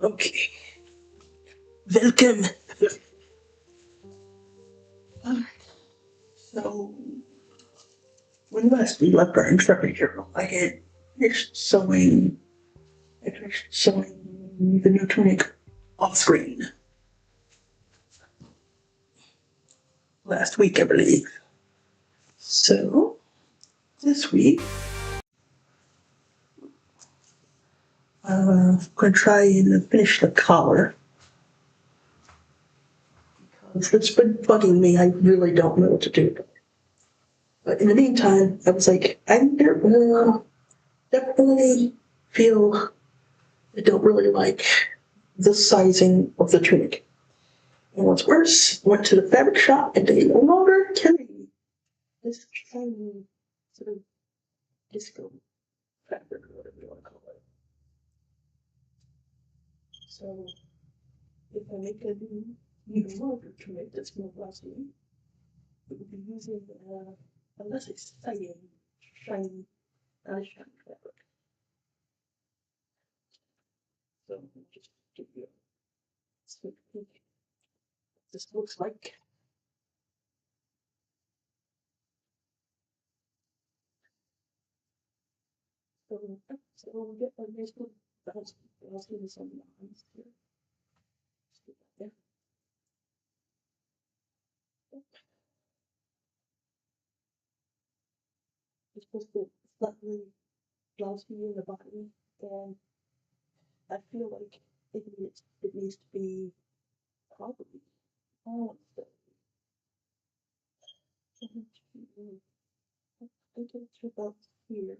Okay. Welcome. So, when last we left our instructor room, I had finished sewing the new tunic off screen last week, I believe. So, this week, I'm going to try and finish the collar. Because it's been bugging me. I really don't know what to do. But in the meantime, I was like, definitely feel I don't really like the sizing of the tunic. And what's worse, went to the fabric shop and they no longer carry this shiny sort of disco fabric or whatever you want to call it. So if I make a new, even larger tunic that's more glossy, it would be using a less exciting shiny, shiny fabric. So I'll just give you a sneak peek. This looks like. So we'll get a nice little bounce in some lines here. Yeah. It's supposed to slightly glossy in the body, and I feel like it needs to be probably balanced. I think it's about here.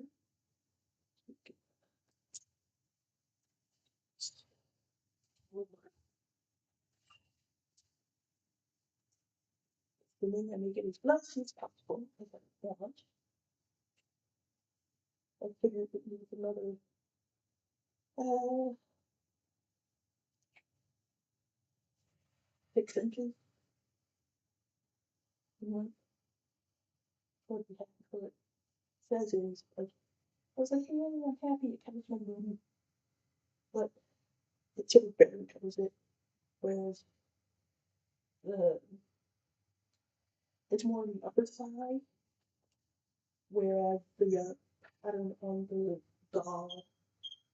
Assuming I make it as glossy as possible, as I want. I figured it needs another 6 inches. What it says is like I was like, hey, I'm happy it covers my booty, but it sort of barely covers it, whereas the it's more on the upper side, whereas the pattern on the doll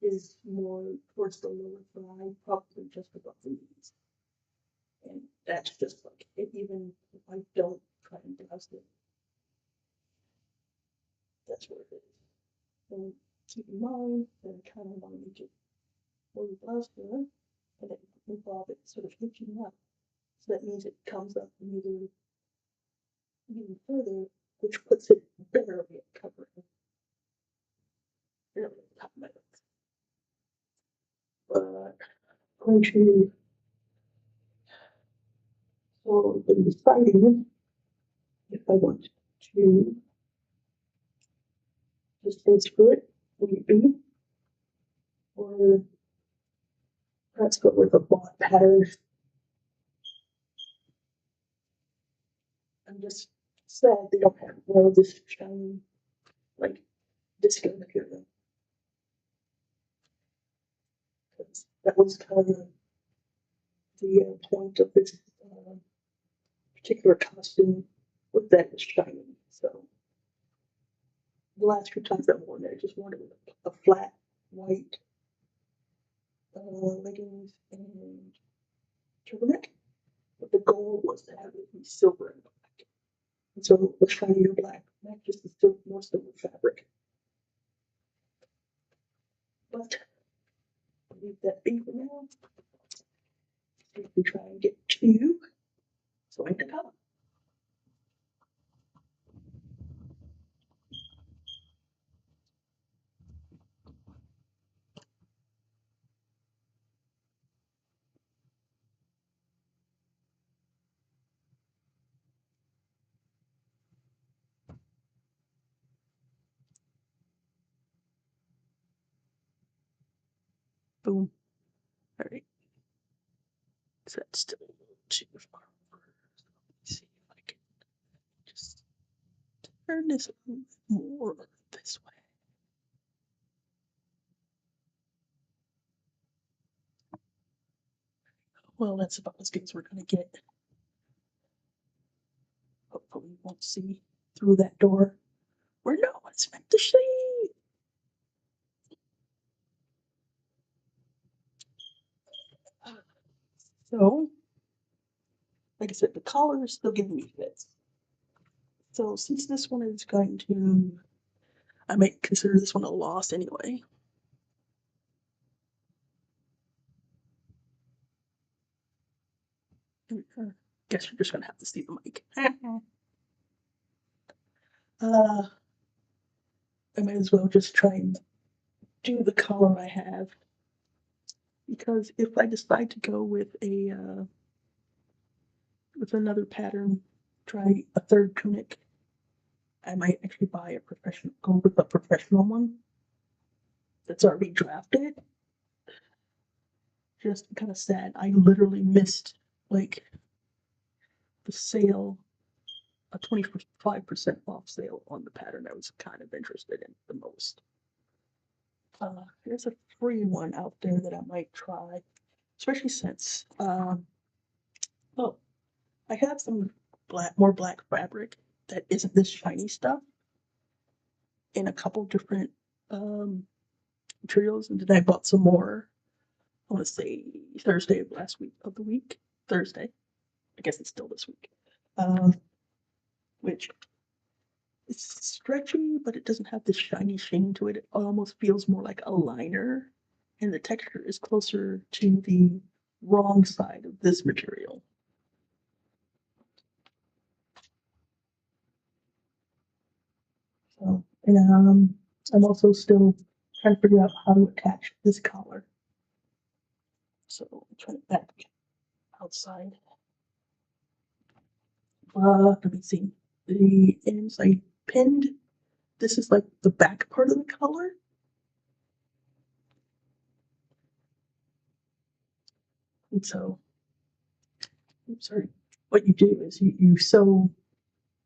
is more towards the lower side, probably just above the knees. And that's just like it, even if I don't try and blouse it, that's where it is. And keep in mind that I kind of want to make it more muscular, and it involve it sort of hitching up. So that means it comes up even further, which puts it barely at covering. Barely at the top of my legs. But I'm going to, so I'm deciding if I want to just unscrew it maybe, or perhaps go with a block pattern. I'm just sad they don't have more of this shiny, like, disco material. Because that was kind of the point of this particular costume, was that it was shiny. So the last few times I've worn it, I just worn it with a flat white leggings and turtleneck. But the goal was to have it be silver and black. And so the shinier black matches the more silver fabric. But I'll leave that be for now. If we try and get two, so I can come. Boom. All right. So that's still a little too far over. So let me see if I can just turn this a little bit more this way. Well, that's about as good as we're gonna get. Hopefully you won't see through that door where no one's meant to see. So, like I said, the collar is still giving me fits. So since this one is going to, I might consider this one a loss anyway. Guess you're just gonna have to see the mic. I might as well just try and do the color I have, because if I decide to go with another pattern, try a third tunic, I might actually go with a professional one that's already drafted. Just kind of sad. I literally missed like the sale, a 25% off sale on the pattern I was kind of interested in the most. There's a free one out there that I might try, especially since, well, I have some more black fabric that isn't this shiny stuff in a couple different um, materials, and then I bought some more. I want to say Thursday of last week of the week. Thursday, I guess it's still this week. Which it's stretchy, but it doesn't have this shiny sheen to it. It almost feels more like a liner, and the texture is closer to the wrong side of this material. So, and I'm also still trying to figure out how to attach this collar. So I'll try it back outside. Let me see. The ends I pinned. This is like the back part of the collar. And so, I'm sorry. What you do is you sew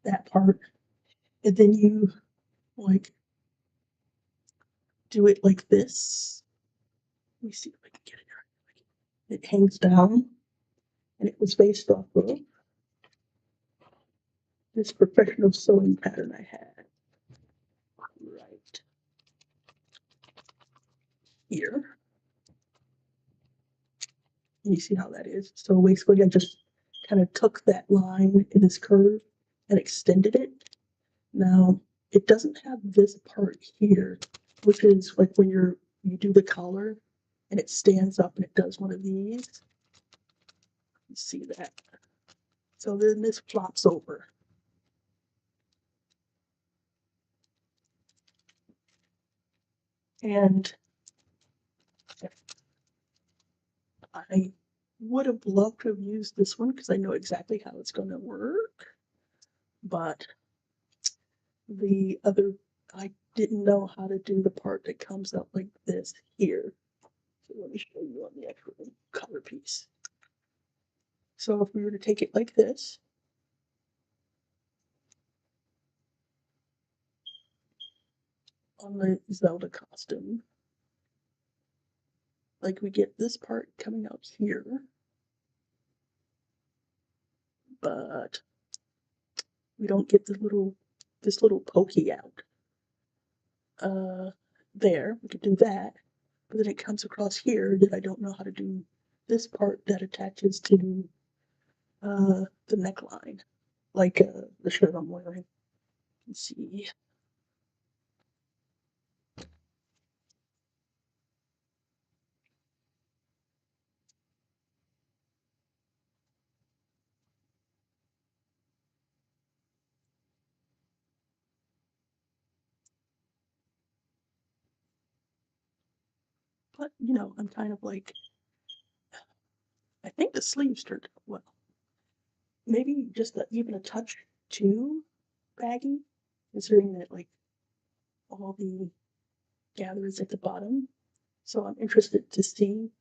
that part, and then you like do it like this. Let me see if I can get it right. It hangs down, and it was based off of this professional sewing pattern I had right here. And you see how that is? So basically, I just kind of took that line in this curve and extended it. Now, it doesn't have this part here, which is like when you do the collar and it stands up and it does one of these. You see that? So then this flops over. And I would have loved to have used this one because I know exactly how it's going to work. But the other, I didn't know how to do the part that comes up like this here. So let me show you on the actual color piece. So if we were to take it like this, on the Zelda costume, like we get this part coming out here, but we don't get this little pokey out. There, we could do that, but then it comes across here that I don't know how to do this part that attaches to the neckline, like the shirt I'm wearing. Let's see. But, I'm kind of like, I think the sleeves turned out well. Maybe just even a touch too baggy, considering that, like, all the gather is at the bottom. So I'm interested to see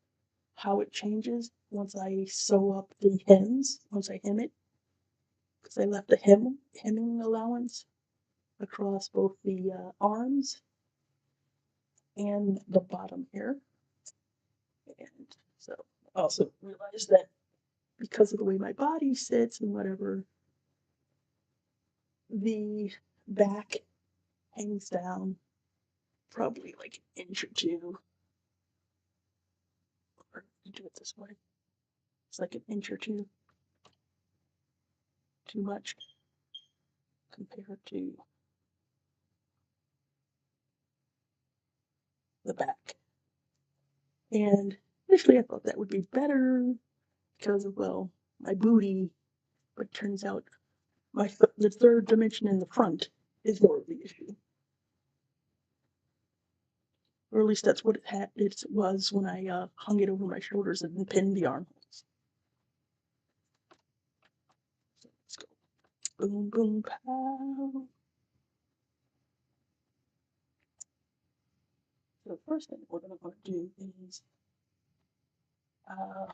how it changes once I sew up the hems, once I hem it, because I left a hemming allowance across both the arms and the bottom here. And so I also realized that because of the way my body sits and whatever, the back hangs down probably like an inch or two. Or you do it this way. It's like an inch or two too much compared to the back. And initially I thought that would be better because of, well, my booty, but turns out the third dimension in the front is more of the issue. Or at least that's what it was when I hung it over my shoulders and pinned the armholes. So let's go. Boom, boom, pow. So the first thing we're going to do is I'm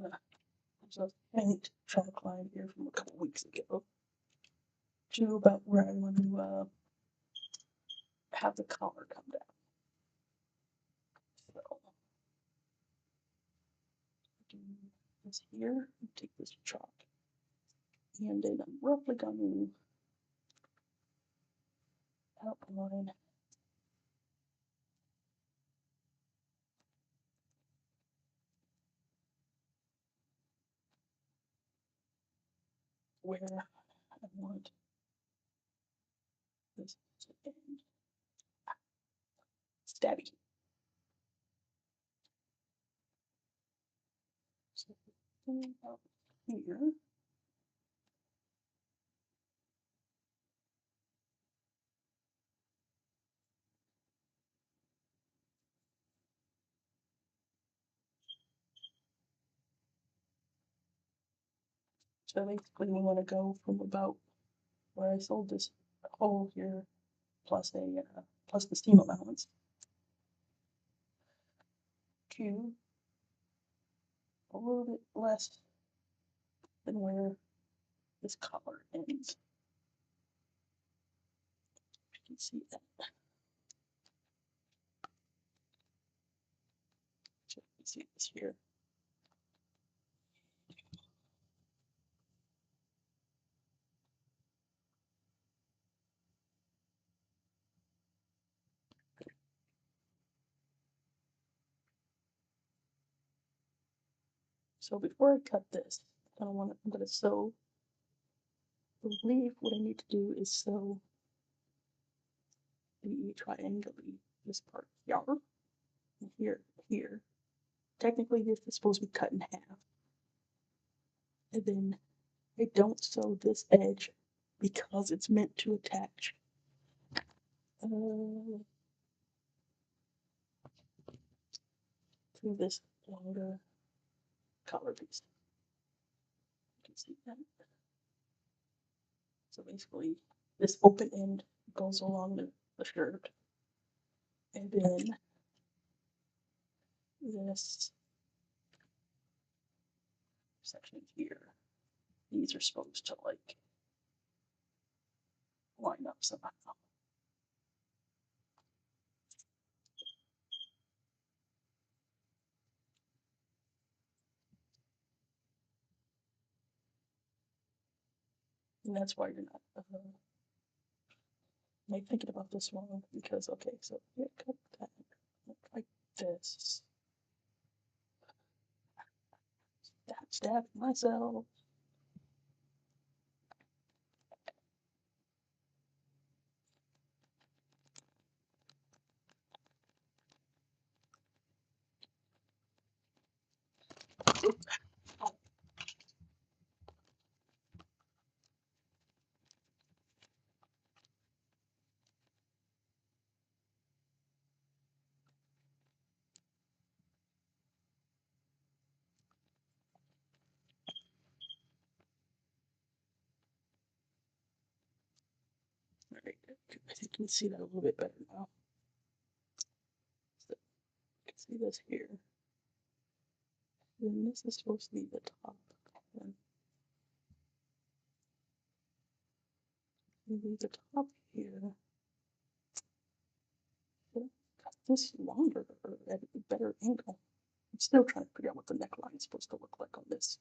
gonna there's a faint chalk line here from a couple weeks ago to about where I want to have the collar come down. So do this here, take this chalk, and then I'm roughly going to outline where I want this to end. Stabby. So out here. So basically we want to go from about where I sold this hole here plus plus the steam allowance to a little bit less than where this collar ends. You can see that. So you can see this here. So before I cut this, I'm gonna sew. I believe what I need to do is sew the triangle, this part here, and here. Technically, this is supposed to be cut in half. And then I don't sew this edge because it's meant to attach to this longer collar piece. You can see that. So basically, this open end goes along the shirt, and then this section here, these are supposed to like line up somehow. And that's why you're not like thinking about this one, because okay, so yeah, cut that like this. Stab myself. Alright, I think you can see that a little bit better now. So you can see this here. And this is supposed to be the top. And maybe the top here. Cut this longer or at a better angle. still trying to figure out what the neckline is supposed to look like on this.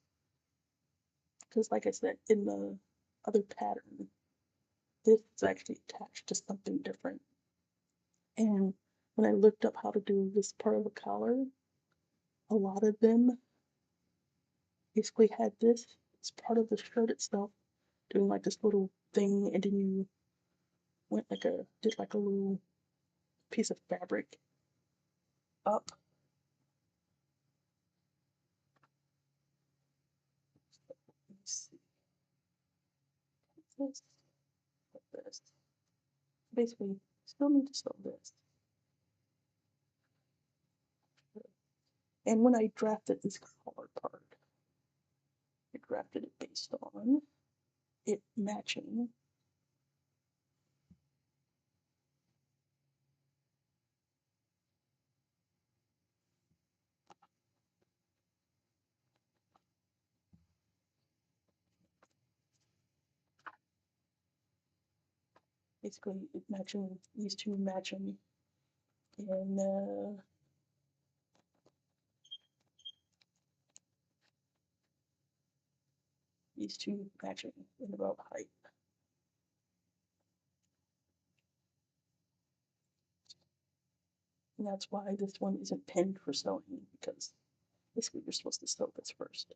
Because, like I said, in the other pattern, this is actually attached to something different. And when I looked up how to do this part of the collar, a lot of them basically had this as part of the shirt itself, doing like this little thing, and then you did like a little piece of fabric up. Let me see. This, like this. Basically, still need to sew this. And when I drafted this collar part, I drafted it based on it matching basically it matching these two matching and these two matching in about height. And that's why this one isn't pinned for sewing, because basically you're supposed to sew this first.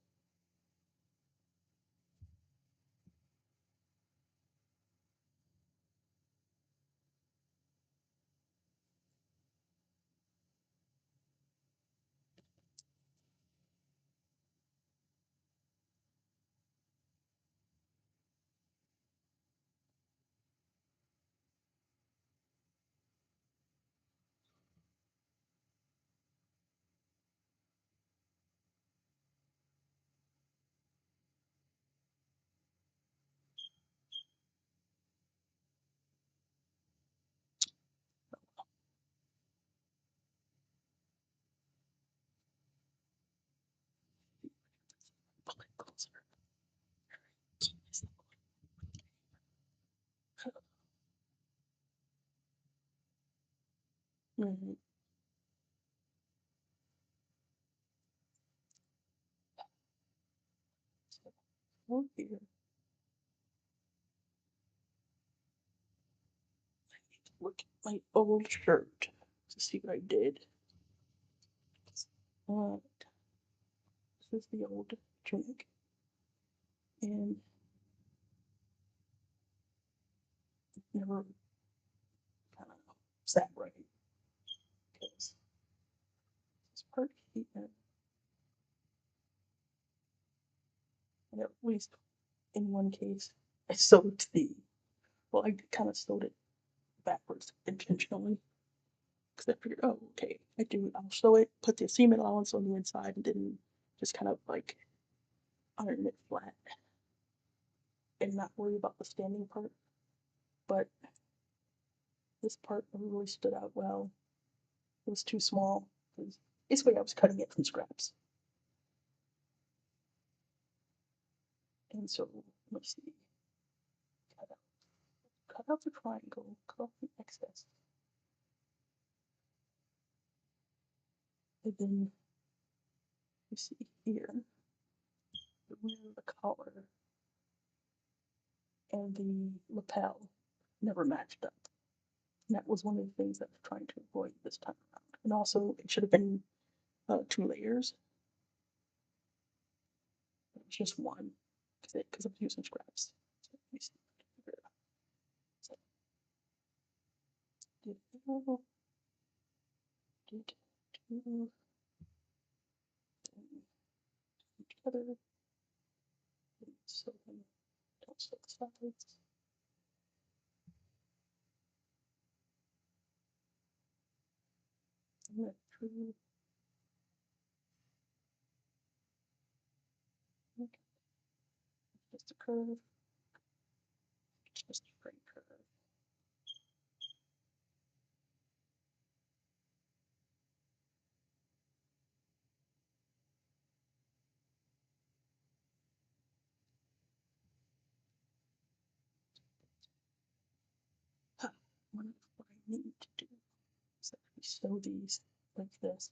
Pull it closer. Mm-hmm. So here, I need to look at my old shirt to see what I did. Uh, this is the old tunic, and it never kind of sat right because this part here, and at least in one case, I sewed well, I kind of sewed it backwards intentionally because I figured, oh, okay, I'll sew it, put the seam allowance on the inside, and then just kind of like iron it flat and not worry about the standing part. But this part really stood out well. It was too small because basically I was cutting it from scraps. And so, let me see, cut out, cut out the triangle, cut off the excess. And then you see here, the rear of the collar and the lapel never matched up. And that was one of the things I was trying to avoid this time around. And also, it should have been 2 layers. It was just one because I was using scraps. So let me see. So, did two together. So don't sew the sides. And then through. Okay. Just a curve. Just a straight curve. What I need to do is actually sew these like this.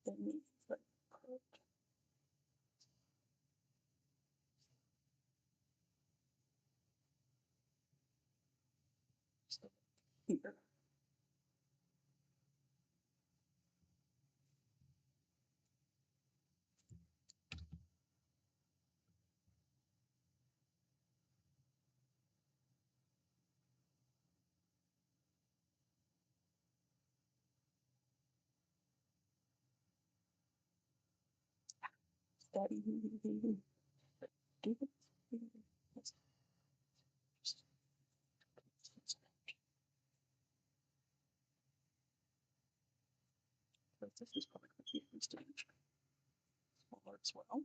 That means like curved. So here. Daddy, do it. This is probably going to be a stage. Smaller as well.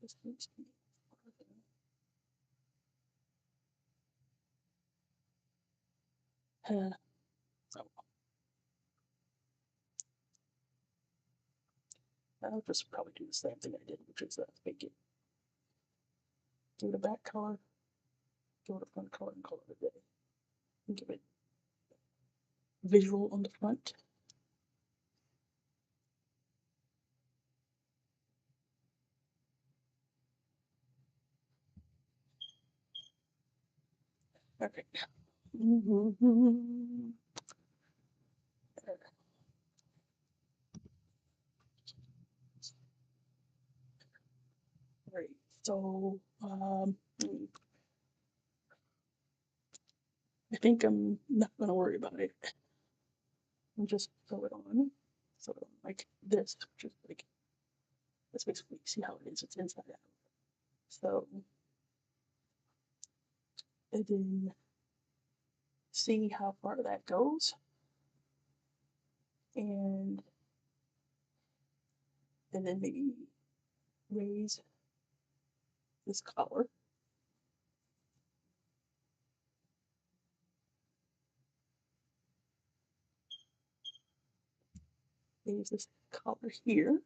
This needs to be farther. So I'll just probably do the same thing I did, which is make it, give it a back color, give it a front color, and call it a day. And give it visual on the front. Okay. Great. So I think I'm not gonna worry about it. And just sew it on. Sew it on like this, which is like that's basically see how it is. It's inside out. So and then see how far that goes, and then maybe raise this collar. Raise this collar here.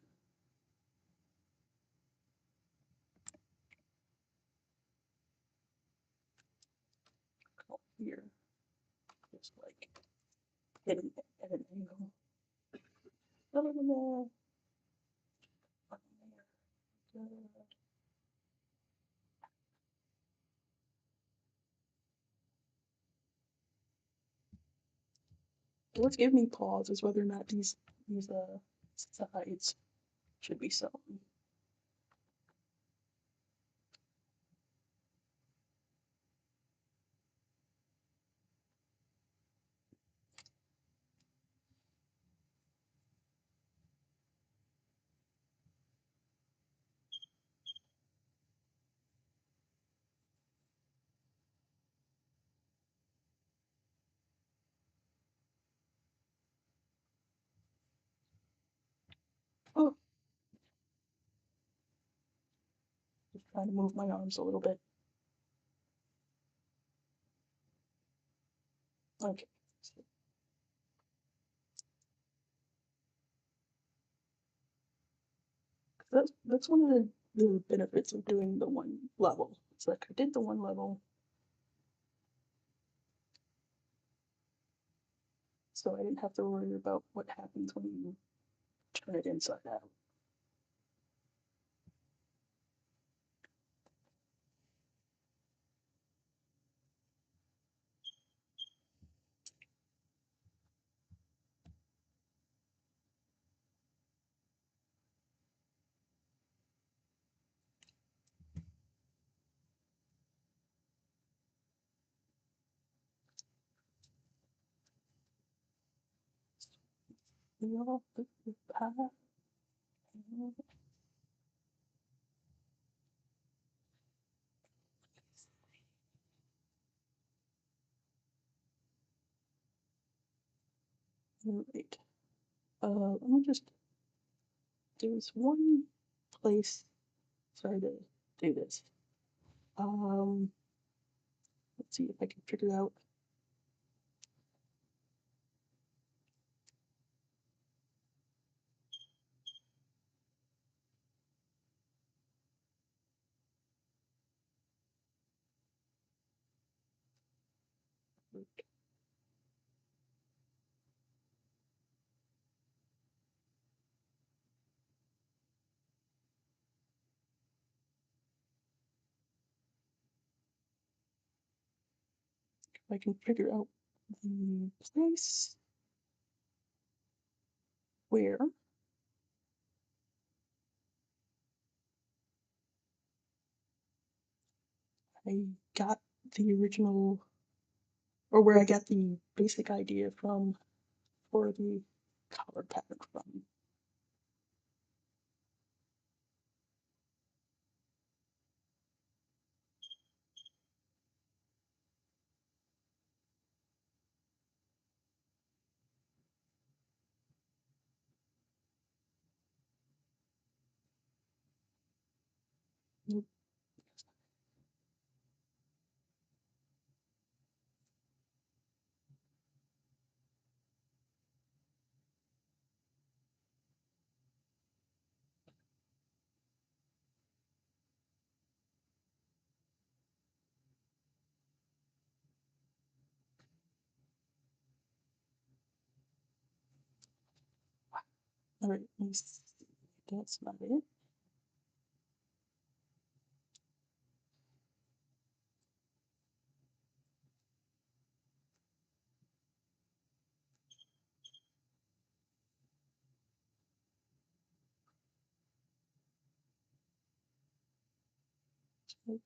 Collar here. Just like hitting it at an angle. What's giving me pause is whether or not these sides should be sewn. Oh, just trying to move my arms a little bit. Okay. That's one of the benefits of doing the one level. It's like I did the one level, so I didn't have to worry about what happens when you turn it inside out. You the path. Right. Let me just. There's one place. Sorry to do this. Let's see if I can figure out. fruit. If I can figure out the place where I got the original, or where I got the basic idea from for the collar pattern from. There Alright, let me see. That's not it.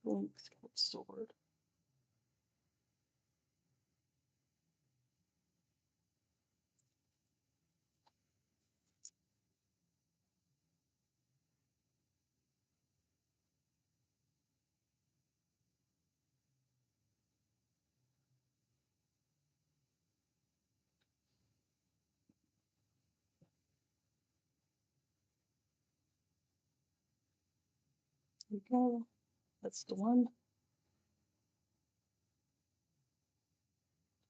Length sword. There we go. That's the one.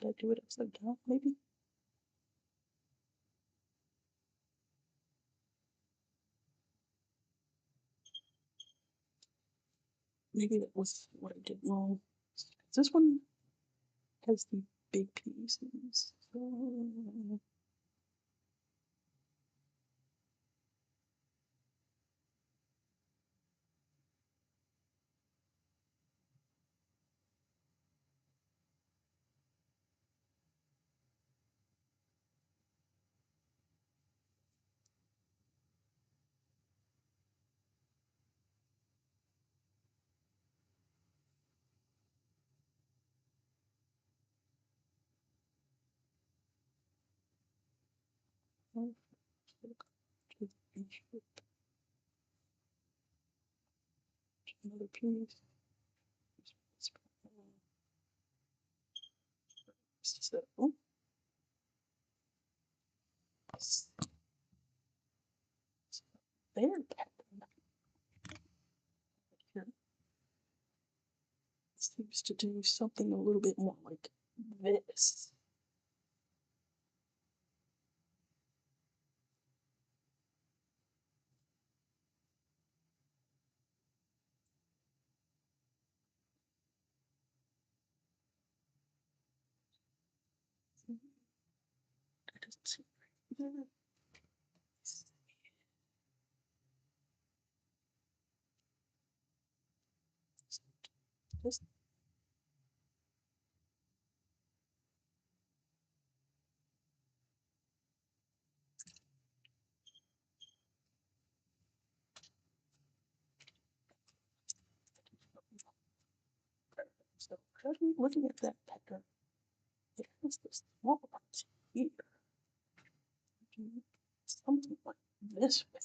Did I do it upside down, maybe? Maybe that was what I did wrong. This one has the big pieces. So another piece. So their pattern here seems to do something a little bit more like this. That doesn't seem right. This so looking at that pattern, it has this small parts here. Do something like this way.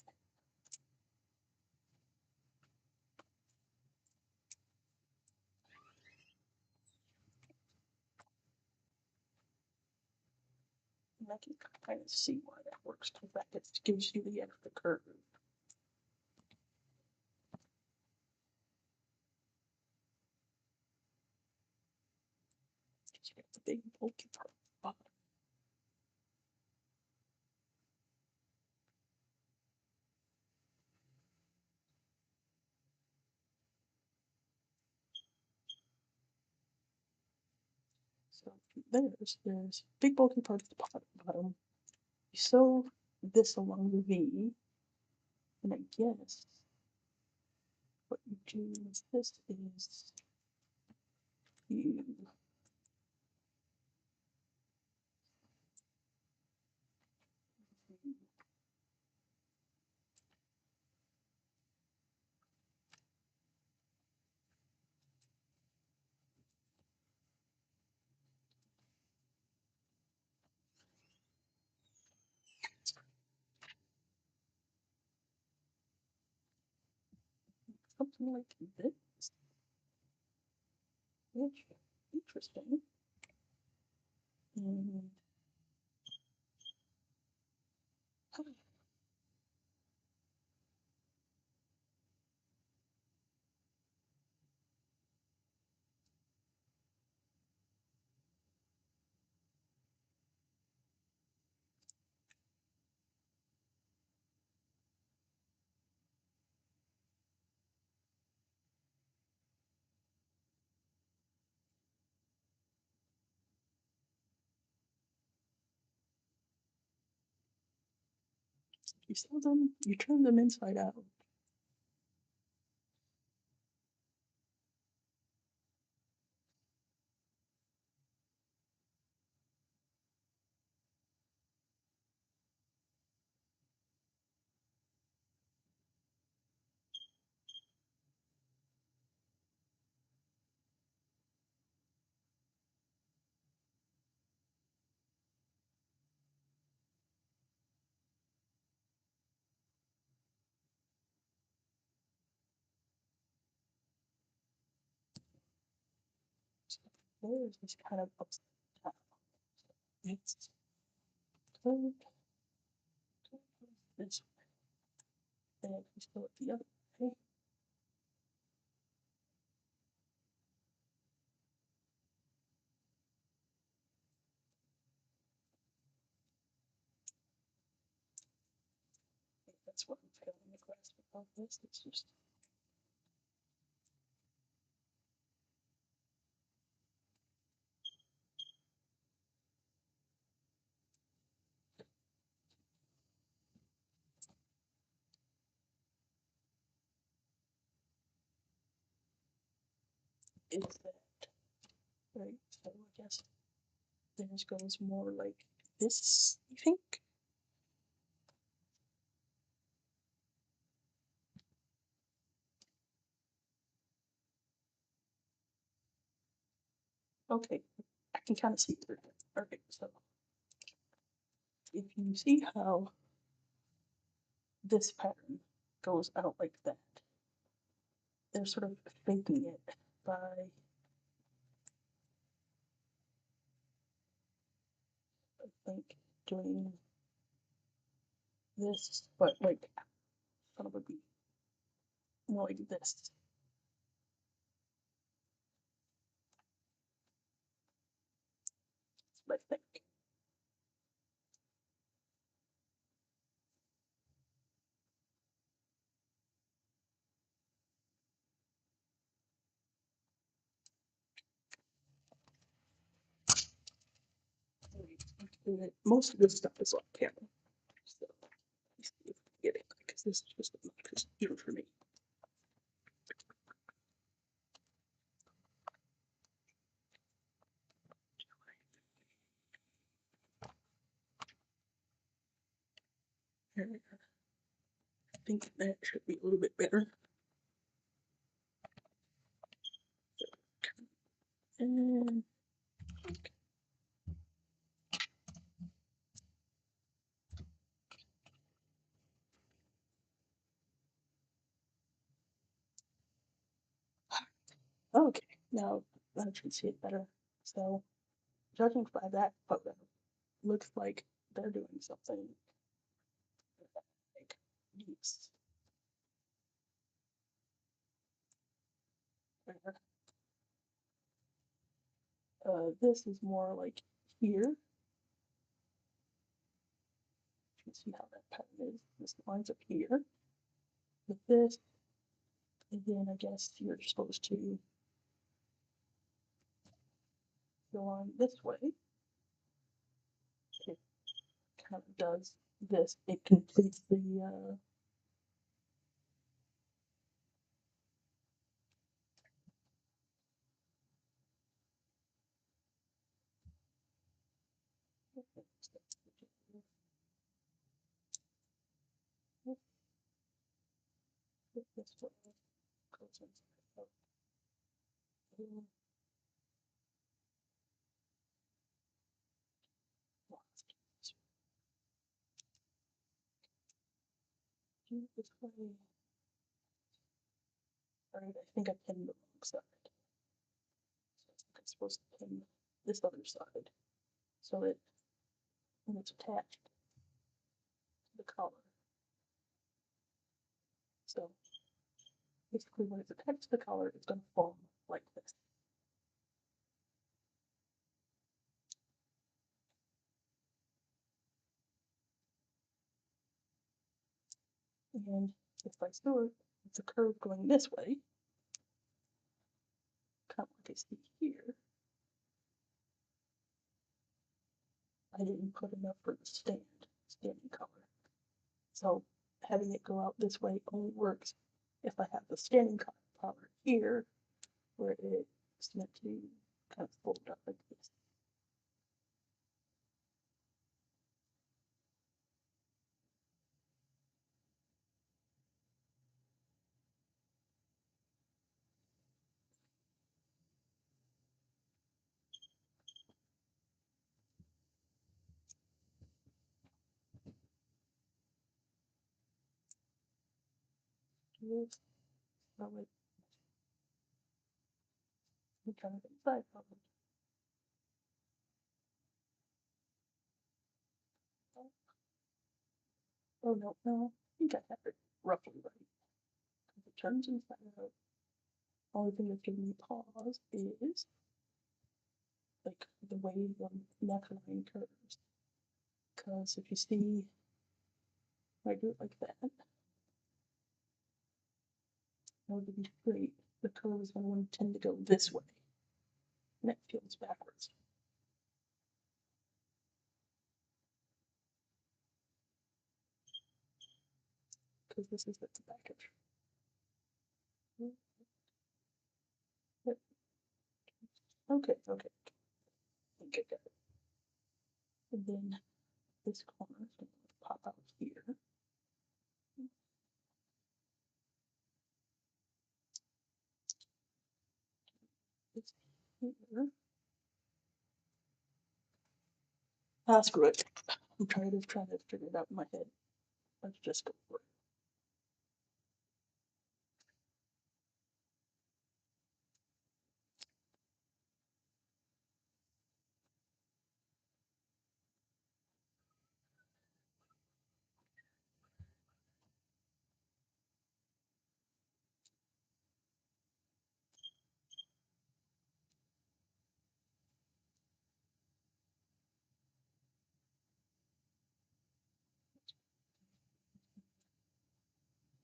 And I can kind of see why that works. In fact, it gives you the extra curve. You get the big bulky part at the bottom. So there's big bulky part at the bottom. You sew this along the V, and I guess what you do with this is you something like this, which interesting. And you sew them, you turn them inside out. So there's this kind of upside down. It's turned this way, and we sew it the other way. That's what I'm failing to grasp about this. It's just is that right? So I guess theirs goes more like this, you think? Okay, I can kind of see through it. Okay, so if you see how this pattern goes out like that, they're sort of faking it by, I think, doing this, but like, sort of would be more like this. I think. Most of this stuff is on camera. So let's see if we can get it because this is just obnoxious even for me. Here we are. I think that should be a little bit better. And okay, now I should see it better. So, judging by that photo, looks like they're doing something like this. This is more like here. You can see how that pattern is. This lines up here with this, and then I guess you're supposed to go on this way, it kind of does this. It completes the this way goes inside out. This way. Alright, I think I pinned the wrong side. So I think I'm supposed to pin this other side so that when it's attached to the collar. So basically when it's attached to the collar, it's going to fall like this. And if I start with the curve going this way, kind of like I see here, I didn't put enough for the standing collar. So having it go out this way only works if I have the standing collar here, where it's meant to kind of fold up like this. This, so it kind of inside of it. Oh no, no, I think I have it roughly right. It turns inside out. Only thing that's giving me pause is like the way the neckline curves. Because if you see, I do it like that, in order to be straight, the curve is going to tend to go this way, and it feels backwards. Because this is the package. Okay, okay. I think I got it. And then this corner is going to pop out here. This here. Ah, screw it. I'm tired of trying to figure it out in my head. Let's just go for it.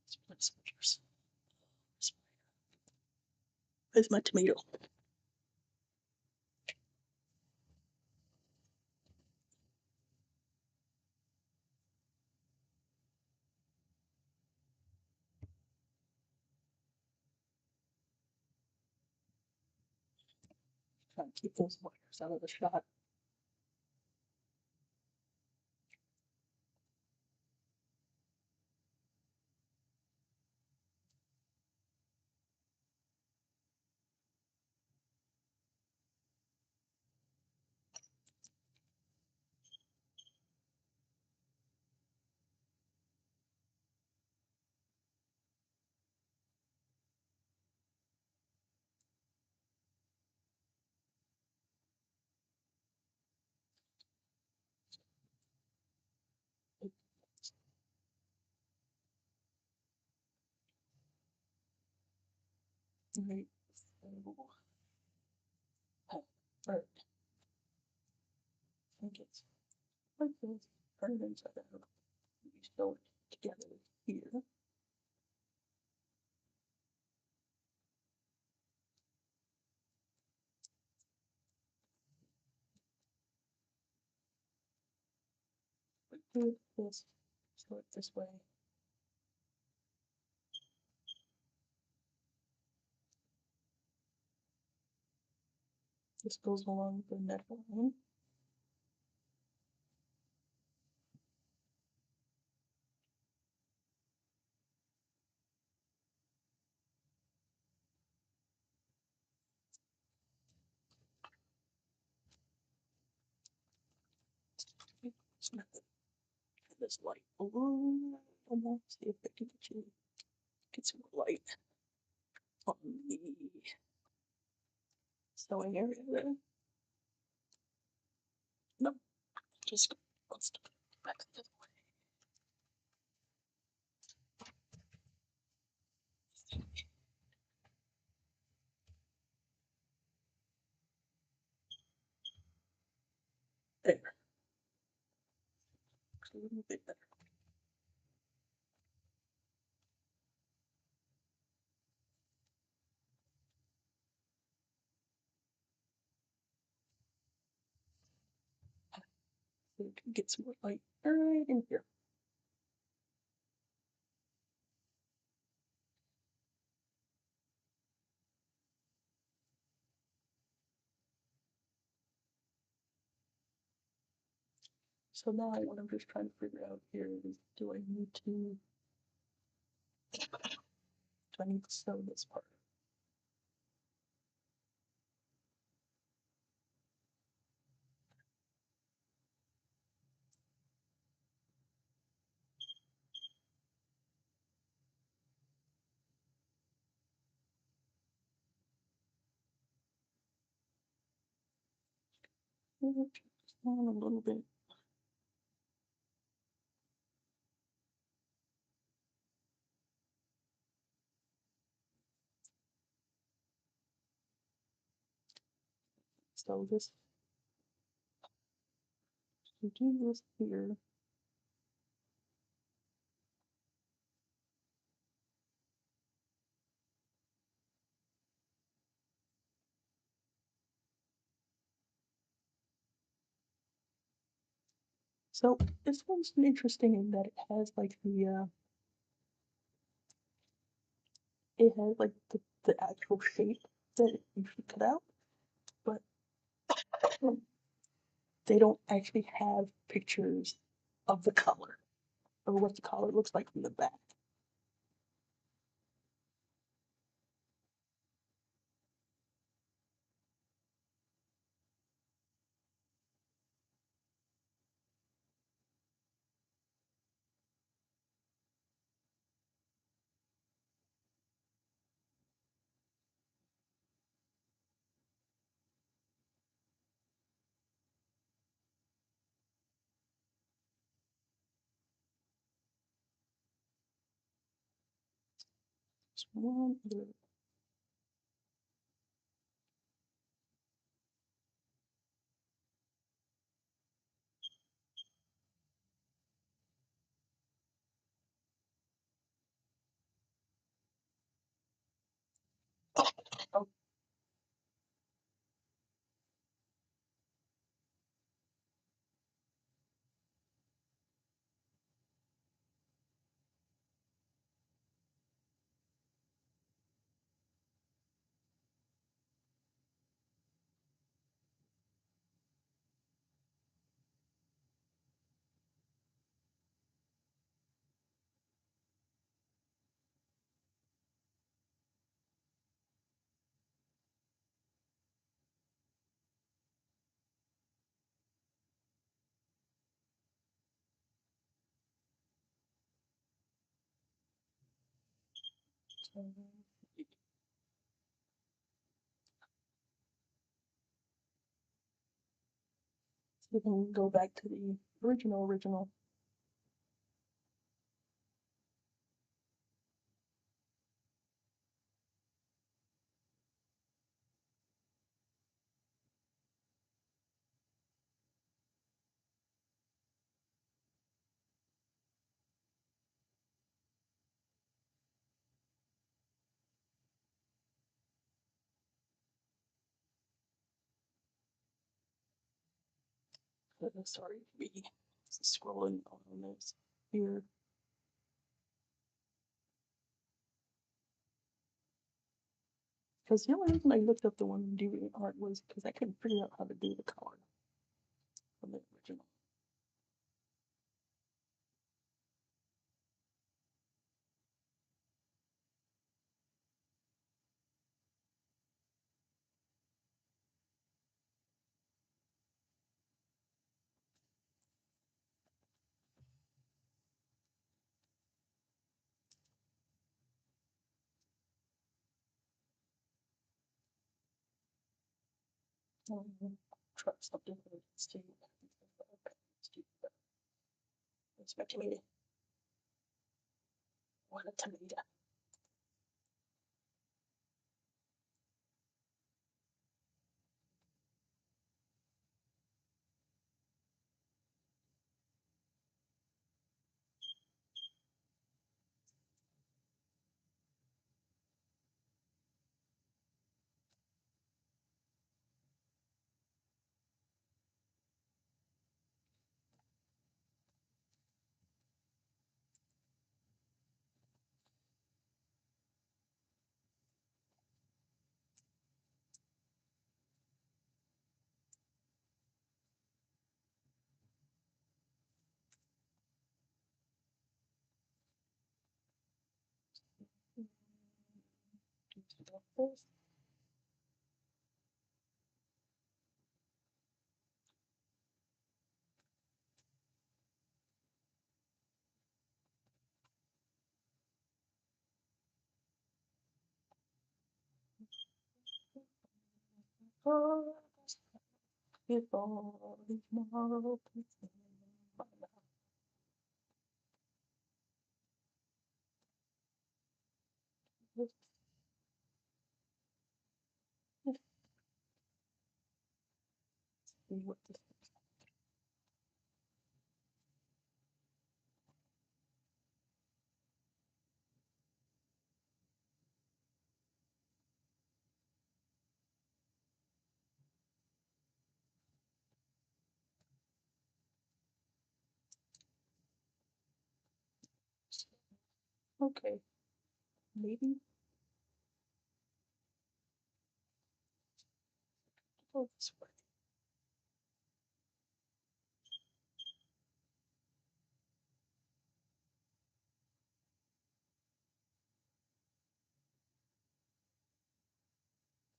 Split scissors. Where's my tomato? Trying to keep those wires out of the shot. Right. Right. I think it's like this. Turn it inside out. We sew it together here. do this, so it this way. This goes along the neck line. This light a little more. See if I can get some light on the sewing area there. Nope, just let's back the other way. There, a little bit better. So you can get some more light right in here. So now what I'm just trying to figure out here is, do I need to sew this part? Just a little bit. So this, to do this here, so this one's interesting in that it has like it has like the actual shape that you should cut out, but they don't actually have pictures of the color or what the color looks like from the back. Just one other. Oh, so we can go back to the original. Sorry, me. scrolling on this here. Because the only reason I looked up the one doing art was because I couldn't figure out how to do the color from the original. Try something with this too. Expect me to want a tomato. If all is tomorrow, what this is. Okay, maybe go this way.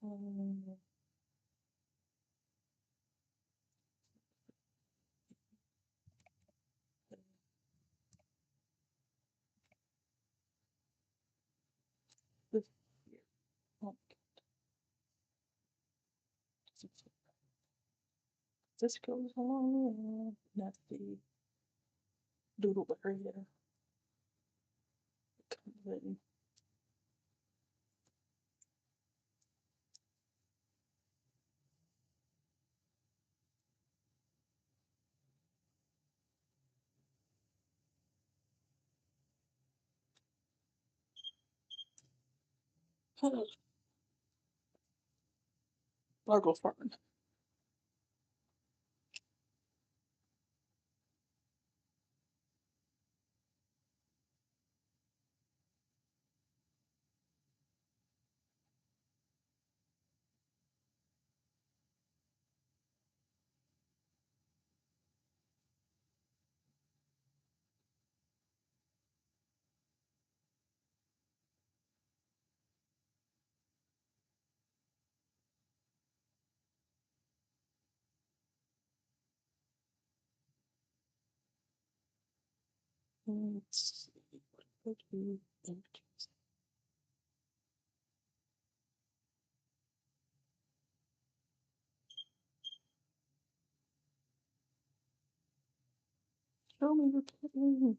Um, this here. Oh, this goes along. That's the doodle area. Comes in. Largo Farm. Let's see. What could be images? Show me your kitten.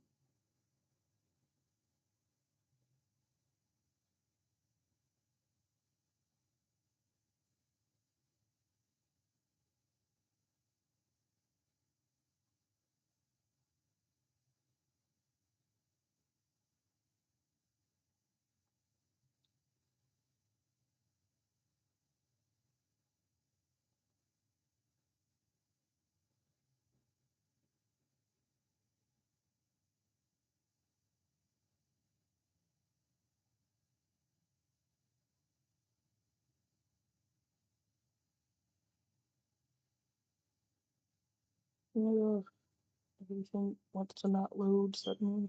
Everything wants to not load suddenly.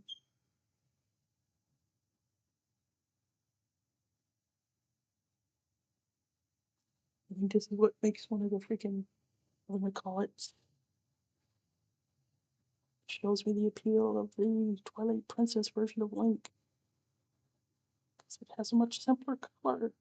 I think this is what makes one of the freaking, what do I call it? Shows me the appeal of the Twilight Princess version of Link. Because it has a much simpler color.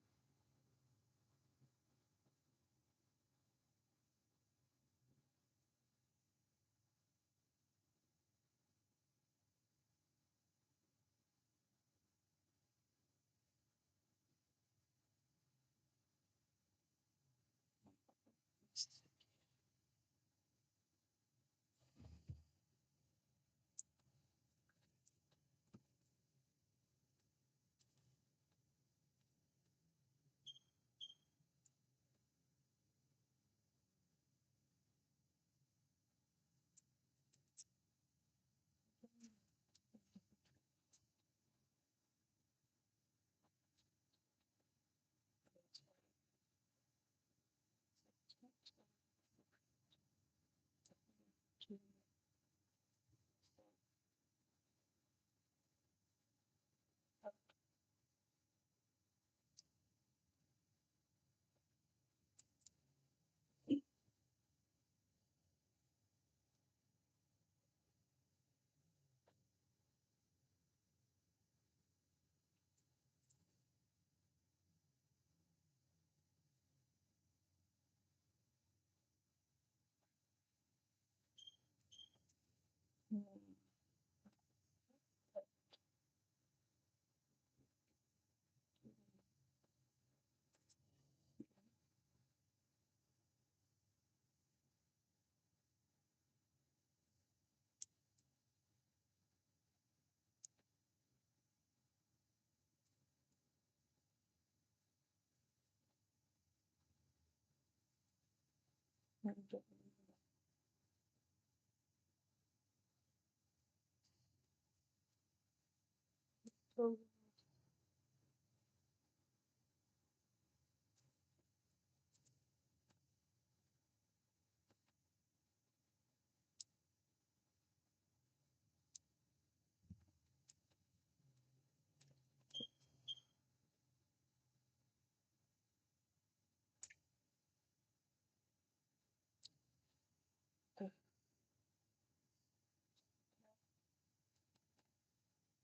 So,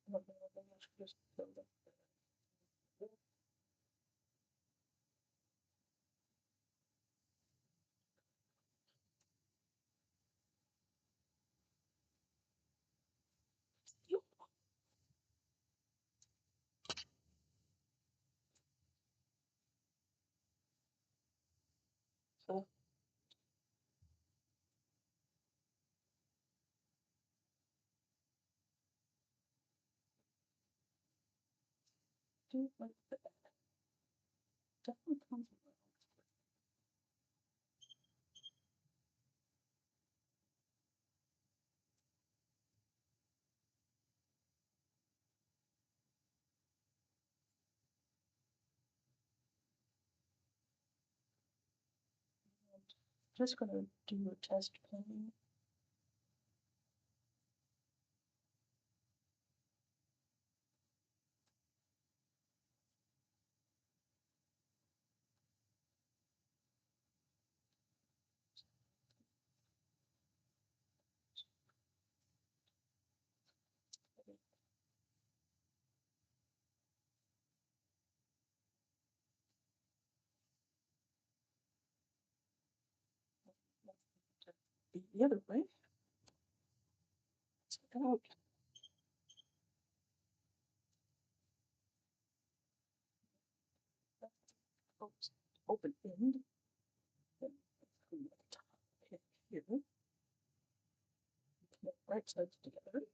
I don't know, maybe I should just Zelda. So, do it like that. Definitely comes with just gonna do a test painting. Be the other way. Check it out. Open end. Then from the top hit here. Connect right sides together.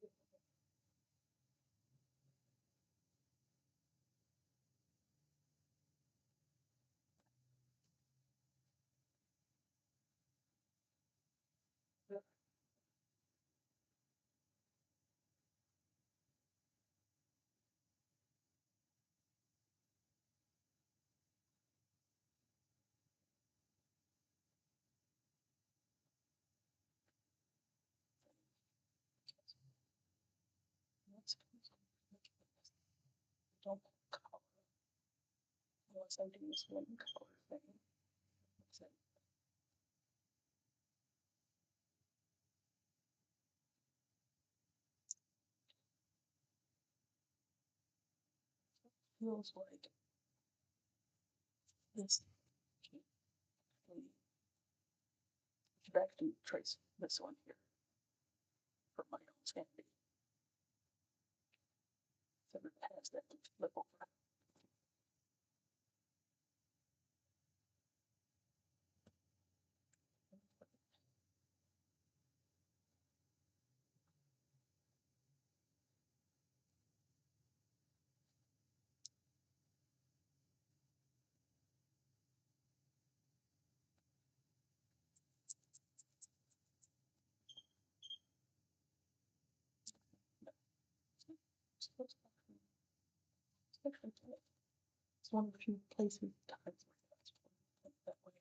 don't color unless I'm doing this one color thing. So feels like this should actually trace this one here for my own sanity. So it has that to flip over. It's one of the few places times where that's that way.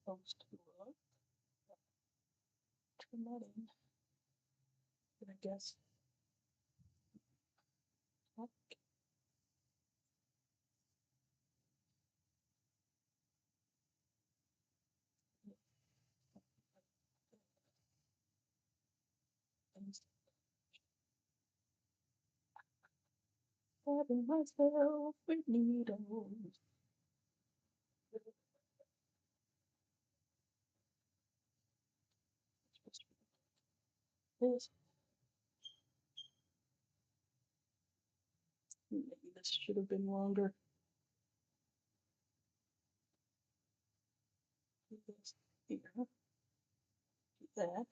Supposed to look. Turn that in. And I guess okay. Stabbing myself with needles. This maybe this should have been longer. Do this here. Do that.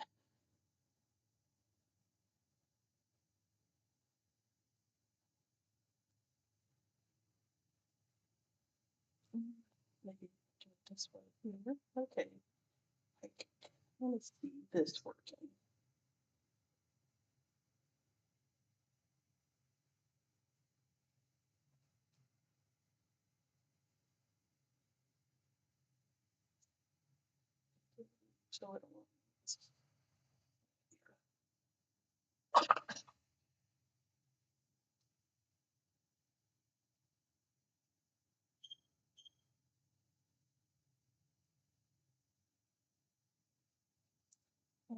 Maybe do it this way here. Okay. I want to see this working. So I don't want this.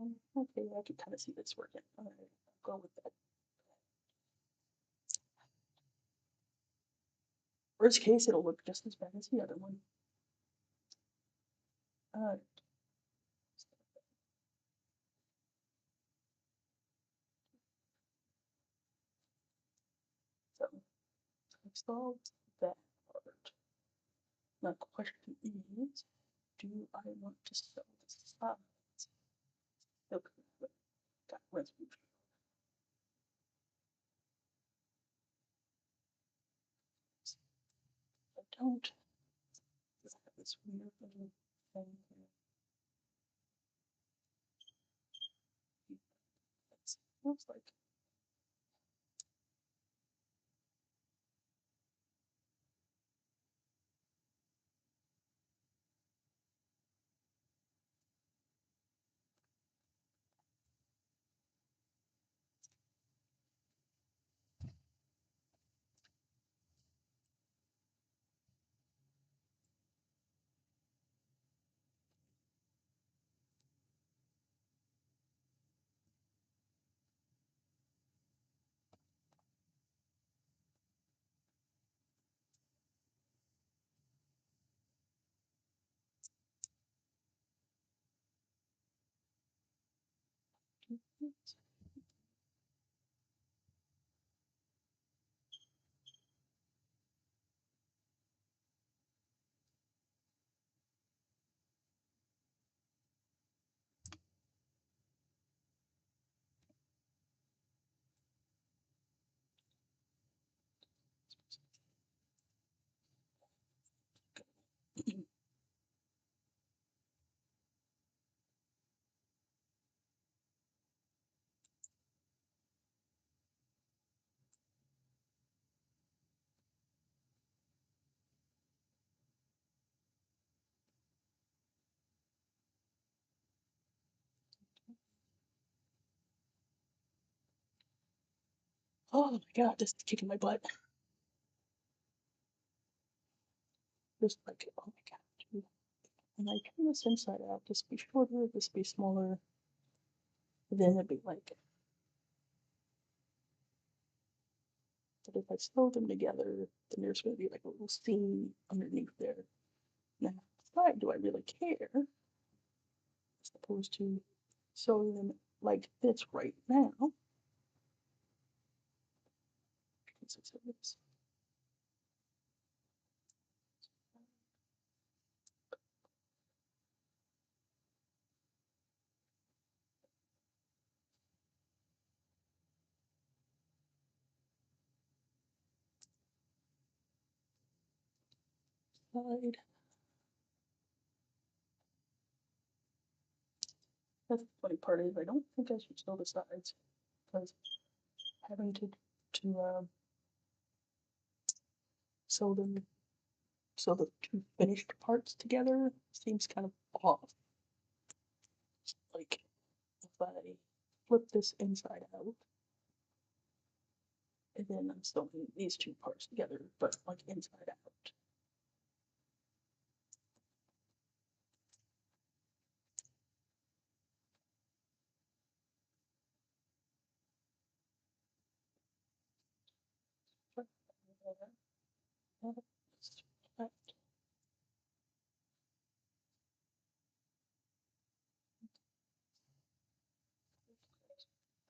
Okay, I can kind of see this working. All right, I'll go with that. Worst case, it'll look just as bad as the other one. Uh, so I solved that part. Now the question is, do I want to sew the sides? Okay, got resolution. I don't. I have this weird little thing here. It looks like oh my god, this is kicking my butt. Just like, oh my god, dude. When I turn this inside out, this be shorter, this be smaller, then it'd be like, but if I sew them together, then there's going to be like a little seam underneath there. Now, why do I really care? As opposed to sewing them like this right now. Side. That's the funny part is I don't think I should sew the sides because having to sew them so the two finished parts together seems kind of off. Like if I flip this inside out and then I'm sewing these two parts together, but like inside out.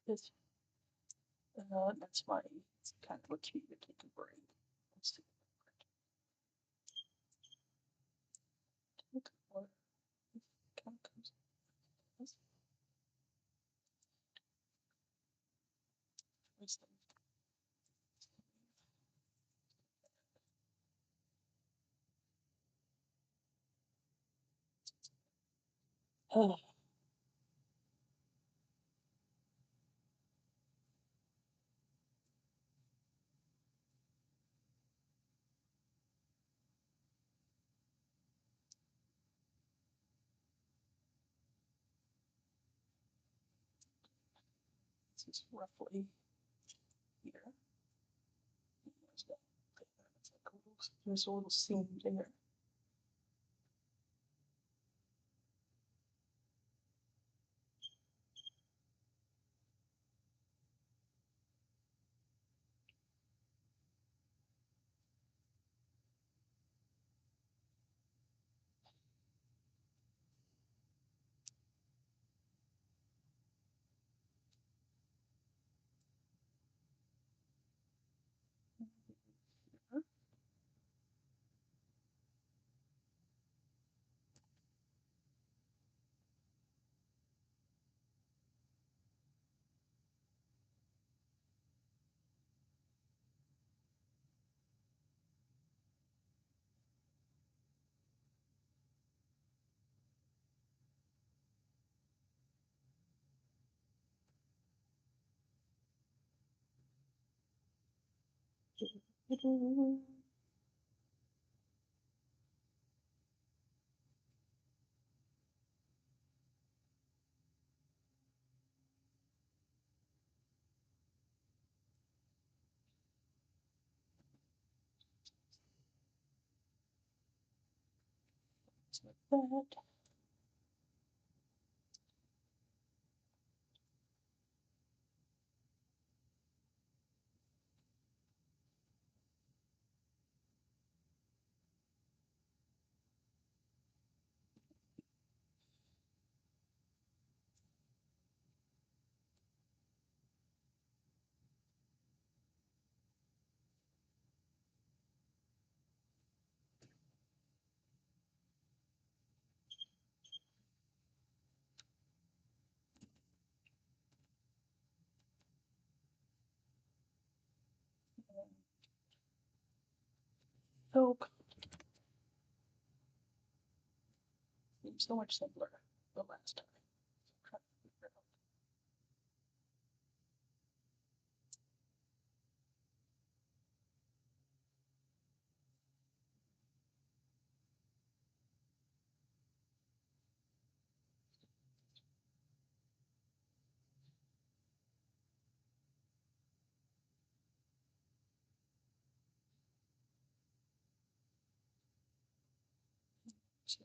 This that's my kind of a cute little brain. Let's see. Color. Kind of comes this. Oh, this is roughly here. There's a little seam there. That. So seems so much simpler the last time. Trying to figure out. So,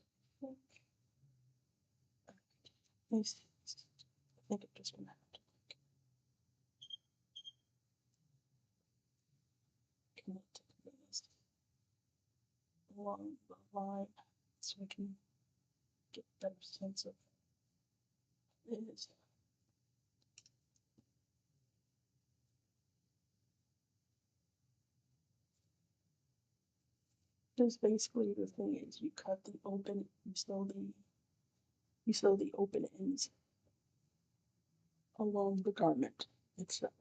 I think I'm just gonna have to connect these along the line so we can get a better sense of this. Because basically the thing is you cut the open, you sew the open ends along the garment itself.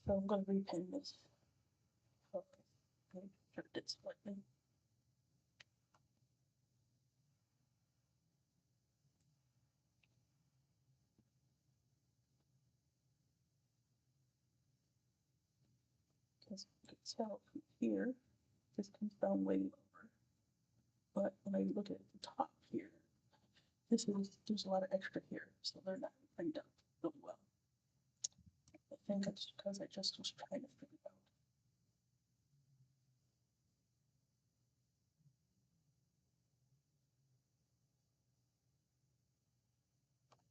So I'm going to repin this. Okay, shift it slightly. Because you can tell from here, this comes down way lower. But when I look at the top here, there's a lot of extra here, so they're not lined up really well. I think it's because I just was trying to figure out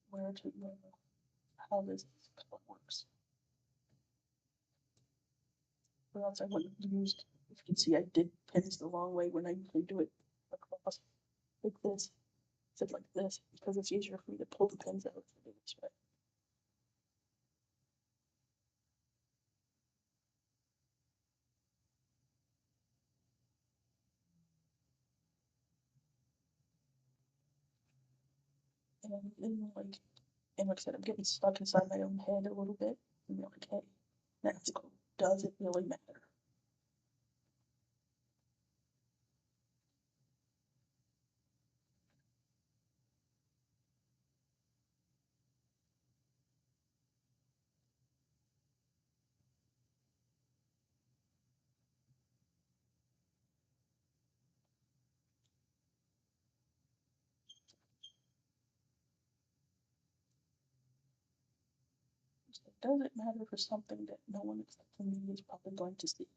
where to, how this color works. Or else I wouldn't have used, if you can see I did pins the long way when I usually do it across like this, instead like this, because it's easier for me to pull the pins out if I do this way. And like I said, I'm getting stuck inside my own head a little bit. And you're like, hey, now I have to go, does it really matter? it doesn't matter for something that no one except for me is probably going to see.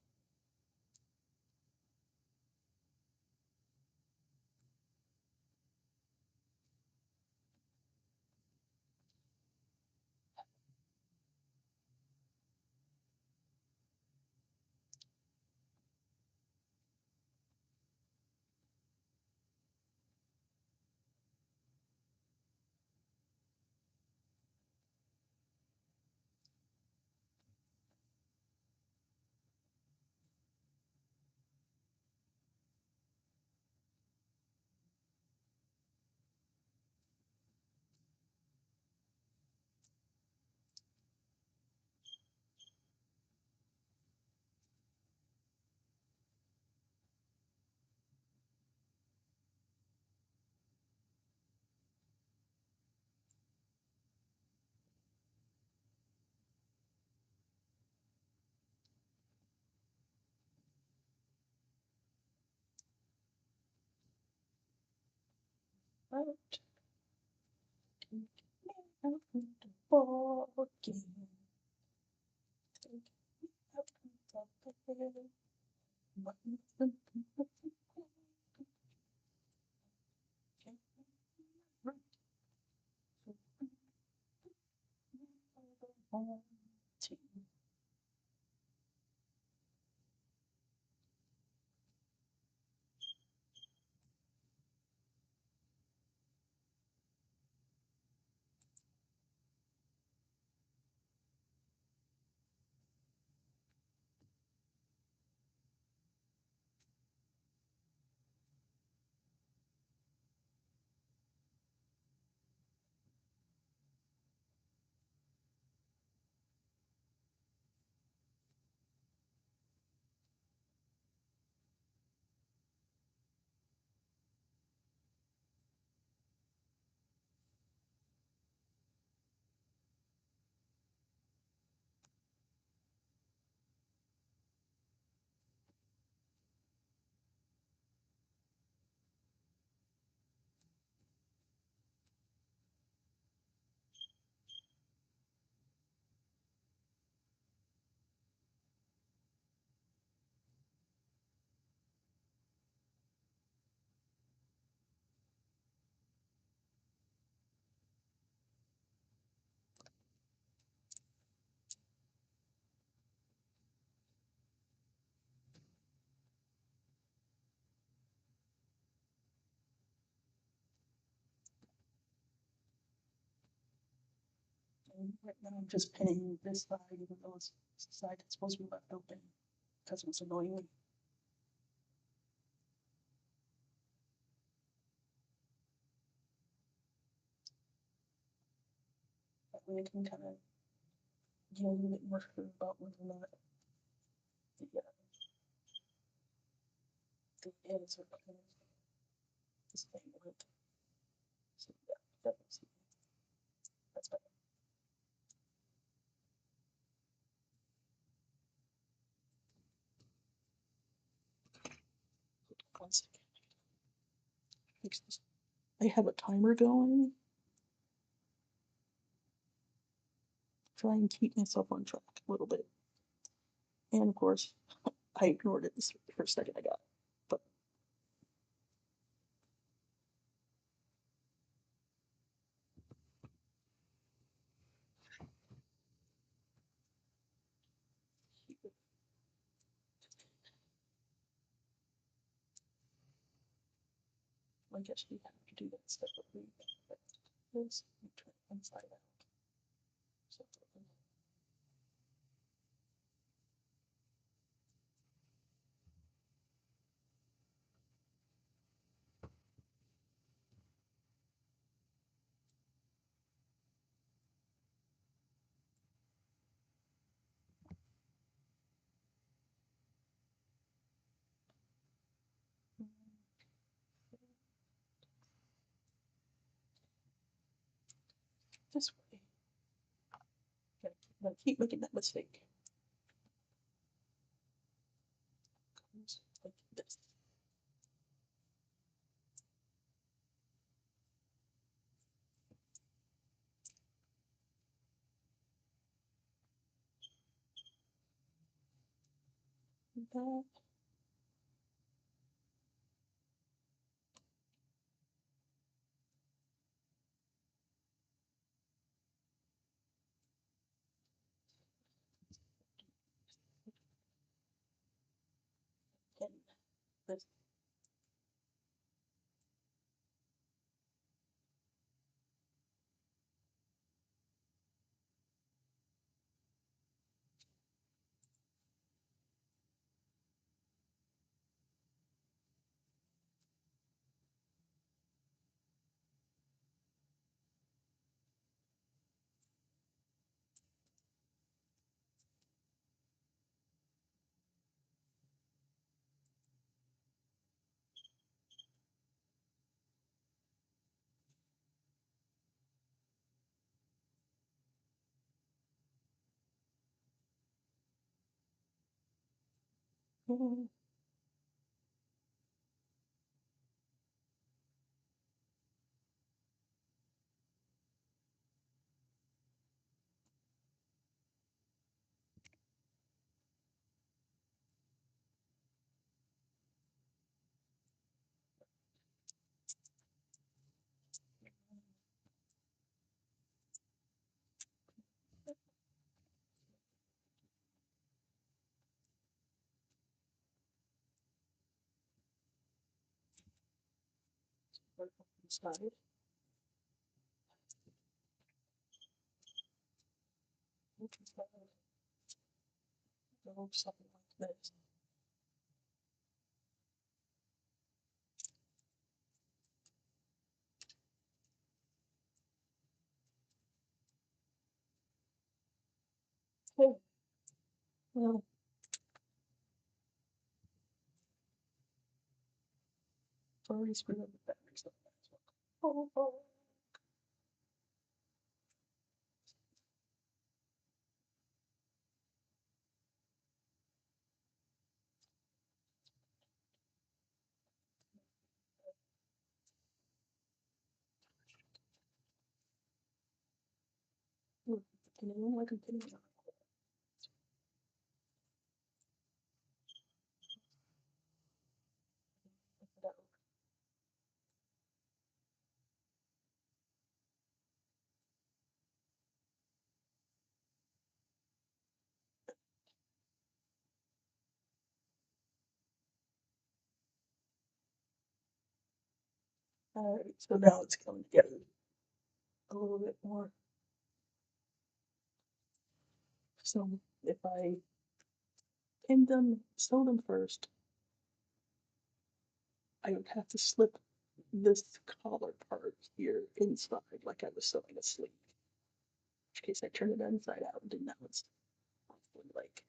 But take me out of the ball game. Take me out of the bed. Right now I'm just pinning this side, even though it's the side that's supposed to be left open, because it's annoying. That way I can kind of get a little bit more sure about whether or not the ends are kind of the same width. So yeah, definitely see. That's better. One second. Fix this. I have a timer going. Try and keep myself on track a little bit. And of course, I ignored it this first second I got. But I guess you have to do that separately. But this, you turn inside out. Separately. This way. I keep making that mistake. Like this. that. And this. Mhm. Work on the side. Look inside. Go something like this. Okay. Well, it's already screwed up the battery, so might as well. Oh, oh. Can anyone like continue? Alright, so now it's coming together a little bit more. So if I pin them, sew them first, I would have to slip this collar part here inside like I was sewing a sleeve. In which case I turn it inside out and now it's like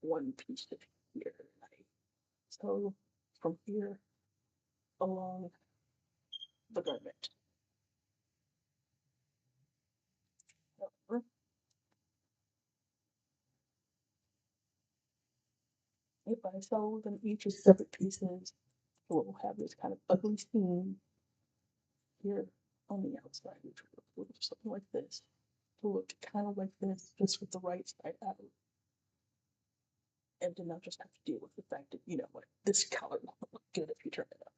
one piece of here. And I sew from here along the garment. However, if I sew them each as separate pieces, it will have this kind of ugly seam here on the outside, which will look something like this. It will look kind of like this, just with the right side out. And then I'll just have to deal with the fact that, you know what, this color won't look good if you turn it up.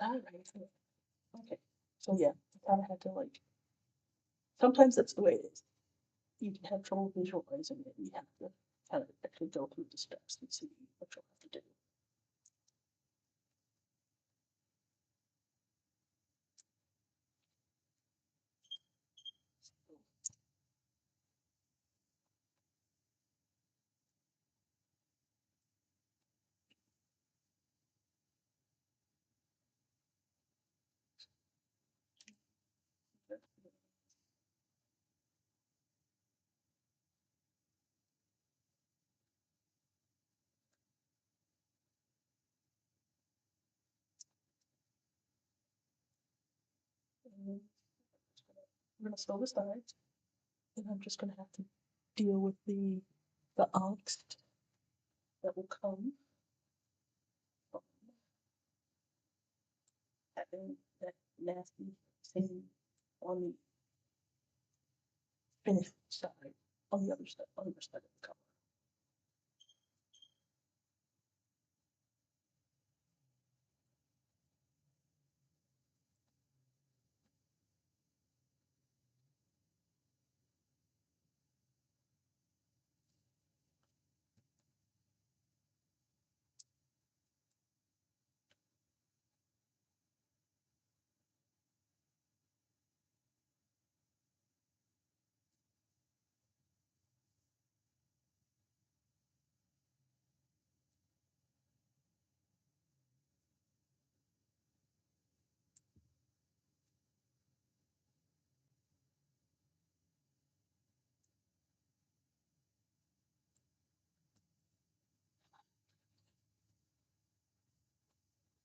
Alright, okay. So yeah, I kind of had to like, sometimes that's the way it is. You can have trouble visualizing it, you have to kind of actually go through the steps and see what you'll have to do. And we're gonna sew the sides, and I'm just gonna have to deal with the angst that will come from having that nasty seam on the finished side. on the other side of the cover.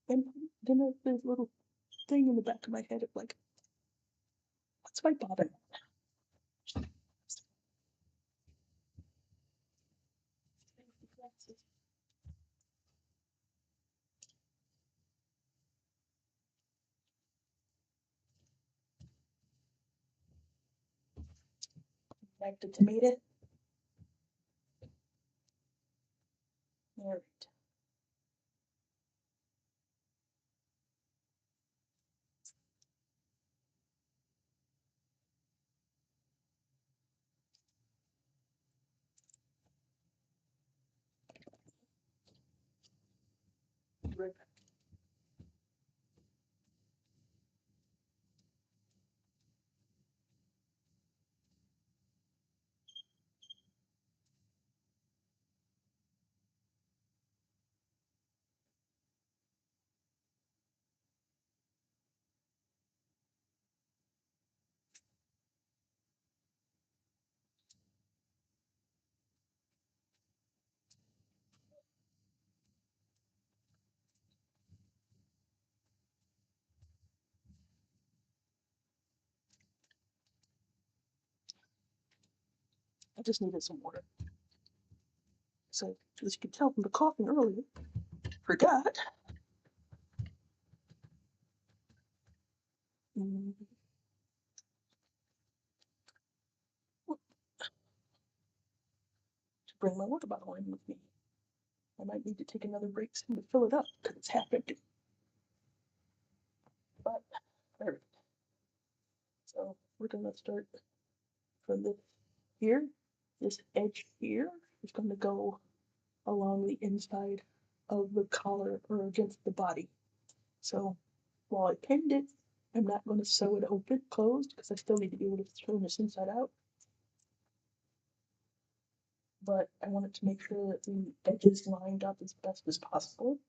And then there's a little thing in the back of my head of like, what's my bottom? Back to tomato. All right. Right back. I just needed some water. So, as you can tell from the coughing earlier, forgot. Mm, to bring my water bottle in with me. I might need to take another break soon to fill it up because it's half empty. But, there. So, we're gonna start from this here. This edge here is gonna go along the inside of the collar or against the body. So while I pinned it, I'm not going to sew it open closed because I still need to be able to turn this inside out. But I wanted to make sure that the edges lined up as best as possible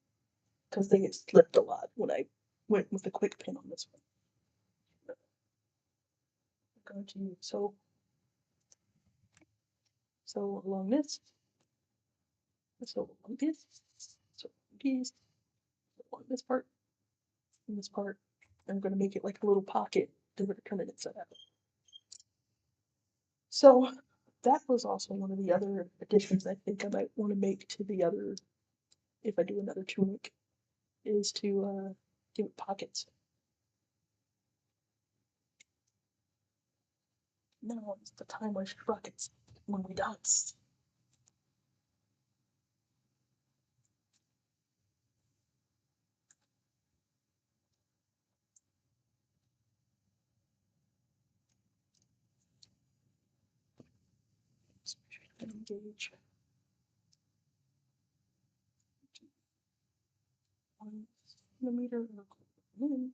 because they get slipped a lot when I went with a quick pin on this one. I'm going to sew along this, sew along this, sew these, along this part, and this part. I'm going to make it like a little pocket to turn it inside out. So that was also one of the other additions I think I might want to make to the other, if I do another tunic, is to give it pockets. Now is the time I should rock it when we dance. Engage. 1 centimeter. In.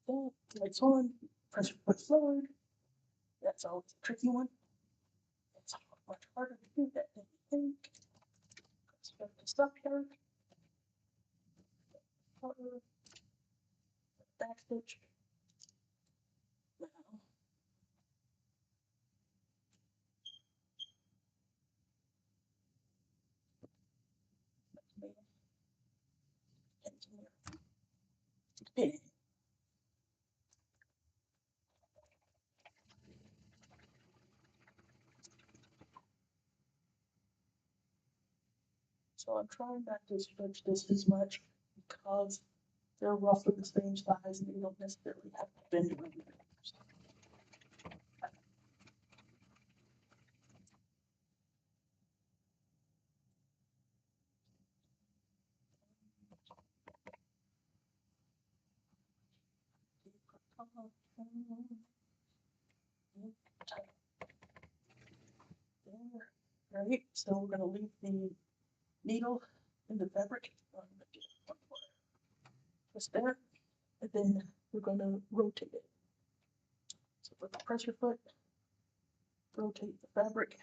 That, lights on, press forward. That's always a tricky one. It's much harder to do that than you think. So you have to stop here. color, back stitch. Now, pin. So I'm trying not to stretch this as much because they're roughly the same size and you don't necessarily have to bend them. Right, so we're going to leave the needle in the fabric. Twist there, and then we're going to rotate it. So with the pressure foot, rotate the fabric.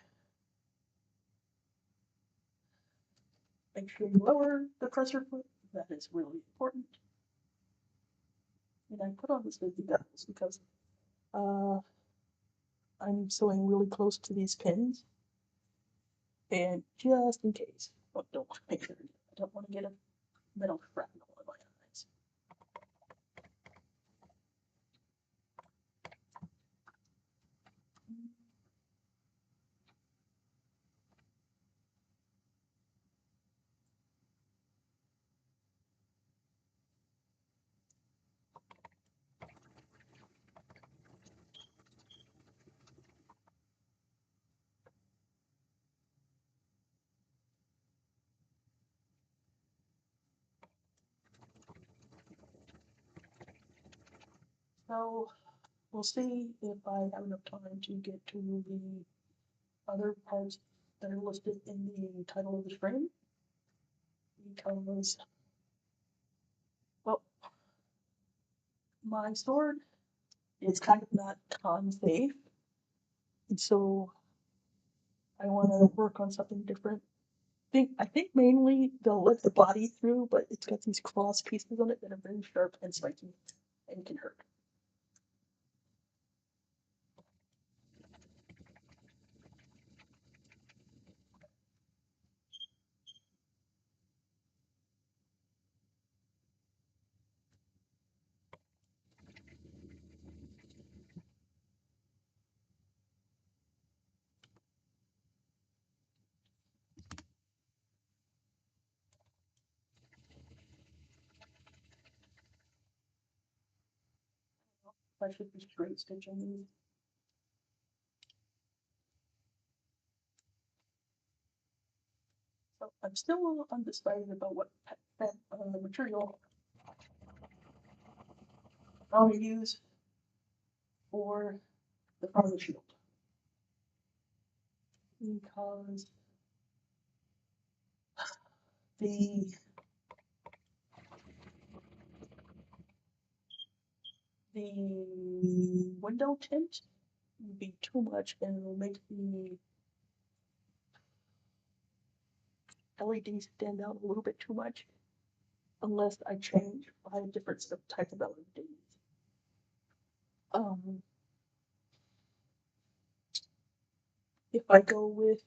Make sure you lower the pressure foot. That is really important. And I put on the safety goggles because I'm sewing really close to these pins. And just in case, I don't want to make sure I don't want to get a metal shrapnel in my eyes. So we'll see if I have enough time to get to the other parts that are listed in the title of the frame. Because, well, my sword is kind of not con safe. And so I want to work on something different. I think mainly they'll let the body through, but it's got these cross pieces on it that are very sharp and spiky and can hurt. I should be straight stitching these. So I'm still a little undecided about what material I want to use for the front of the shield. Because the window tint would be too much and it will make the LEDs stand out a little bit too much unless I change 5 different types of LEDs. If I go with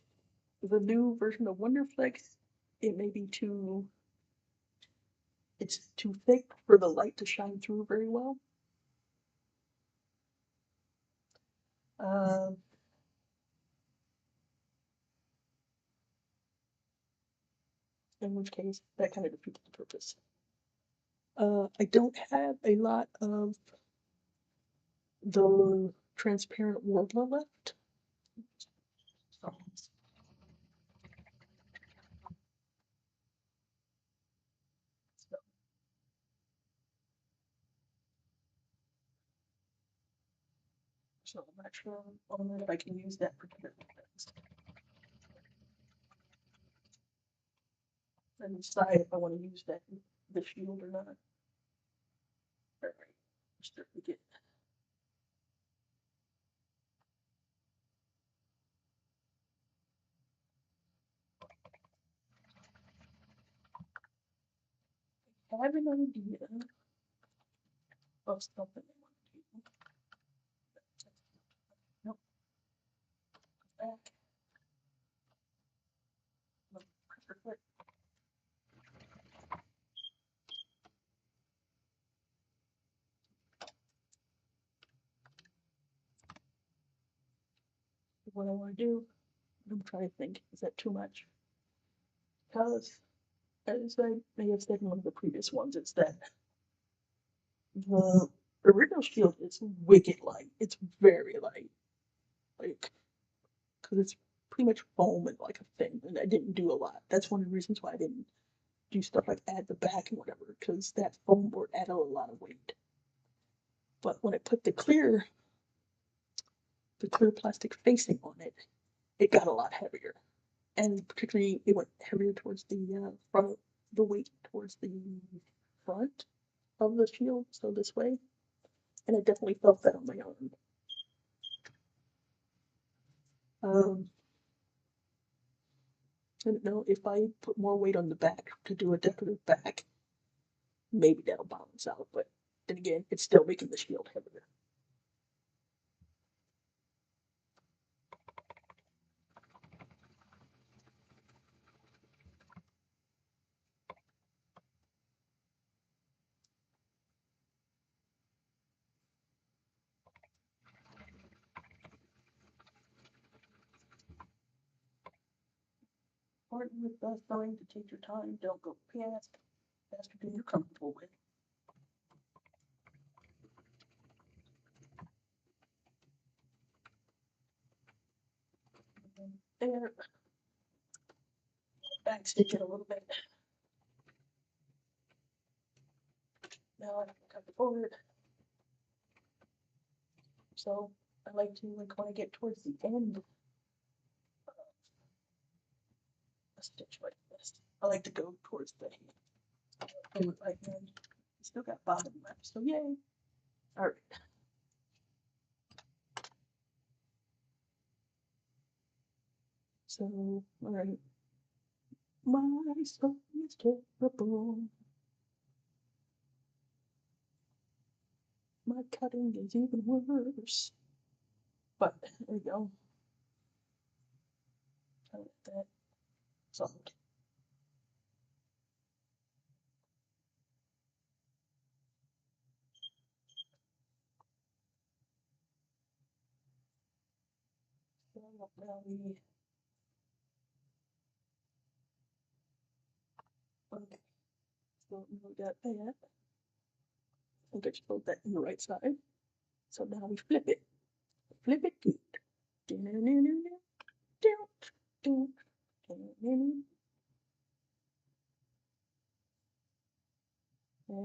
the new version of Wonderflex, it may be it's too thick for the light to shine through very well. In which case, that kind of defeats the purpose. I don't have a lot of the transparent Warbler left. So I'm not sure on if I can use that particular text. And decide if I want to use that the shield or not. Alright, start to get have an idea of something I want to do. Nope. Back. Look, press what I want to do. I'm trying to think. Is that too much? Because, as I may have said in one of the previous ones, it's that the original shield is wicked light. It's very light. Like, because it's pretty much foam and like a thing, and I didn't do a lot. That's one of the reasons why I didn't do stuff like add the back and whatever, because that foam board added a lot of weight. But when I put the clear plastic facing on it, it got a lot heavier. And particularly, it went heavier towards the front, the weight towards the front of the shield, so this way. And I definitely felt that on my arm. I don't know if I put more weight on the back to do a decorative back, maybe that'll balance out. But then again, it's still making the shield heavier. Part with trying to take your time, don't go faster than you're comfortable with. There, back stitch it a little bit. Now I can cut it forward. So I like to, like, when I get towards the end of a stitch like this, I like to go towards the right hand. Still got bottom left, so yay. Alright. So, alright. My soul is terrible. My cutting is even worse. But there we go. I like that. Solid. So now we okay. So we got that. I think I should put that in the right side. So now we flip it. Flip it good. And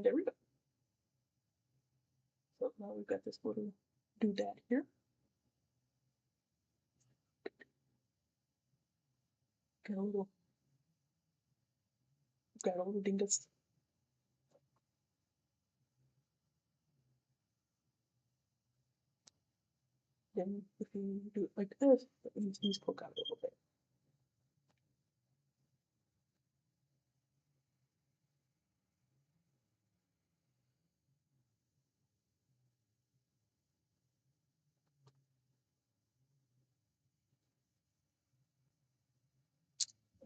there we go. So now we've got this little doodad here. Got a little dingus. Then if you do it like this, that means these poke out a little bit.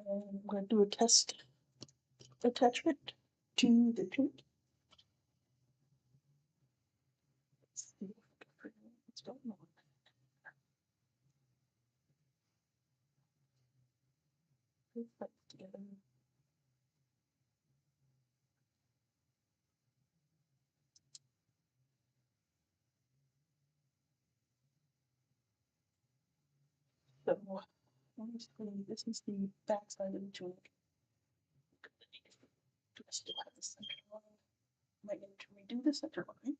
And I'm going to do a test attachment to the tunic. Let's see what's going on. Put that together. So, obviously, this is the back side of the tunic. Do I still have the center line? Might need to redo the center line.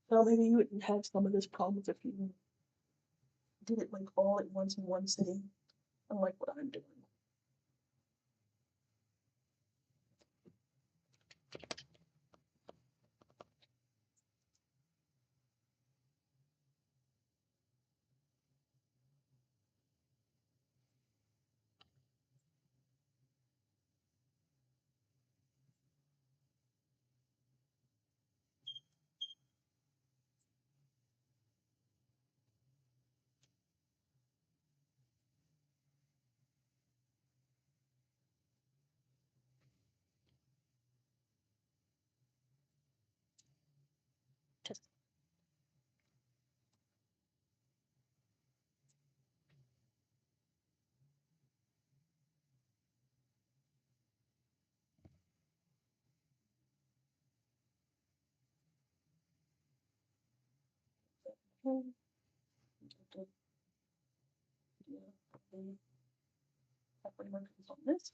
So maybe you wouldn't have some of this problems if you did it like all at once in one sitting, unlike what I'm doing. Okay. Yeah, probably halfway markers on this.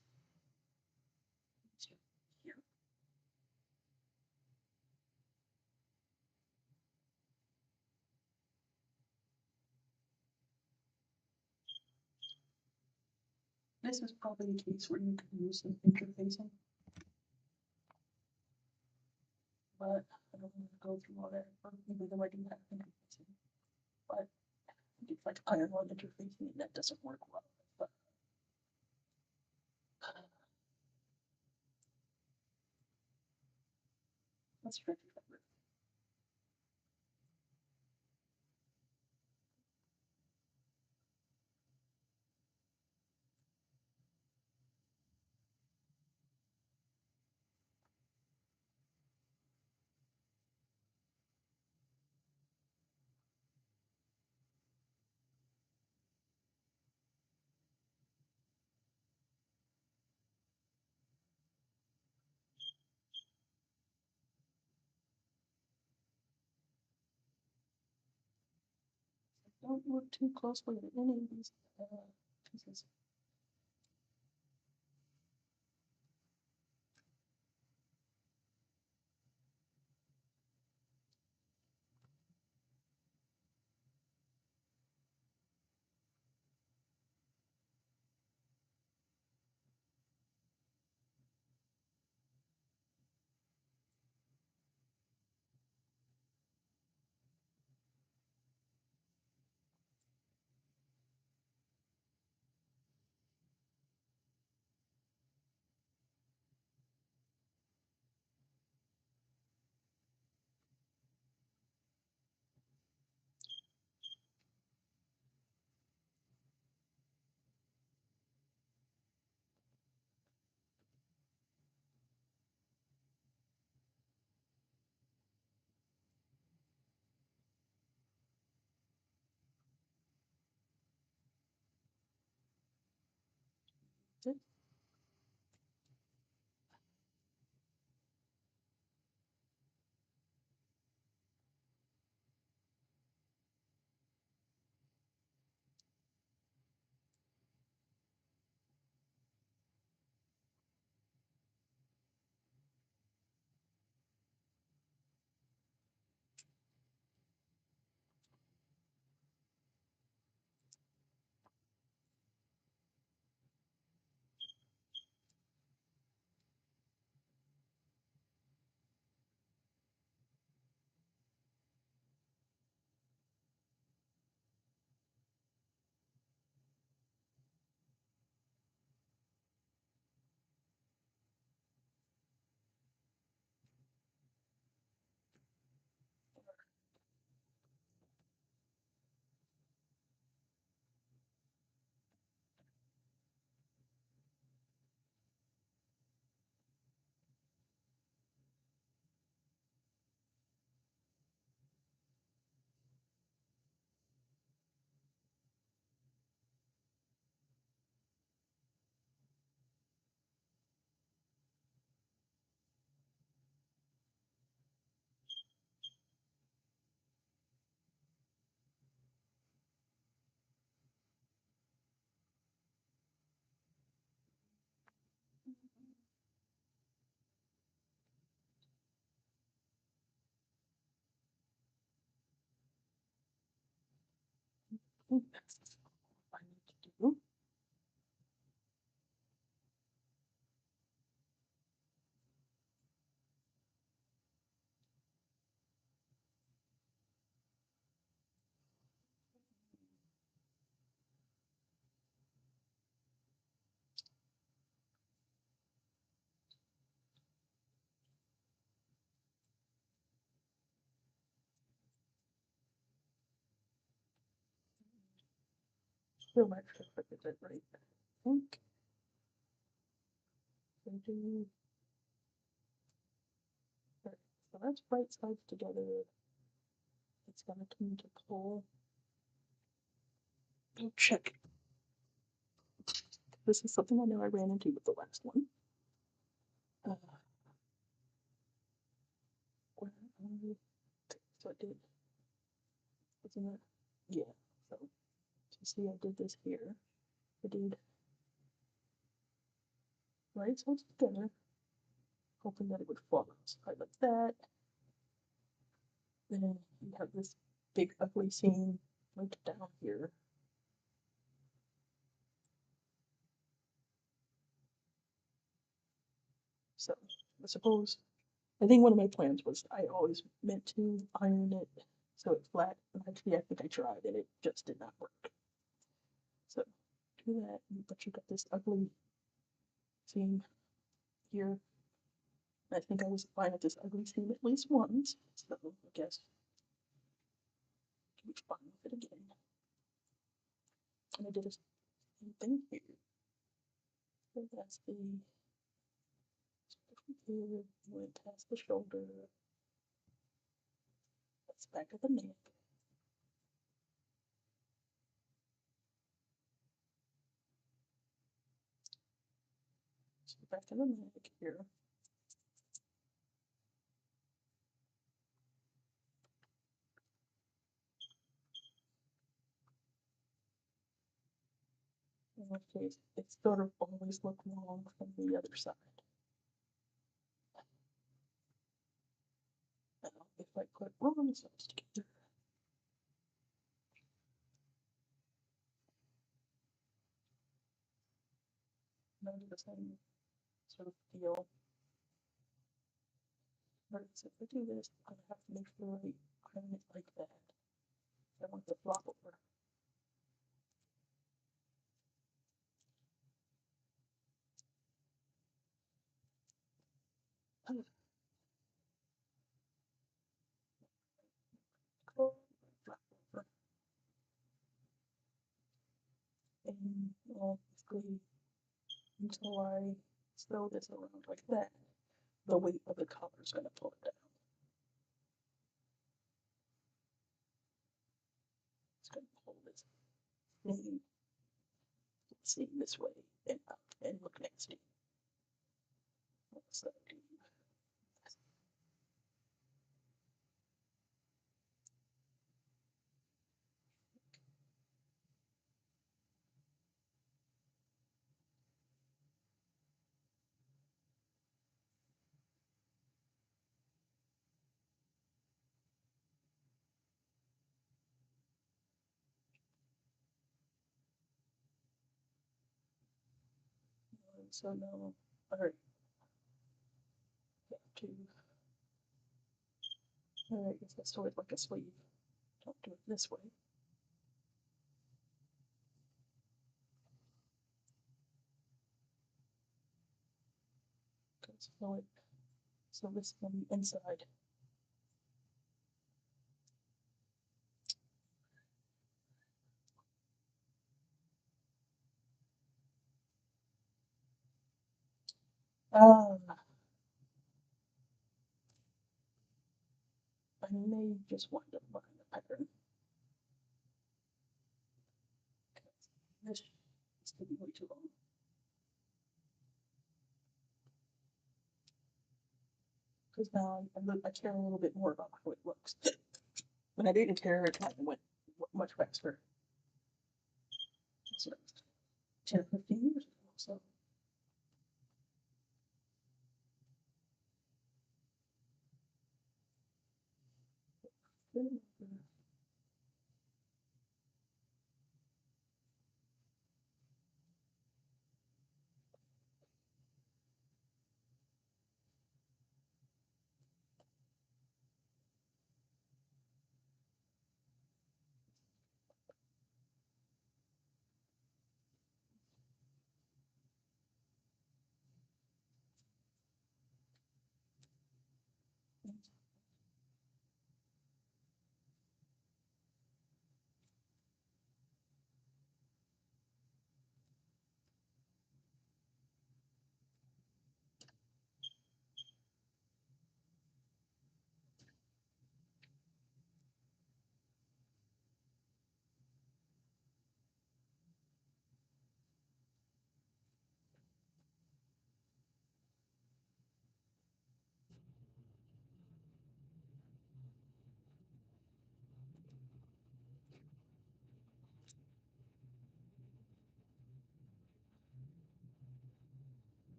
Here. This is probably a case where you could use some interfacing, but I don't want to go through all that. Or maybe though I do have interfacing, but it's like iron on interfacing and that doesn't work well. But let's try to cover it. Don't look too closely at any of these pieces. I think that's what I need to do. Still not sure if I did it right. I think I do. Right. So that's right sides together. It's gonna come to pull. Oh, check. This is something I know I ran into with the last one. Where I, so I did. isn't it? Yeah. So you see, I did this here. I did right sides together, hoping that it would fall outside like that. Then you have this big ugly seam right down here. So I suppose I think one of my plans was I always meant to iron it so it's flat. And actually, I think I tried and it just did not work. So do that, but you got this ugly seam here. I think I was fine with this ugly seam at least once, so I guess I can be fine with it again. And I did the same thing here. So that's the here, went past the shoulder, that's back of the neck. So back of the neck here. In this case, it sort of always looked wrong from the other side. Now, if I put wrong sides together, now do the same sort of deal. But if I do this, I'm gonna have to make sure I iron it like that. I want the flop over. Flop over. And basically, until I throw this around like that, the weight of the collar is going to pull it down. It's going to pull this seam this way and up and look nasty. So, so now, alright, alright, guess let's do it like a sleeve. Don't do it this way. So this is on the inside. I may just wind up buying a pattern. This is going to be way too long. Because now I care a little bit more about how it looks. When I didn't care, it kind of went much faster. So, 10 or 15 years ago. So.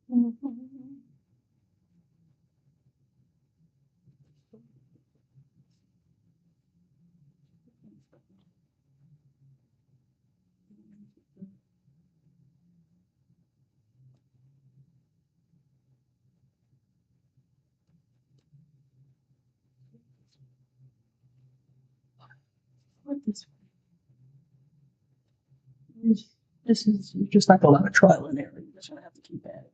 What this is just like a lot of trial and error. You're just gonna have to keep at it.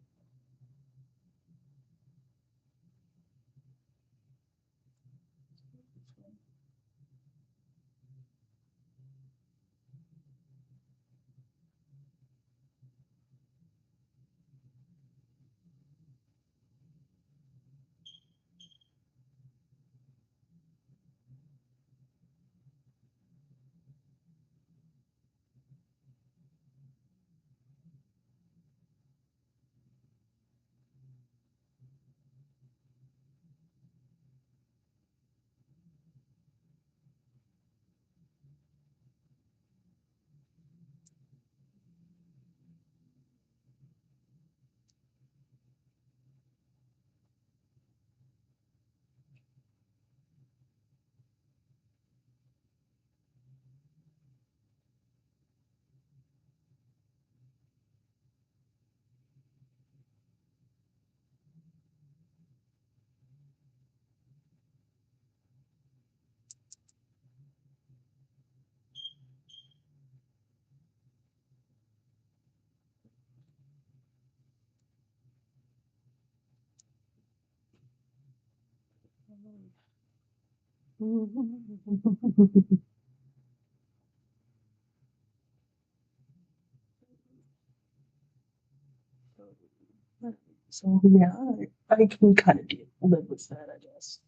So yeah, I can kind of live with that, I guess.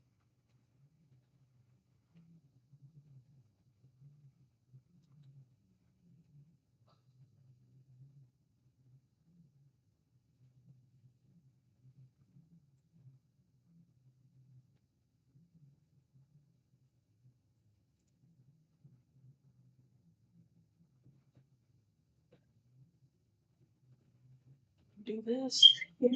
Do this here.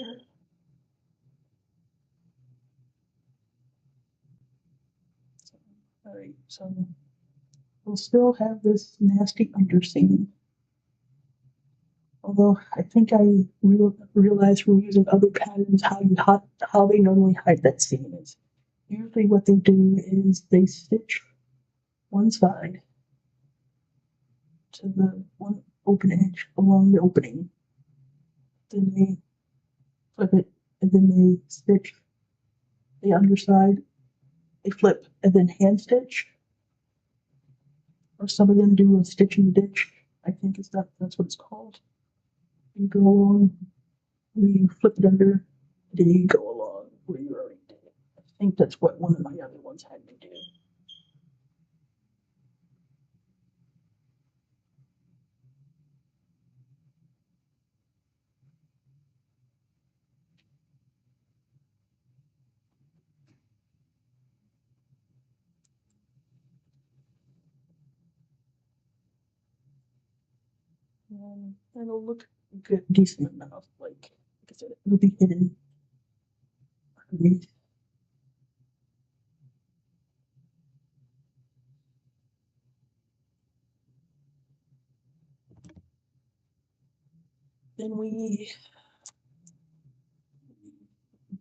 All right, so we'll still have this nasty underscene. Although I think I realized from using other patterns how they normally hide that seam is. Usually what they do is they stitch one side to the one open edge along the opening. Then they flip it and then they stitch the underside. They flip and then hand stitch. Or some of them do a stitch in the ditch. I think that's what it's called. You go along, you flip it under, then you go along where you already did it. I think that's what one of my other ones had to do. It'll look good, decent enough. Like I said, it'll be hidden underneath. Then we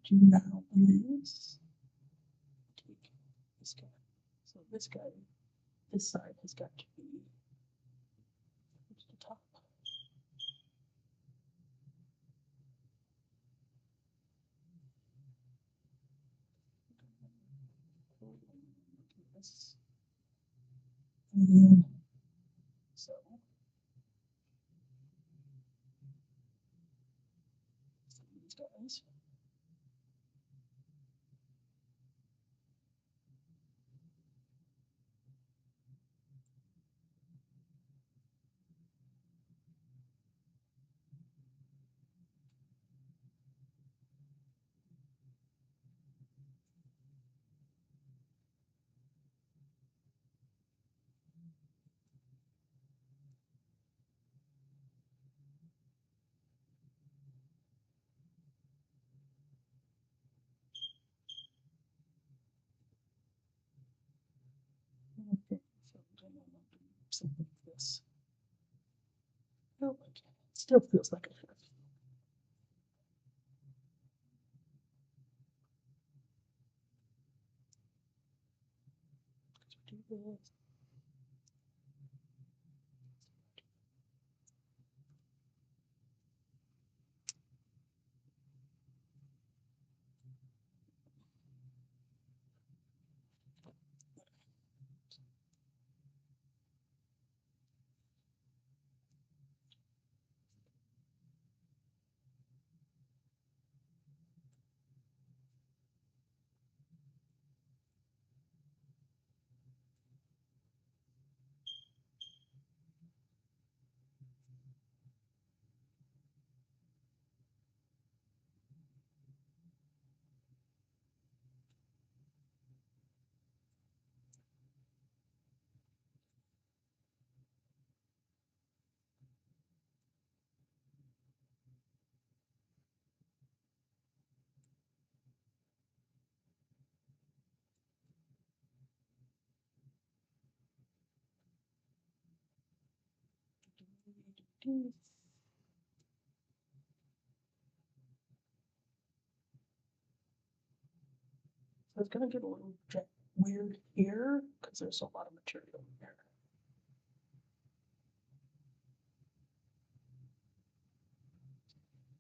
do now is take this guy. So this guy, this side has got to be to the top. This. And so these guys. something like this. Oh, okay. It still feels like a shirt. Do this. So it's gonna get a little weird here because there's a lot of material in there.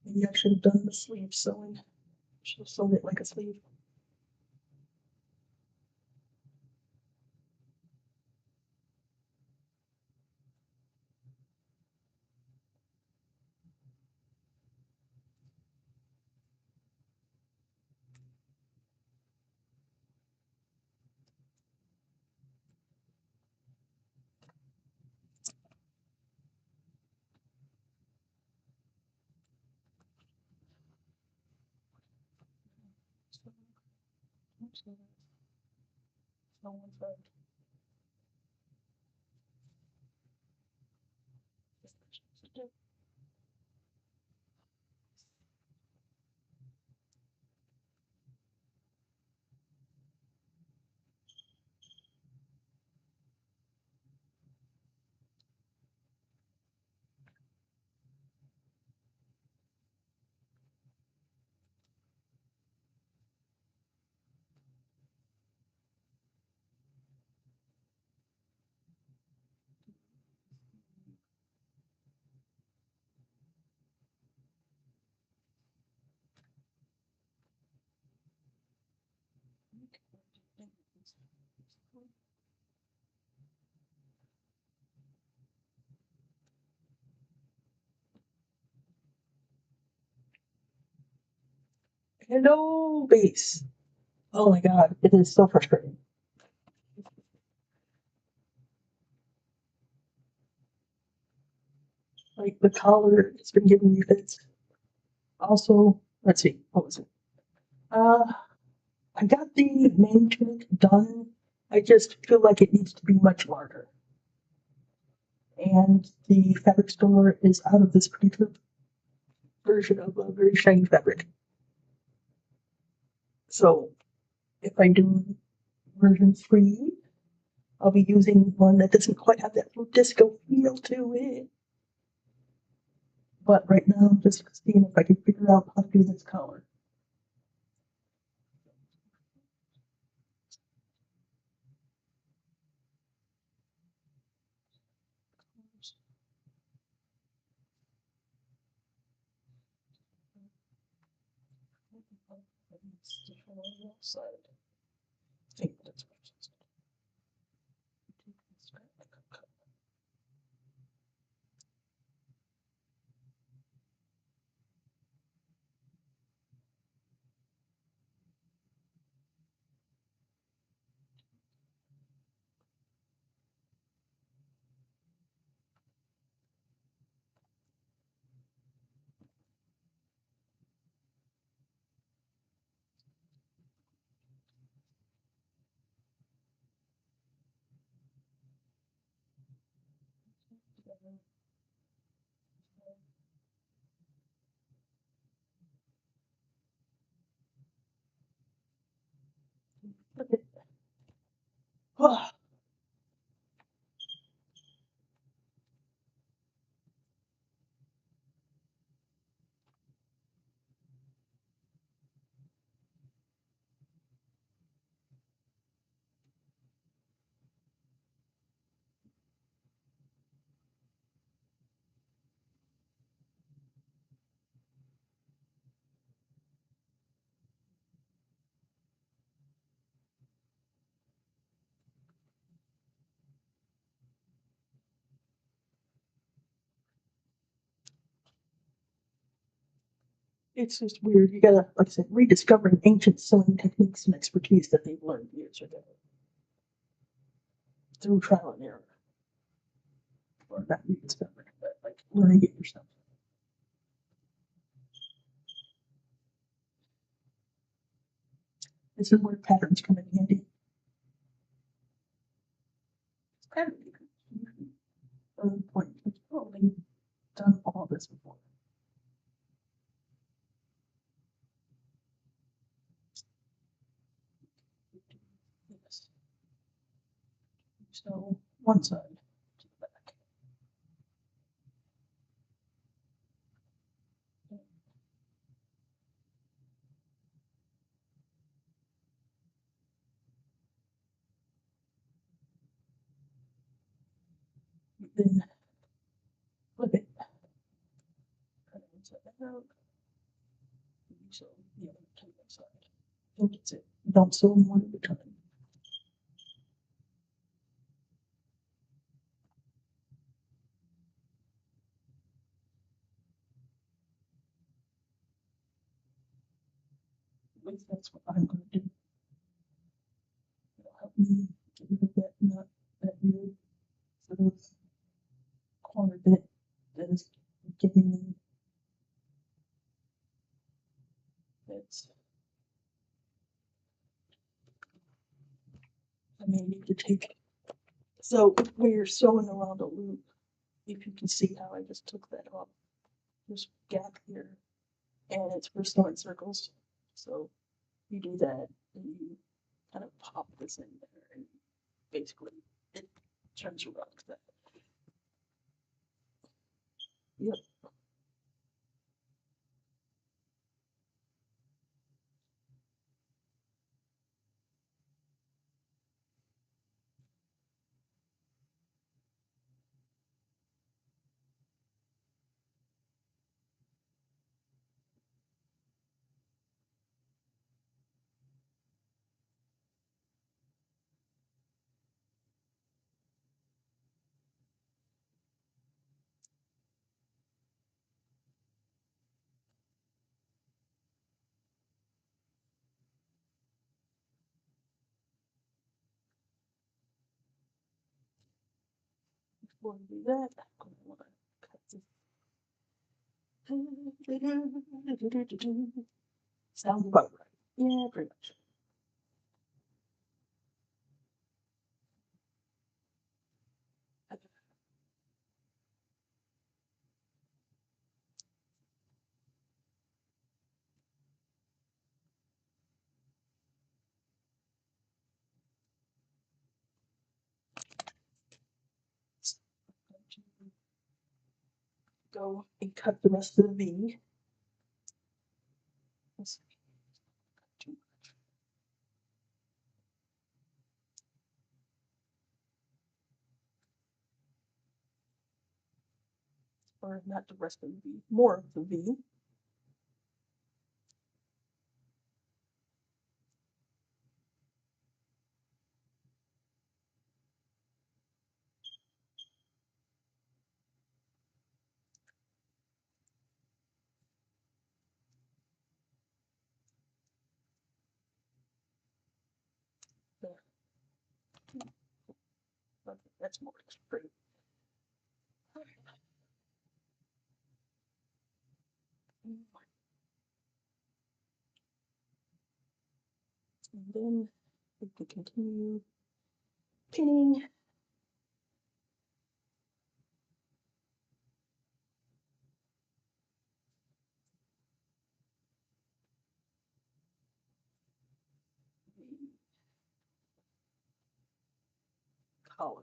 Maybe I should have done the sleeve sewing. Should have sewn it like a sleeve. No one said. Hello, base. Oh my god, it is so frustrating. Like the collar, it's been giving me fits. Also, let's see, what was it? I got the main tunic done. I just feel like it needs to be much larger. And the fabric store is out of this particular version of a very shiny fabric. So if I do version 3, I'll be using one that doesn't quite have that disco feel to it. But right now, I'm just seeing if I can figure out how to do this collar. I think that's what it says. Okay. It's just weird. You gotta, like I said, rediscovering ancient sewing techniques and expertise that they've learned years ago through trial and error. Or not rediscovering, but like learning it yourself. This is where patterns come in handy. Pattern point. Oh, they've done all this before. Yes. So one side to the back. Then flip it. Cut it inside out. So the other to the side. That's it. Don't sew them one at a time. At least that's what I'm going to do. It'll help me get rid of that nut, that weird sort of corner bit that is giving me bits. I may need to take. So when you're sewing around a loop, if you can see how I just took that off, this gap here, and it's for sewing circles. So you do that, and you kind of pop this in there, and basically it turns around like that. Yep. Before we do that, I'm going to want to cut this. Sounds about right. Yeah, pretty much. Go and cut the rest of the V. Let's see. Too much. Or not the rest of the V, more of the V. There. Okay, that's more extreme. And then we can continue pinning. The collar.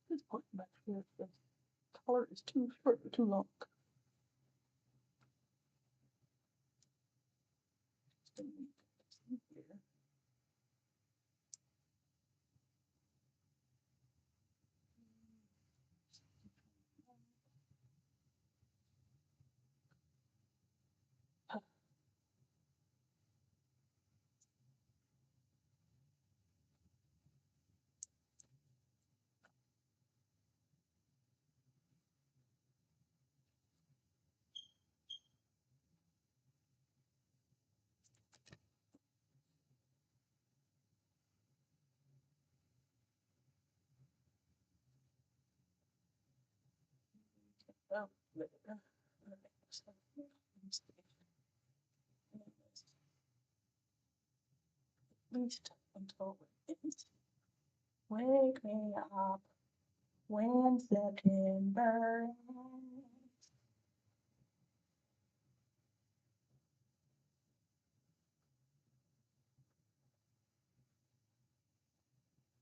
This point back here, the color is too short or too long. Oh, there. At least until it ends. Wake me up when September ends.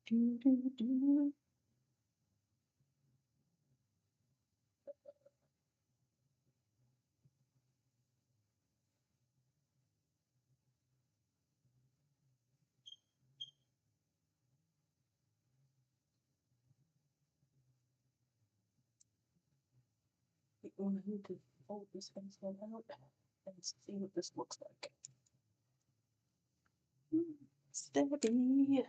Do, do, do. I need to fold this inside out and see what this looks like. Stabby.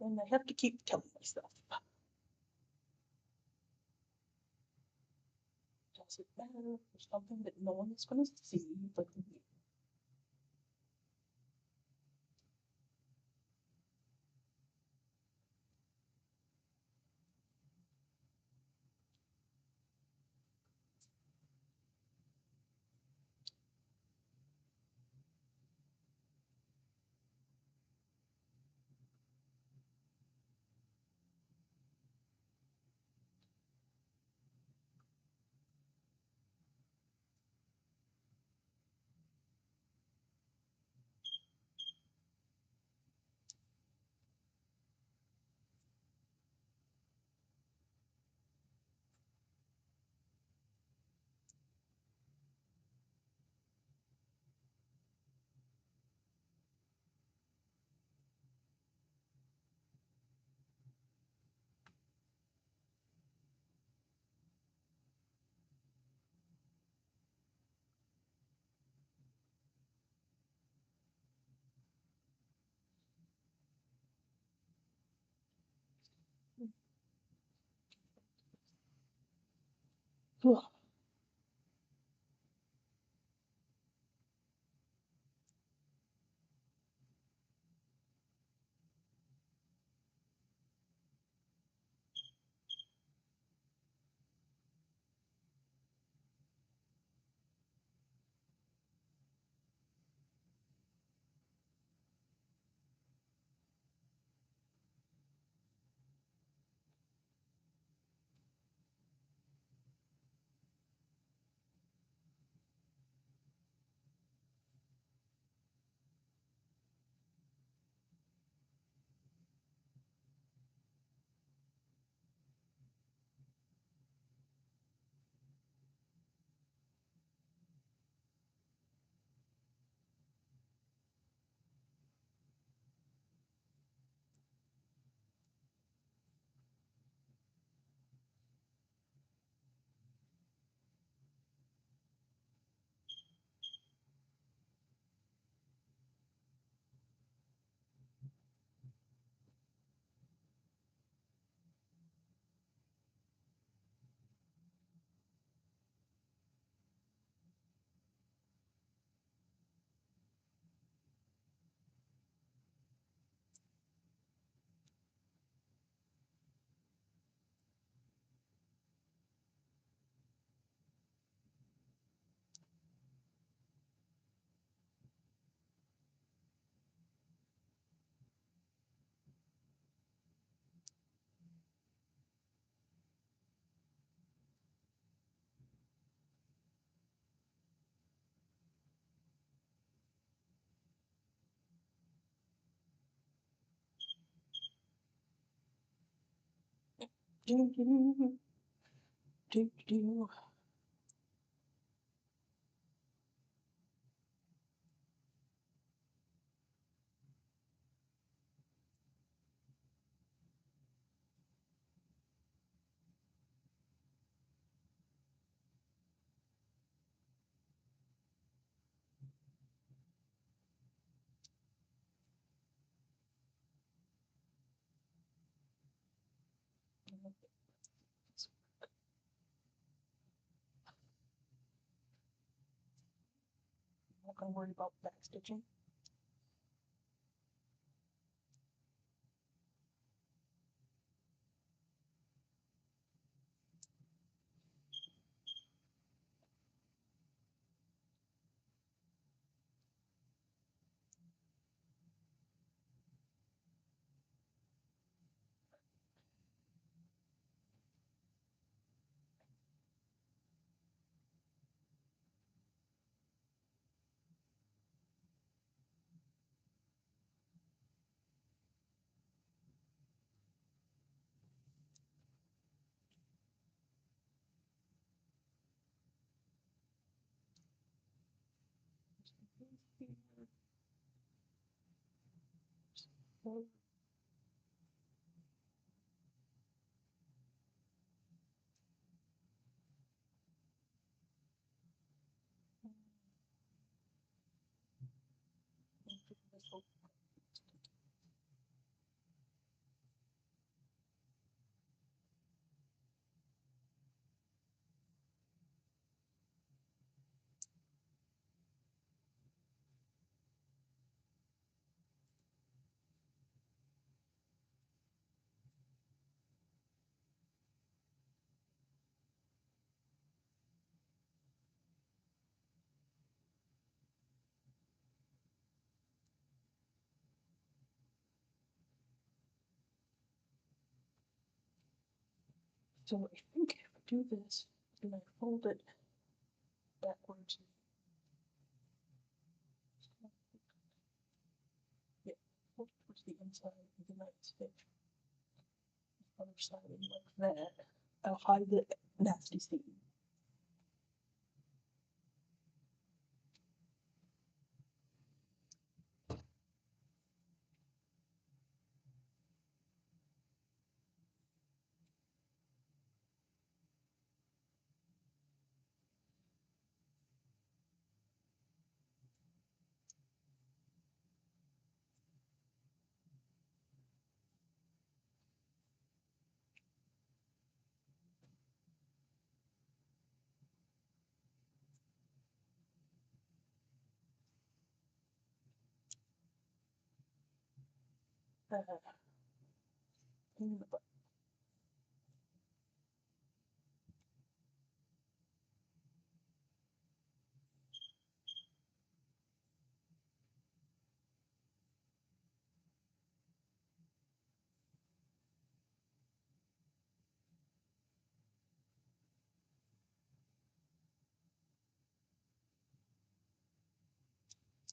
And I have to keep telling myself. Does it matter for something that no one is going to see but me? Do do do do. I'm not gonna worry about backstitching. So I think if I do this, and I fold it backwards, yeah, fold it towards the inside, and then I stitch the other side like that. I'll hide the nasty seam. In the butt.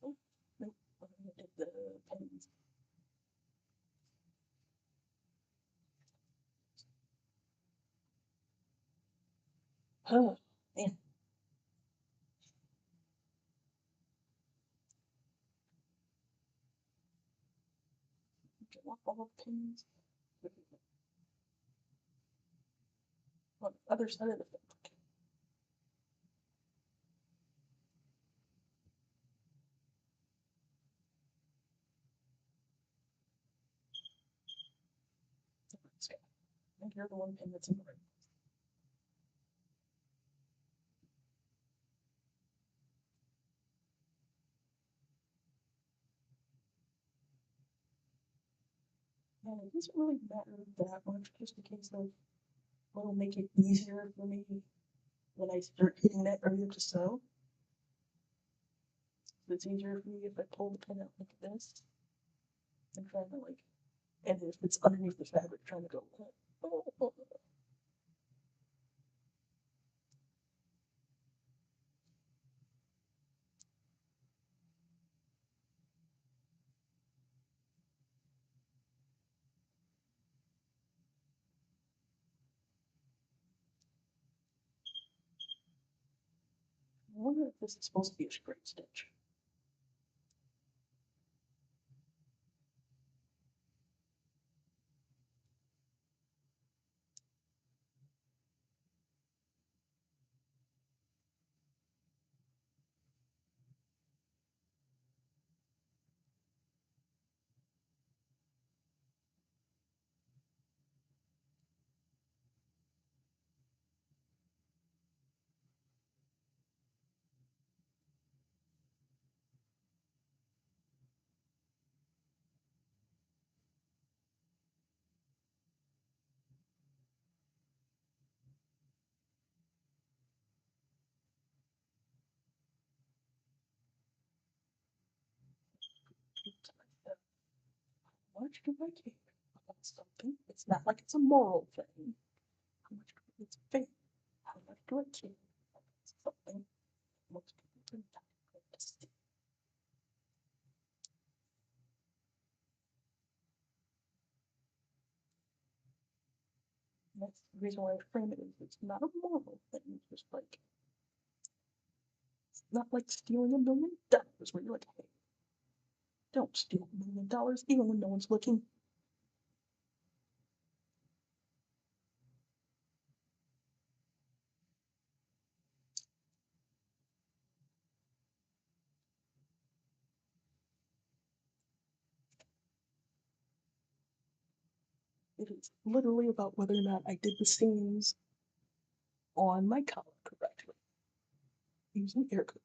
Oh, nope, I'm gonna take the pins. Oh, man. Get off all the pins. On the other side of the fabric. And you're the one pin that's in the right. And it doesn't really matter that much, just in case of what'll make it easier for me when I start hitting that area to sew. It's easier for me if I pull the pin out like this and trying to like, and if it's underneath the fabric, trying to go. Oh. wonder if this is supposed to be a straight stitch. How much do I care about something? It's not like it's a moral thing. How much do it's fair? How much do I care about something? Most people are not going to see. And that's the reason why I frame it is it's not a moral thing. It's just like it's not like stealing $1 million where you're like, hey, don't steal $1 million even when no one's looking. It is literally about whether or not I did the seams on my collar correctly, using air quotes.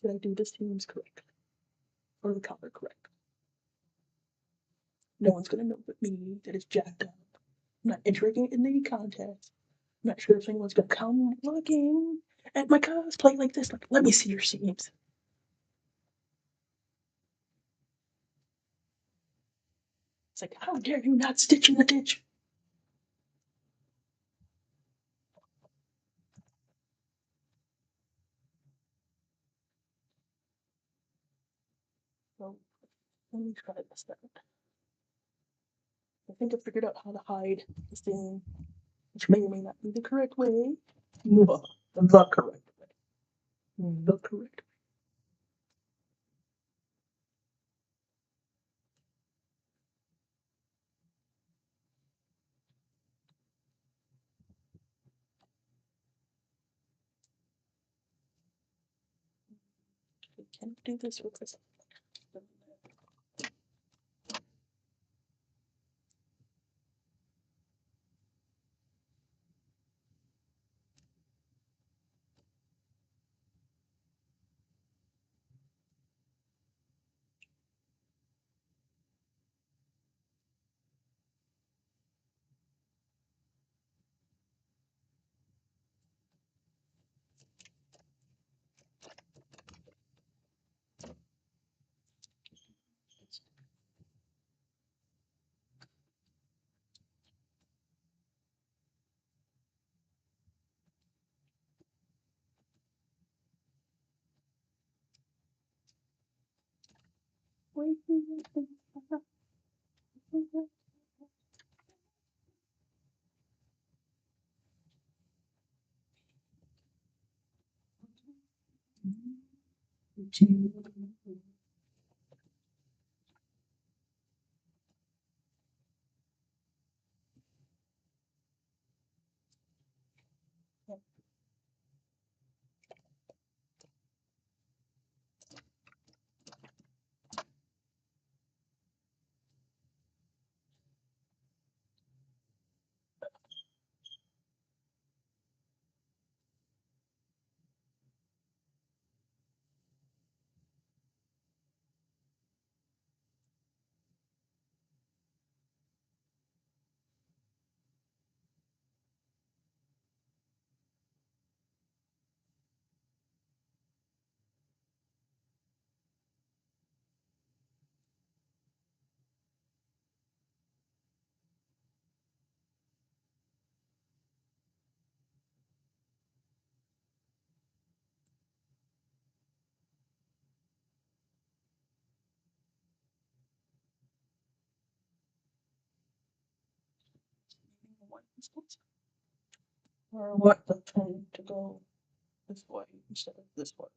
Did I do the seams correctly? Or the collar correctly? No one's gonna know but me that it's jacked up. I'm not entering it in the contest. I'm not sure if anyone's gonna come looking at my cosplay like this. Like, let me see your seams. It's like, how dare you not stitch in the ditch? So let me try this then. I think I figured out how to hide the seam, which may or may not be the correct way. The correct way. The correct way. We can do this with this. Or what the tend to go this way instead of this way.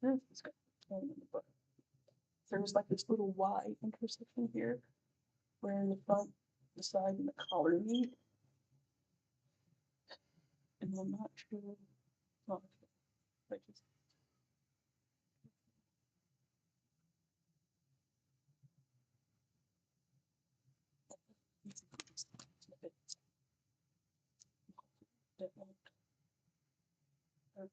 This is got a tone in the butt. There's like this little Y intersection here where the front, the side, and the collar meet. And I'm not sure. Oh, I just snippets that won't hurt.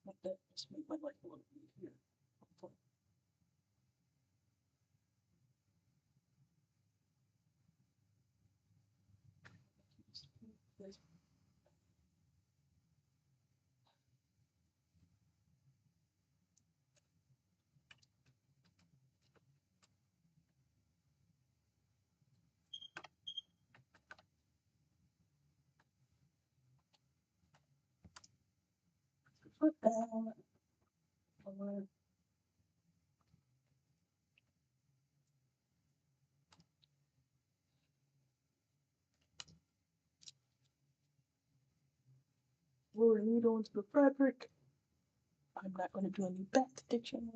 Like that just make my life a little easier. Hopefully. This foot down. Forward. Lower needle into the fabric. I'm not going to do any back stitching.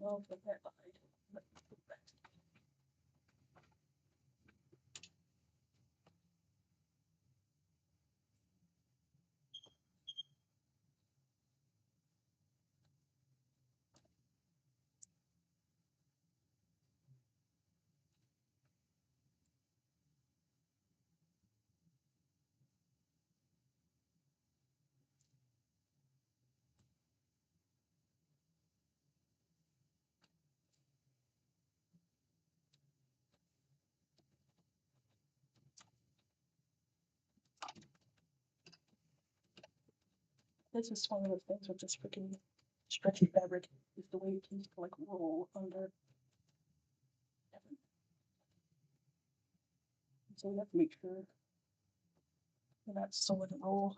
I'll put that behind. Let me put back. This is one of those things with this freaking stretchy fabric is the way it tends to like roll under. So you have to make sure you're not sewing it all.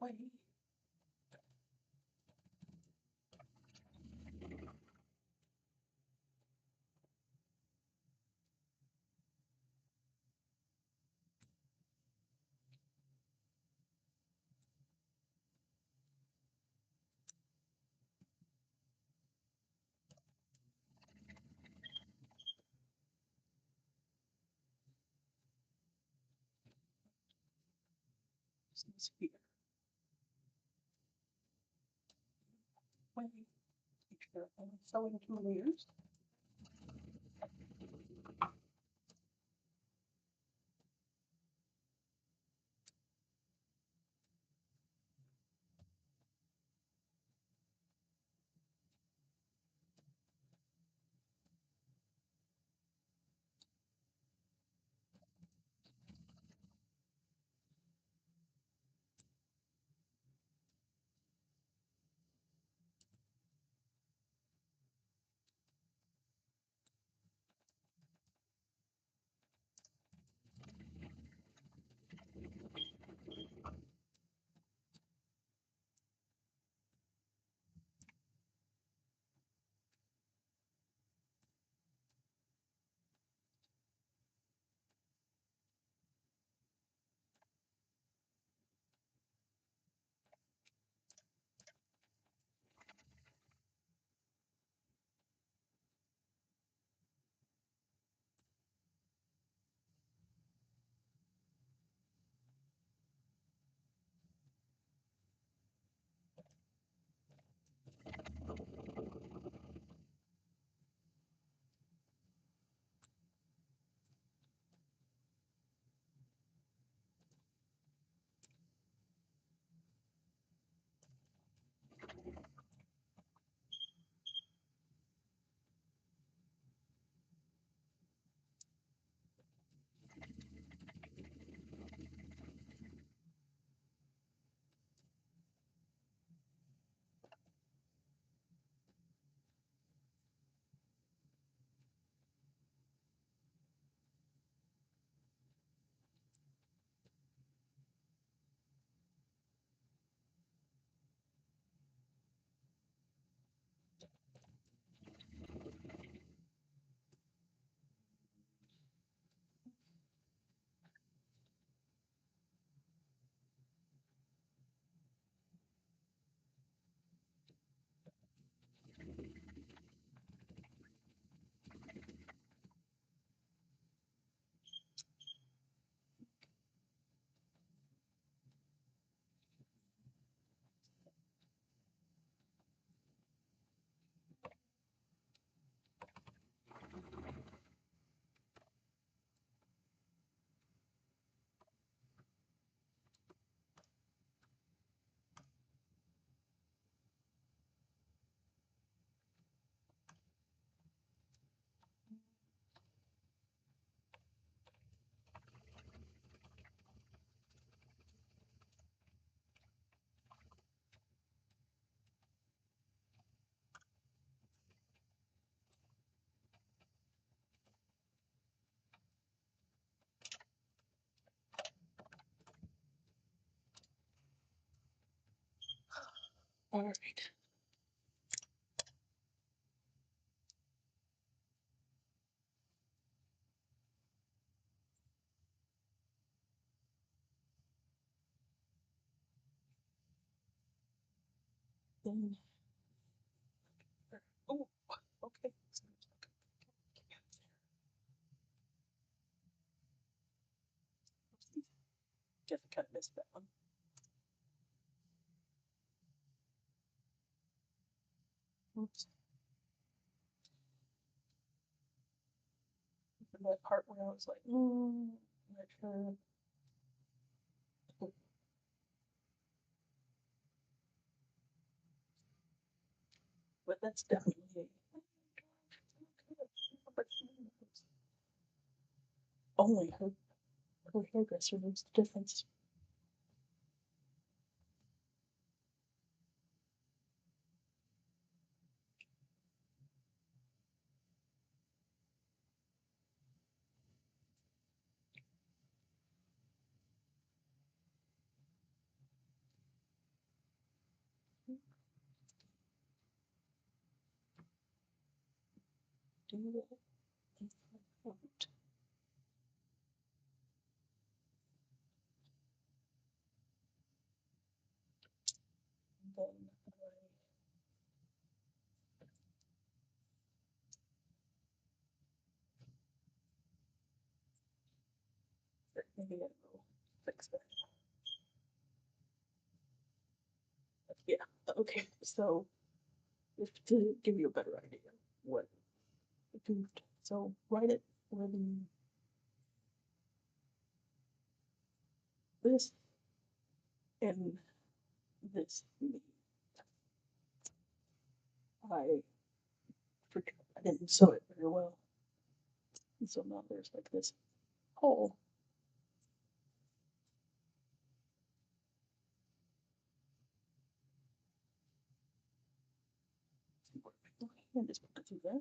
Wait. This here. Wait. Make sure I'm sewing 2 layers. All right. Then, oh, okay. Just kind of missed that one. Oops. that part where I was like, not sure. But that's definitely only her hairdresser knows the difference. Do you? Then maybe I will fix that. Yeah. Okay. So, just to give you a better idea, what goofed. So right it where this and this meet. I forgot. I didn't sew it very well, and so now there's like this hole. And just put it through there.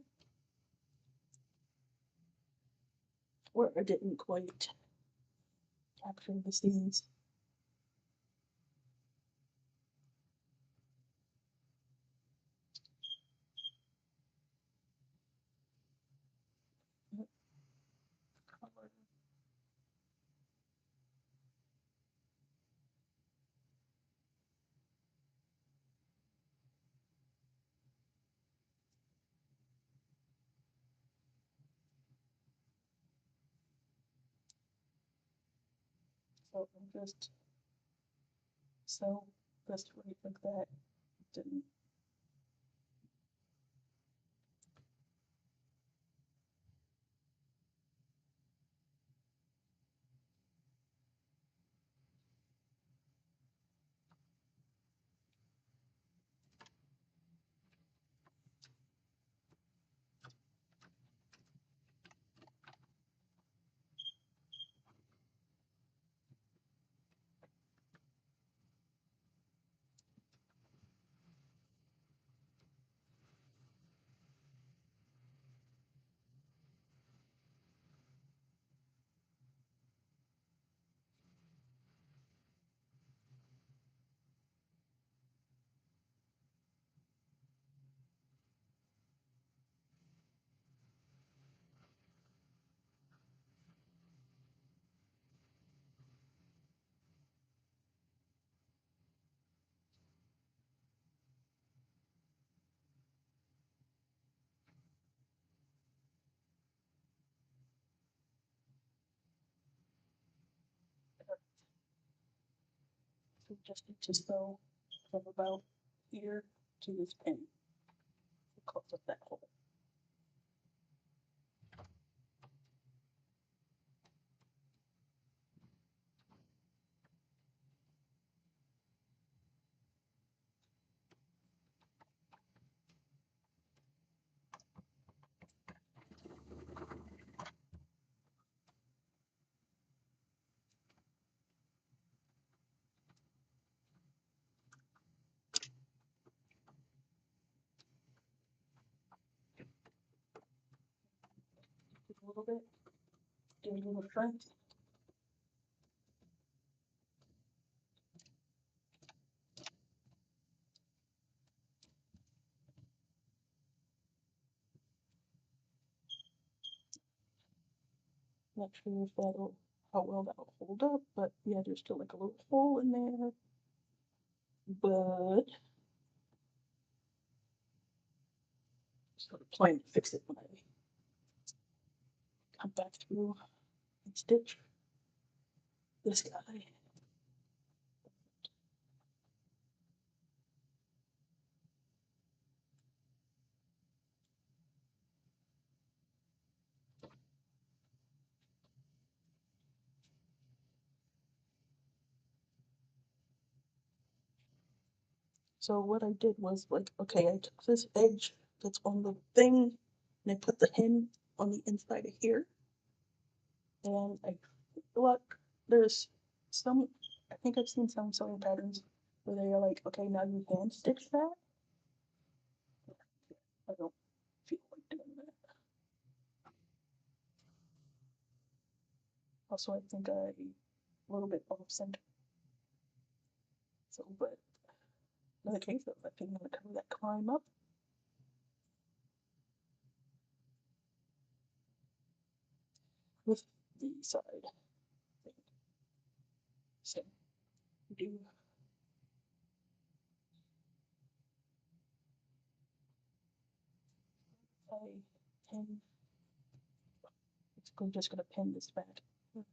Where I didn't quite capture the seams. So I'm just sew this right like that. Didn't. So just need to sew from about here to this pin. Close up that hole. A little bit. Do a little front. Not sure if that'll how well that'll hold up, but yeah, there's still like a little hole in there. But sort of plan to fix it when I come back through and stitch this guy. So what I did was like, okay, I took this edge that's on the thing and I put the hem on the inside of here. And I look, there's some, I think I've seen some sewing patterns where they are like, okay, now you hand stitch that. I don't feel like doing that. Also, I think a little bit off center. So, but in the case of, I think I'm going to cover that climb up. With the side thing. So, do I pin, I'm just going to pin this back this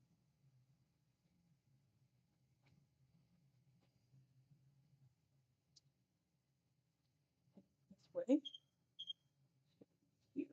way. Here.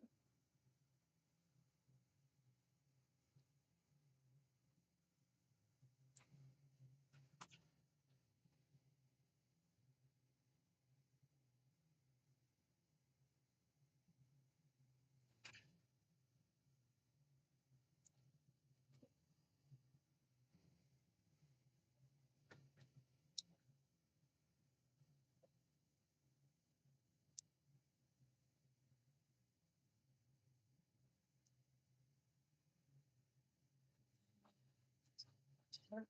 Start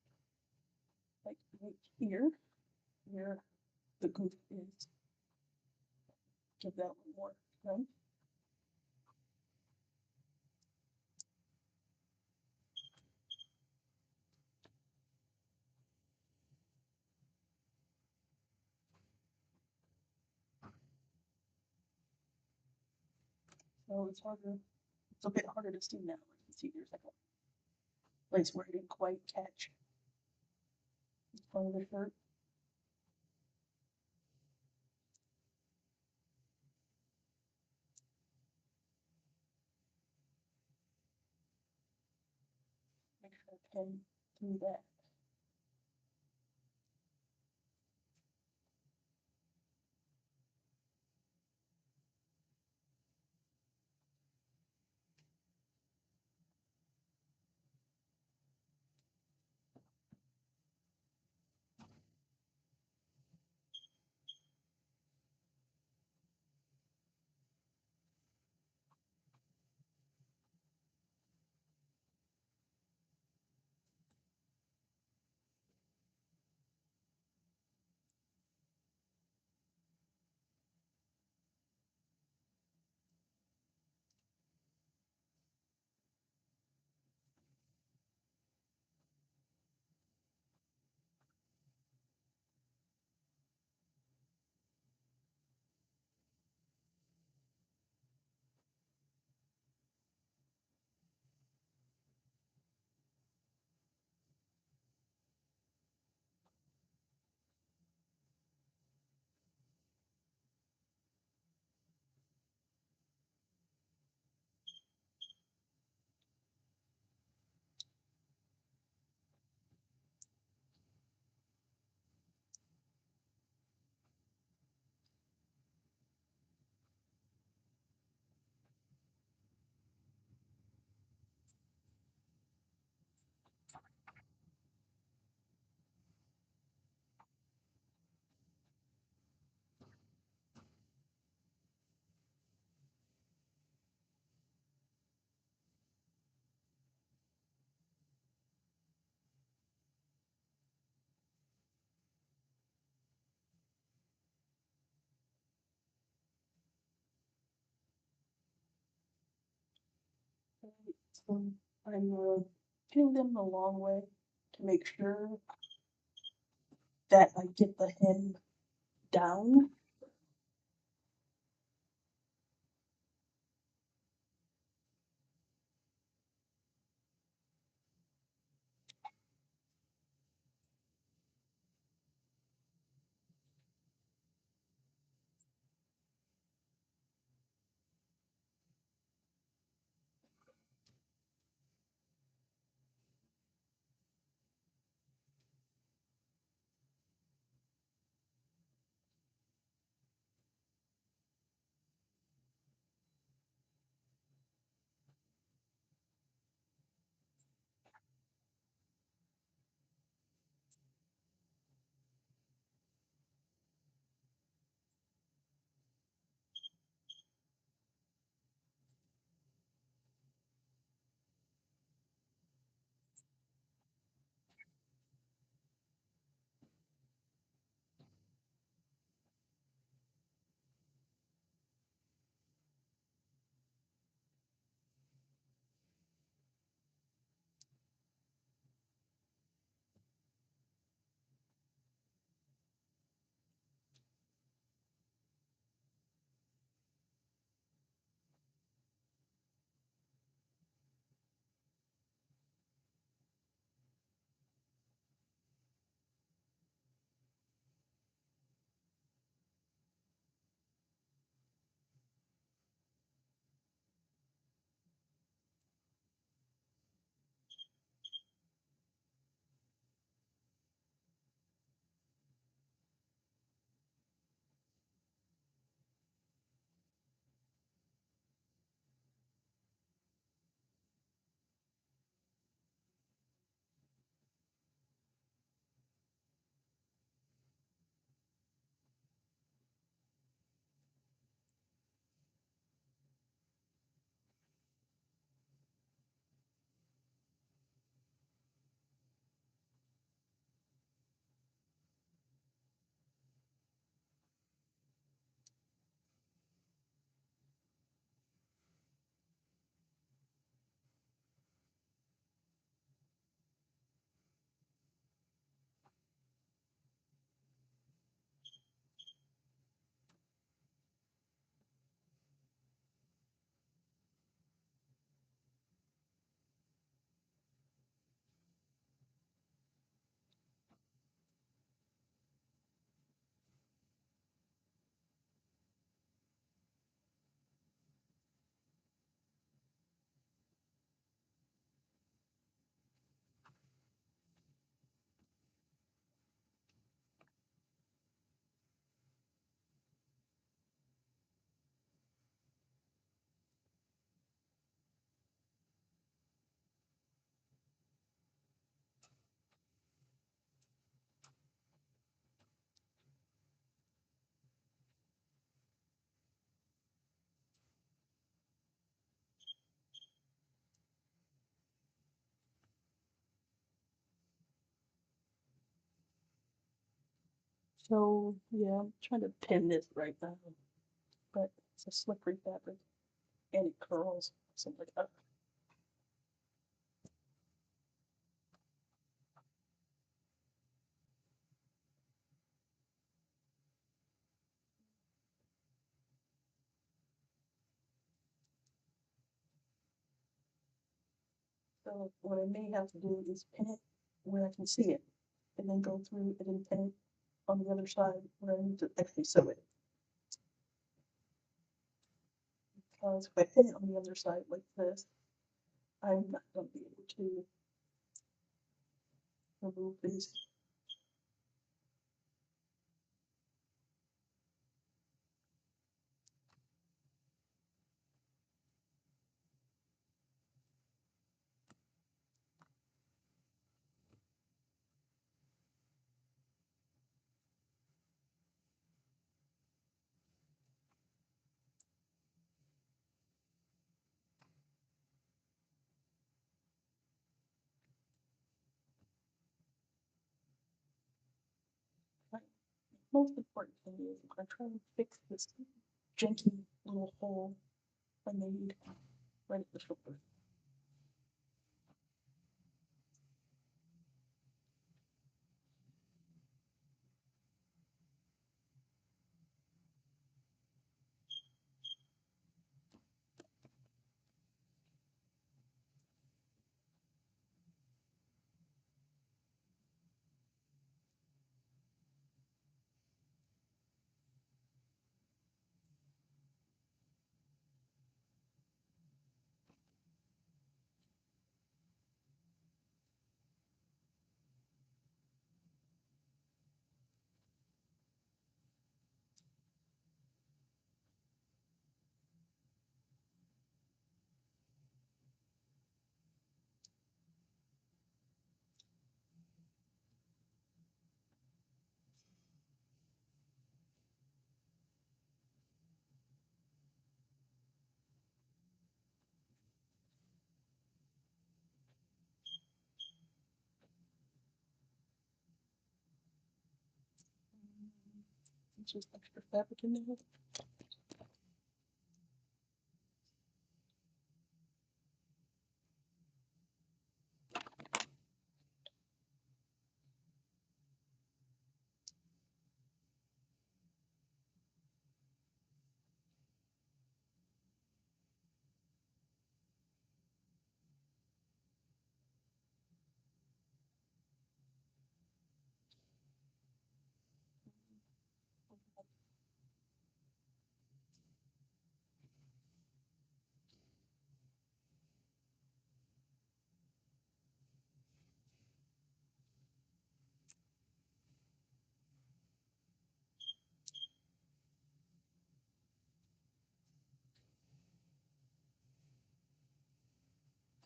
like right here, where the goof is. Give that one more, right? So it's harder. It's a bit harder to see now. You can see there's like a place where it didn't quite catch the front of the shirt. Make sure I pin through that. So I'm pinning them the long way to make sure that I get the hem down. So yeah, I'm trying to pin this right now, but it's a slippery fabric and it curls. So I'm like, so what I may have to do is pin it where I can see it, and then go through and then pin it on the other side where I need to actually sew it. Because if I pin it on the other side like this, I'm not going to be able to remove these. Right. Most important thing is I'm going to try and fix this janky little hole I made right at the shoulder. It's just extra fabric in there.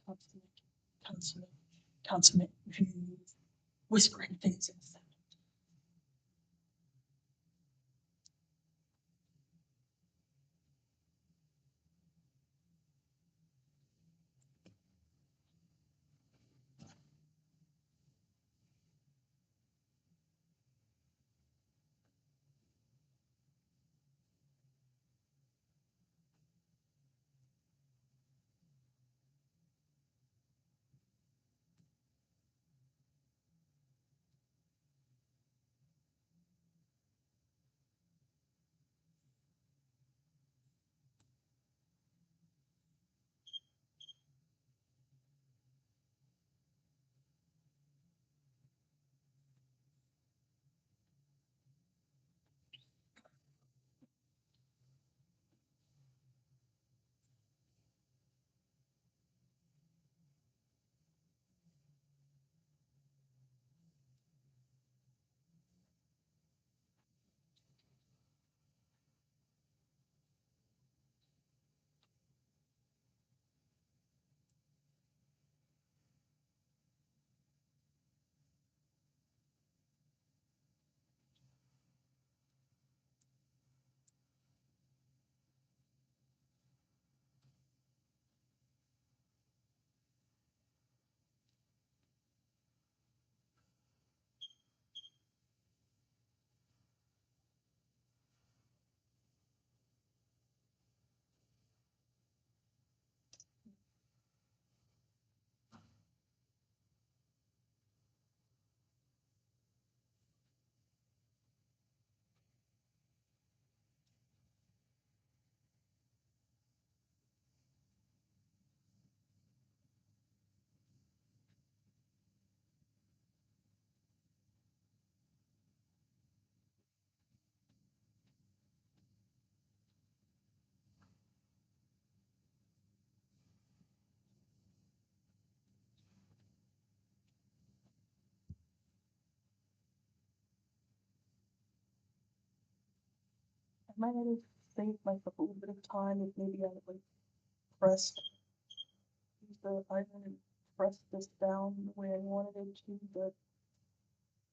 Consummate, consummate, consummate views, whispering things in sound. might have saved myself a little bit of time if maybe I had like pressed, use the iron and press this down the way I wanted it to, but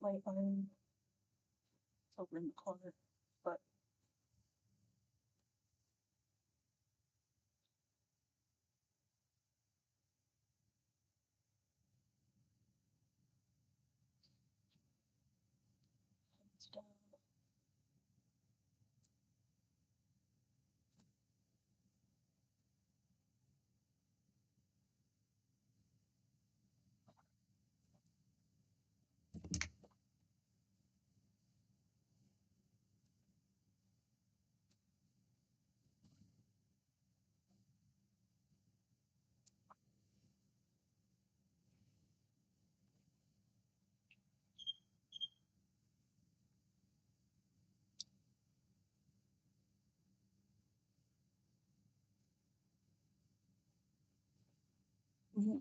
my iron is over in the corner. But it's down. Mhm.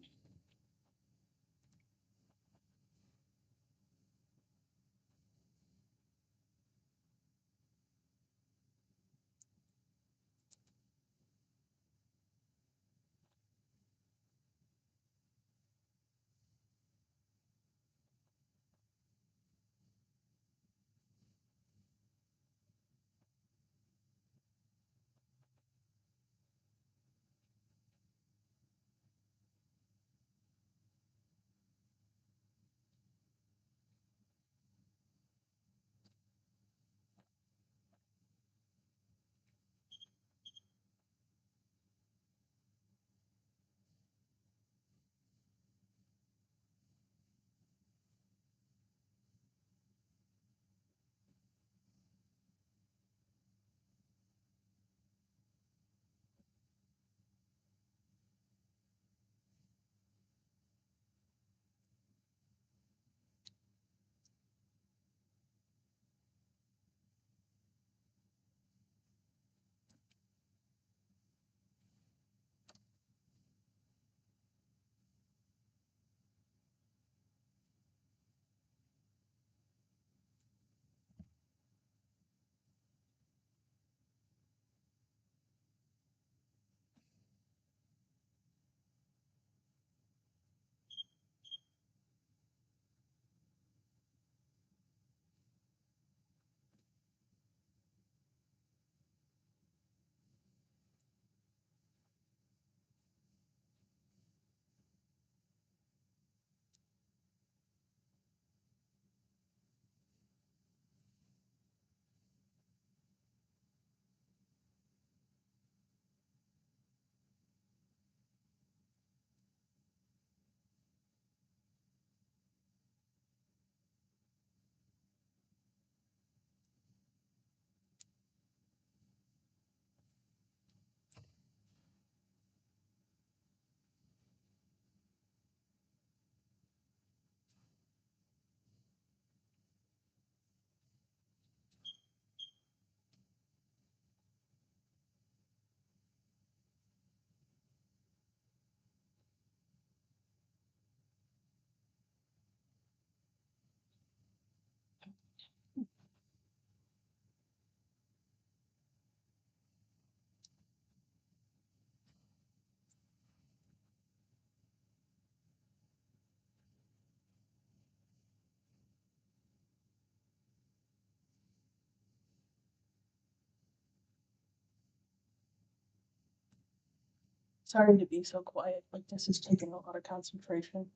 Sorry to be so quiet. Like this is taking a lot of concentration.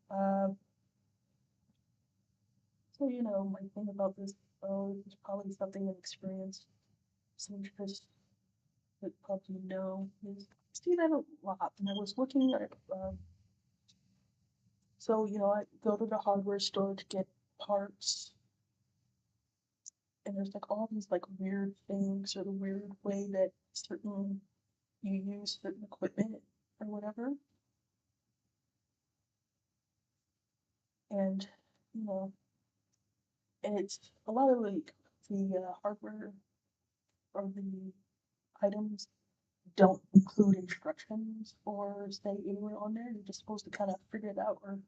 So my thing about this though is probably something I've experienced. Some just that probably know is I see that a lot. And I was looking at so I go to the hardware store to get parts, and there's like all these like weird things or the weird way that certain you use certain equipment or whatever, and you know, and it's a lot of like the hardware or the items don't include instructions or say anywhere on there. You're just supposed to kind of figure it out, or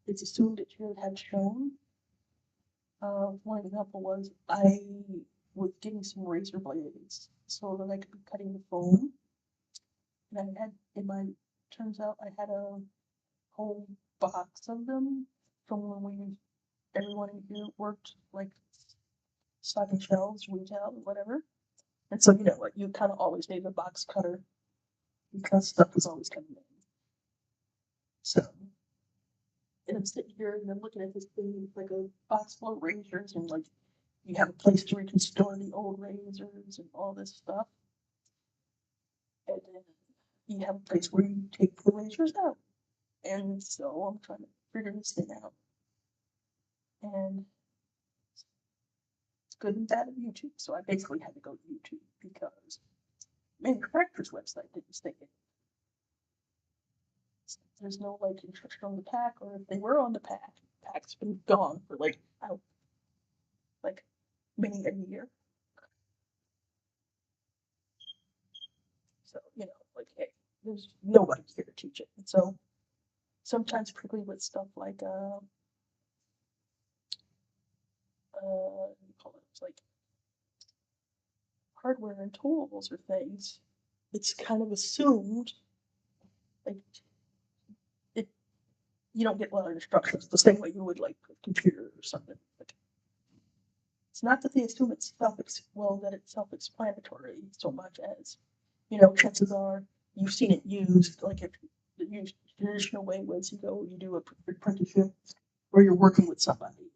it's assumed that you would have shown. One example was I was getting some razor blades so that I could be cutting the foam. And I had in my turns out I had a whole box of them from when everyone in here worked like stocking shelves, retail, whatever. And so like you kind of always need a box cutter because stuff was always coming in. So and I'm sitting here and I'm looking at this thing, it's like a box full of razors, and like you have a place where you can store the old razors and all this stuff. And then you have a place where you take the razors out. And so I'm trying to figure this thing out. And it's good and bad of YouTube. So I basically had to go to YouTube because manufacturer's website didn't stay in. There's no like instruction on the pack, or if they were on the pack's been gone for like many a year. So like hey, there's nobody here to teach it. And so sometimes, particularly with stuff like it's like hardware and tools or things, it's kind of assumed like it you don't get a lot of instructions the same way you would like a computer or something. Like, it's not that they assume it's self-explanatory so much as chances are you've seen it used. Like if the traditional way was you do a apprenticeship where you're working with somebody,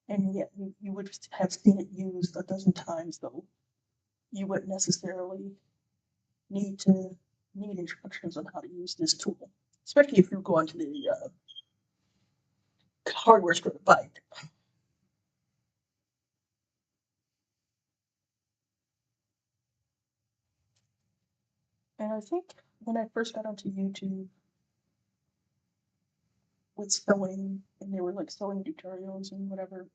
and yet you would have seen it used a dozen times, though you wouldn't necessarily need instructions on how to use this tool, especially if you're going to the hardware store to buy it. And I think when I first got onto YouTube with sewing, and they were like sewing tutorials and whatever,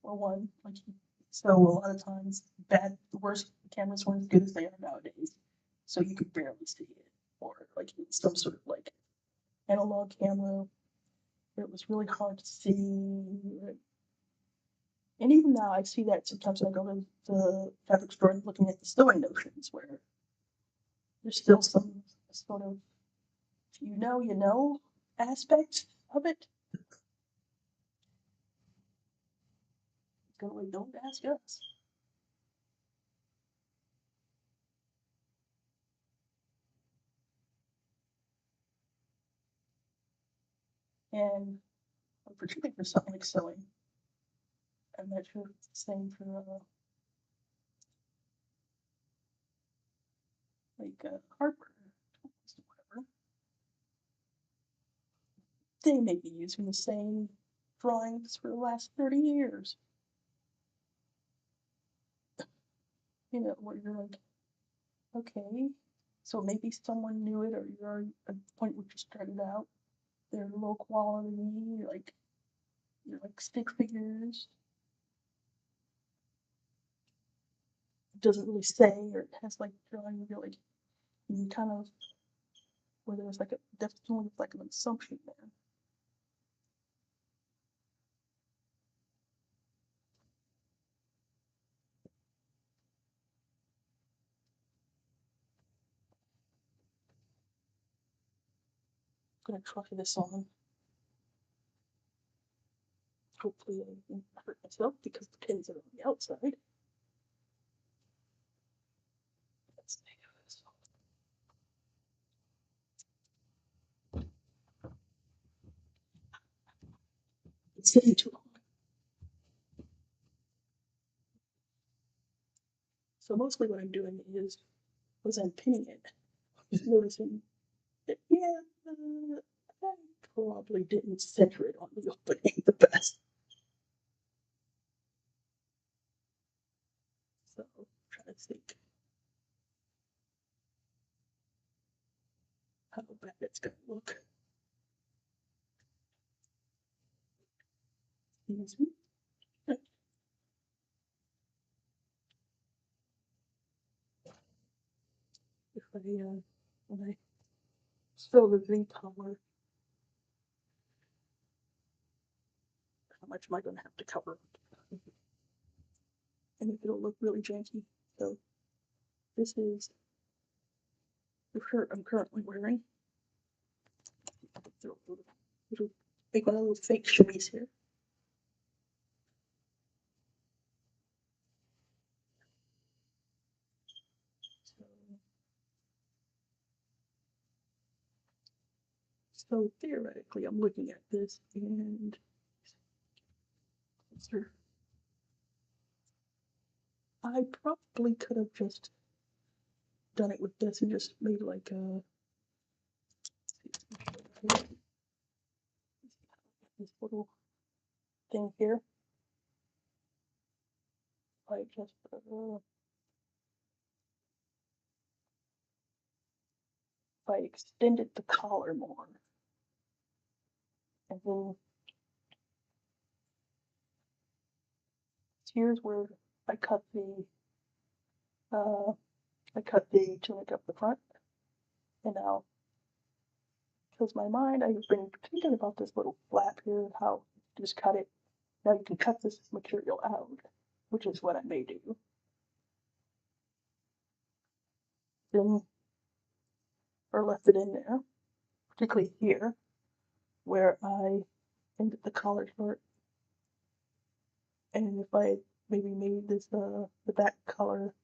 or one like so a lot of times the worst cameras weren't as good as they are nowadays, so you could barely see it, or like some sort of like analog camera where it was really hard to see. And even now I see that sometimes when I go to the fabric store and looking at the sewing notions where there's still some sort of aspect of it. Go away, don't ask us. And particularly for something like sewing, I'm not sure if it's the same for hardware tools or whatever. They may be using the same drawings for the last 30 years. Where you're like, okay, so maybe someone knew it, or you're at the point where you started out. They're low quality, like stick figures. It doesn't really say, or it has like drawing. You're like, you kind of where there's like definitely like an assumption there. I'm gonna try this on. Hopefully I didn't hurt myself because the pins are on the outside. Let's take this off. It's sitting too long. So mostly what I'm doing is I'm pinning it. Just noticing that I probably didn't center it on the opening the best. So I'm trying to think how bad it's gonna look. Excuse me. If when I fill the V color, how much am I gonna have to cover? and if it'll look really janky. So this is the shirt I'm currently wearing. Little, make one of those fake shimmies here. So theoretically, I'm looking at this and I probably could have just done it with this and just made like a this little thing here. I just if I extended the collar more, and then here's where I cut the tunic up the front, and now because my mind I've been thinking about this little flap here, how just cut it. Now you can cut this material out, which is what I may do. Then or left it in there, particularly here where I ended the collar short. And if I maybe made this the back collar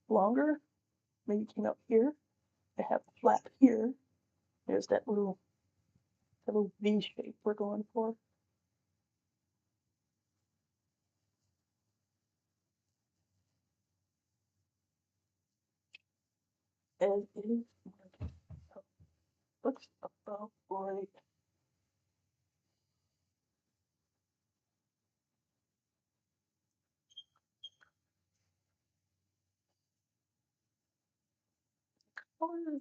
longer, maybe came out here. I have a flap here. There's that little V shape we're going for. And it is looks about right. Color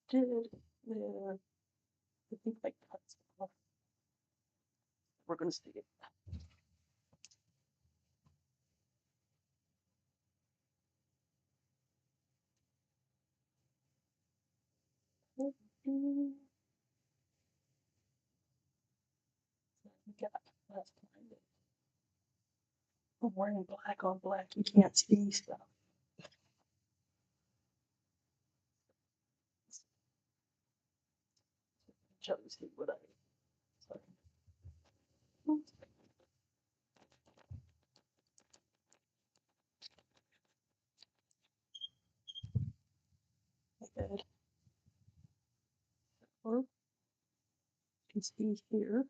did there. I think I cut some off. We're gonna see it. Got last time. I'm wearing black on black. You can't see stuff. Show you see what I. Sorry. Oops. My bad. Or you can see here.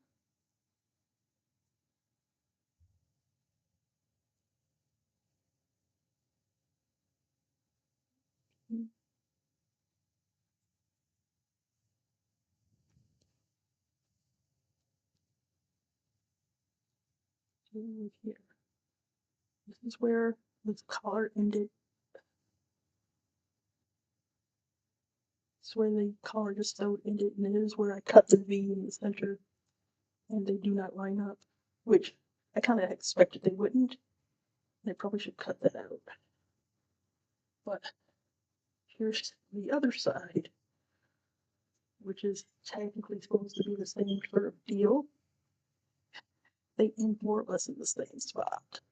Here. This is where this collar ended. This is where the collar just so ended, and it is where I cut the V in the center, and they do not line up, which I kind of expected they wouldn't. They probably should cut that out. But here's the other side, which is technically supposed to be the same sort of deal. They end more or less in the same spot,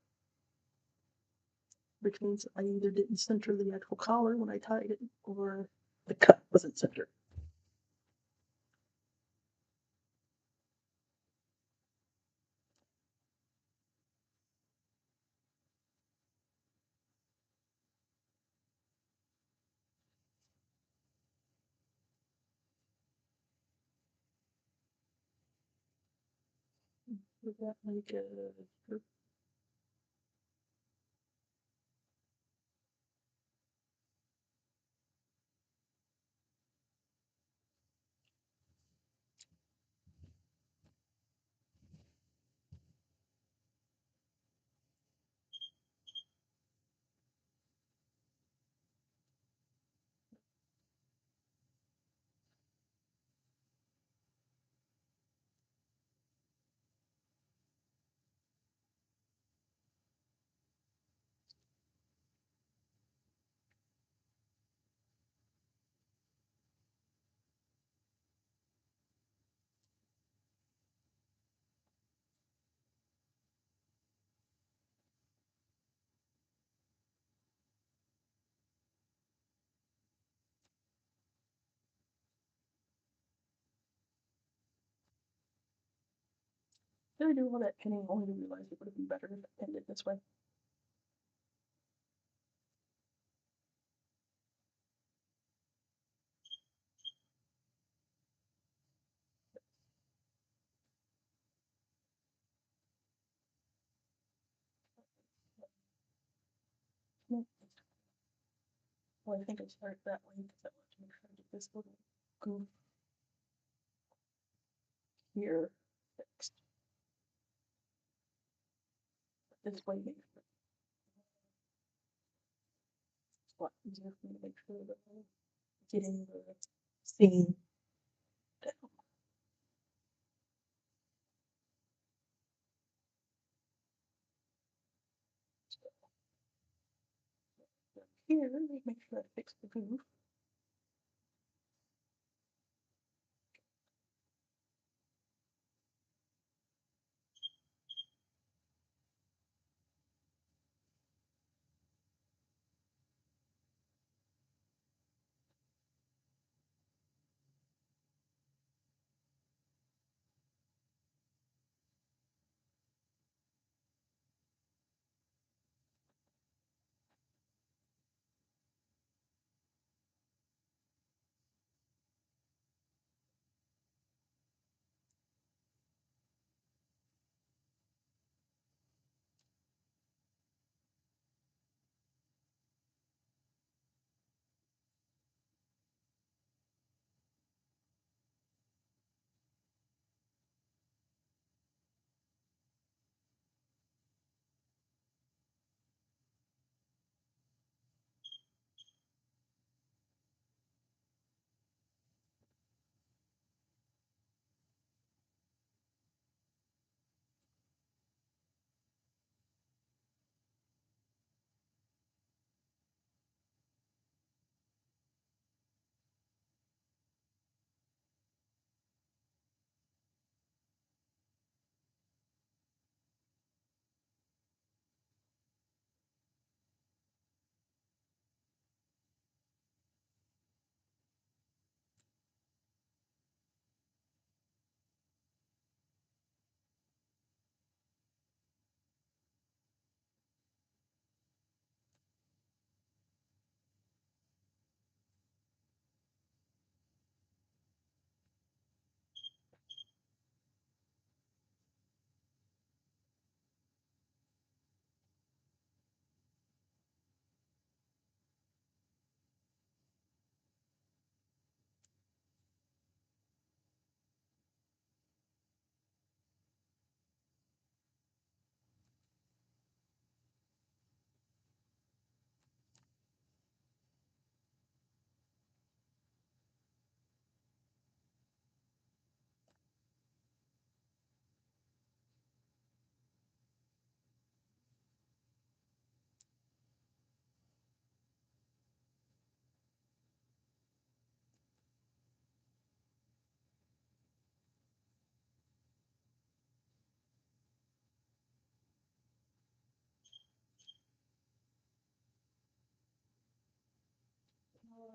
which means I either didn't center the actual collar when I tied it, or the cut wasn't centered. Was that like a Did I do all that pinning only to realize it would have been better if I pinned it this way? No. Well, I think I started that way because I want to make sure I get this little goof here fixed. This way makes it a lot easier for me to make sure that I'm getting the scene down. So here, make sure I fix the goof.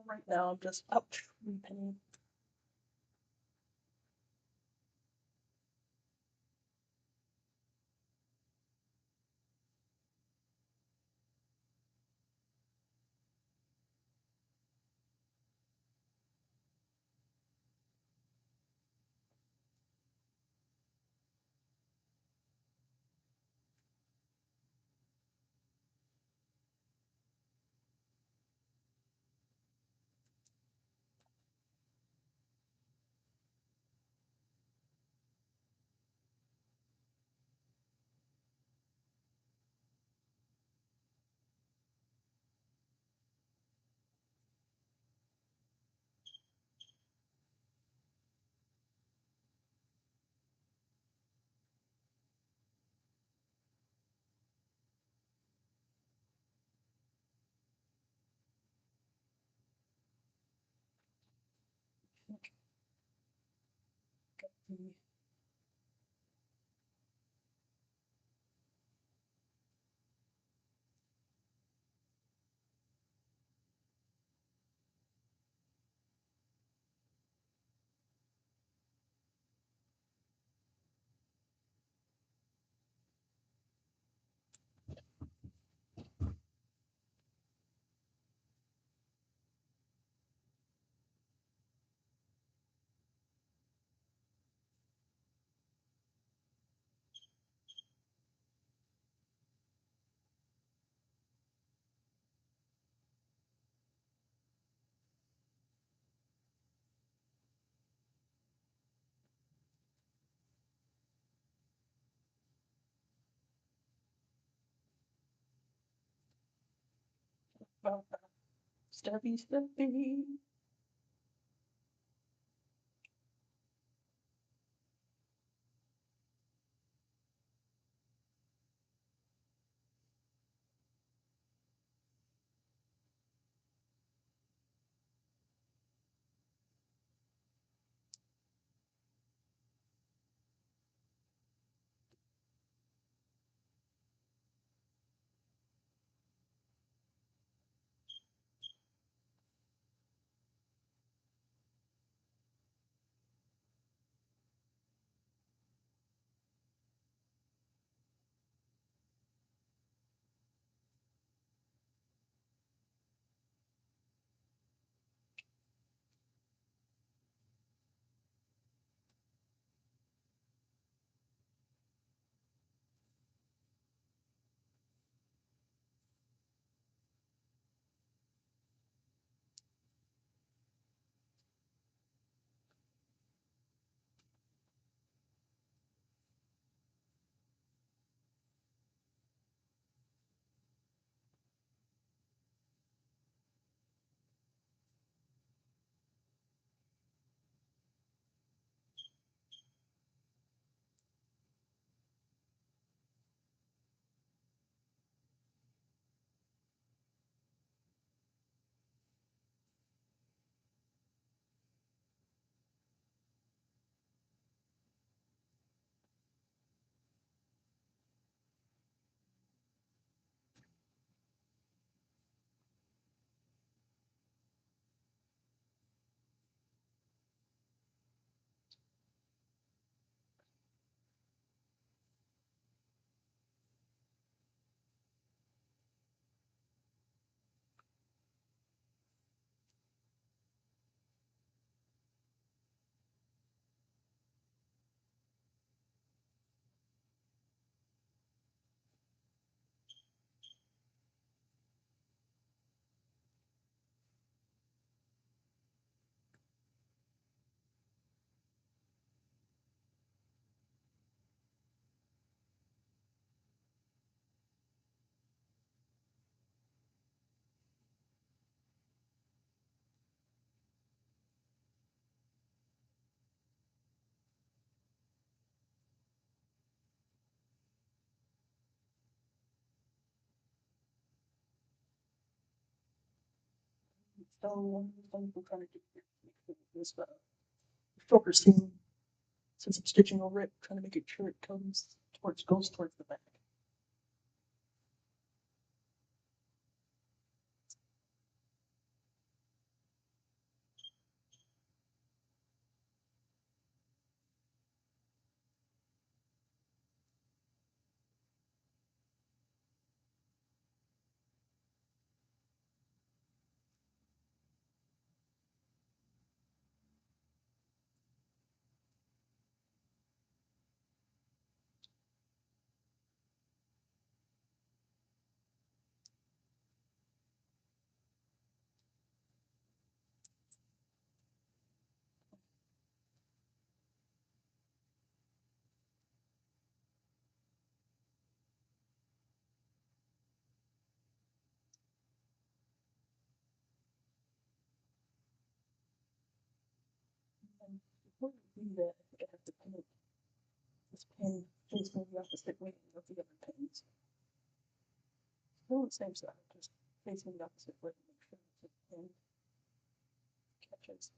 Right now, I'm just repinning. The about Stubby Stubby. So one thing we're trying to do here is shorter seam. Since I'm stitching over it, trying to make it sure it goes towards the back. And before we do that, I think I have to pin this pin facing the opposite way of the other pins. Still the same side, just facing the opposite way to make sure that the pin catches.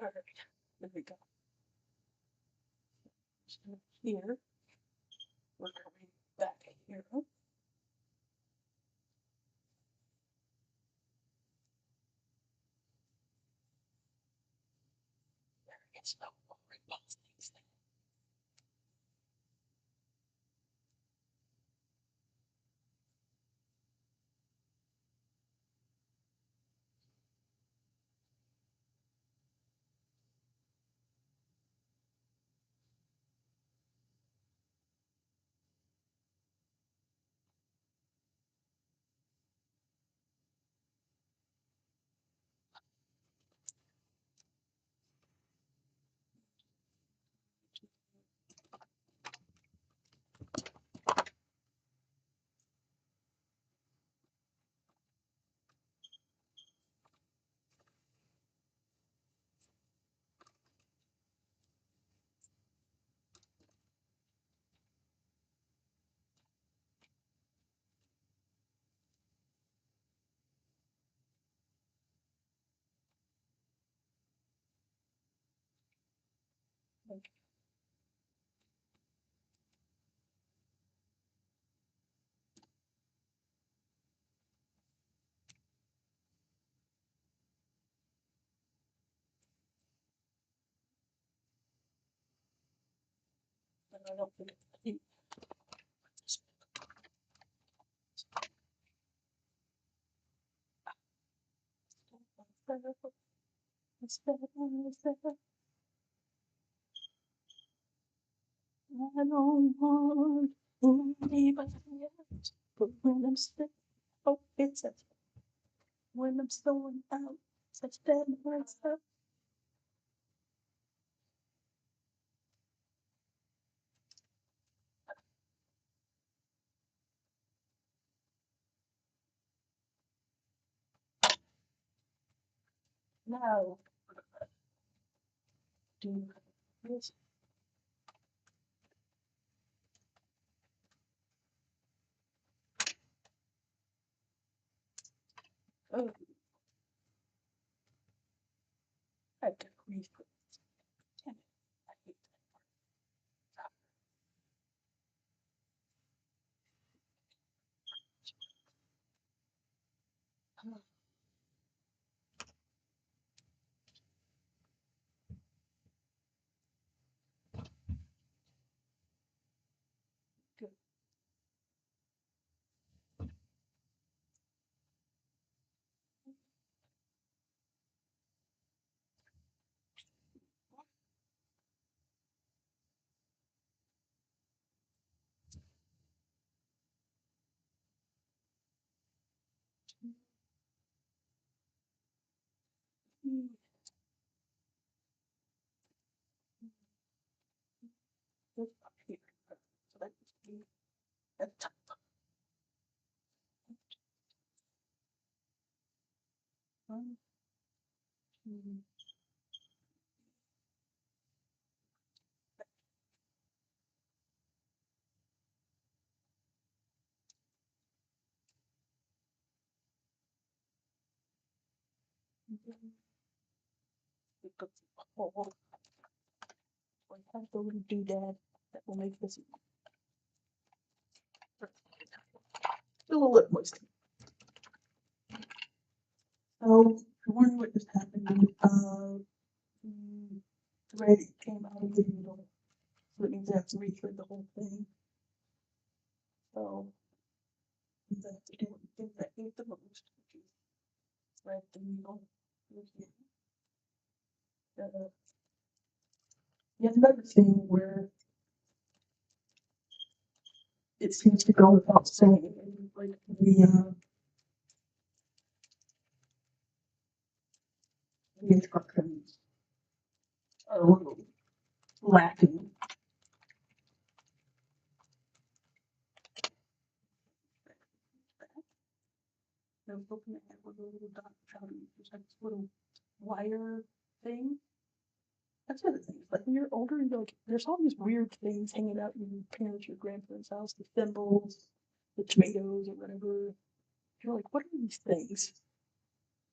Alright, there we go. So here, we're going back here. There is no more things there. And I don't think this I don't want anybody else, but when I'm still, oh, it's a, when I'm throwing out such dead myself. Now, do this. Oh, I got grief. Damn it, I hate that. Oh, good. This up here. So that must be at the top. 1, 2, pick up the hole. So I have the little doodad that will make this still a little moist. So, I wonder what just happened. The thread came out of the needle. So it means I have to rethread the whole thing. So, I have to do the thing that I hate the most, which is thread the needle. Yet another thing where it seems to go without saying, like the instructions are a little lacking. I was hoping it had a little dot shouting, just like this little wire thing. That's the other thing. Like when you're older, you're like, there's all these weird things hanging out in your parents' or grandparents' house, the thimbles, the tomatoes, or whatever. You're like, what are these things?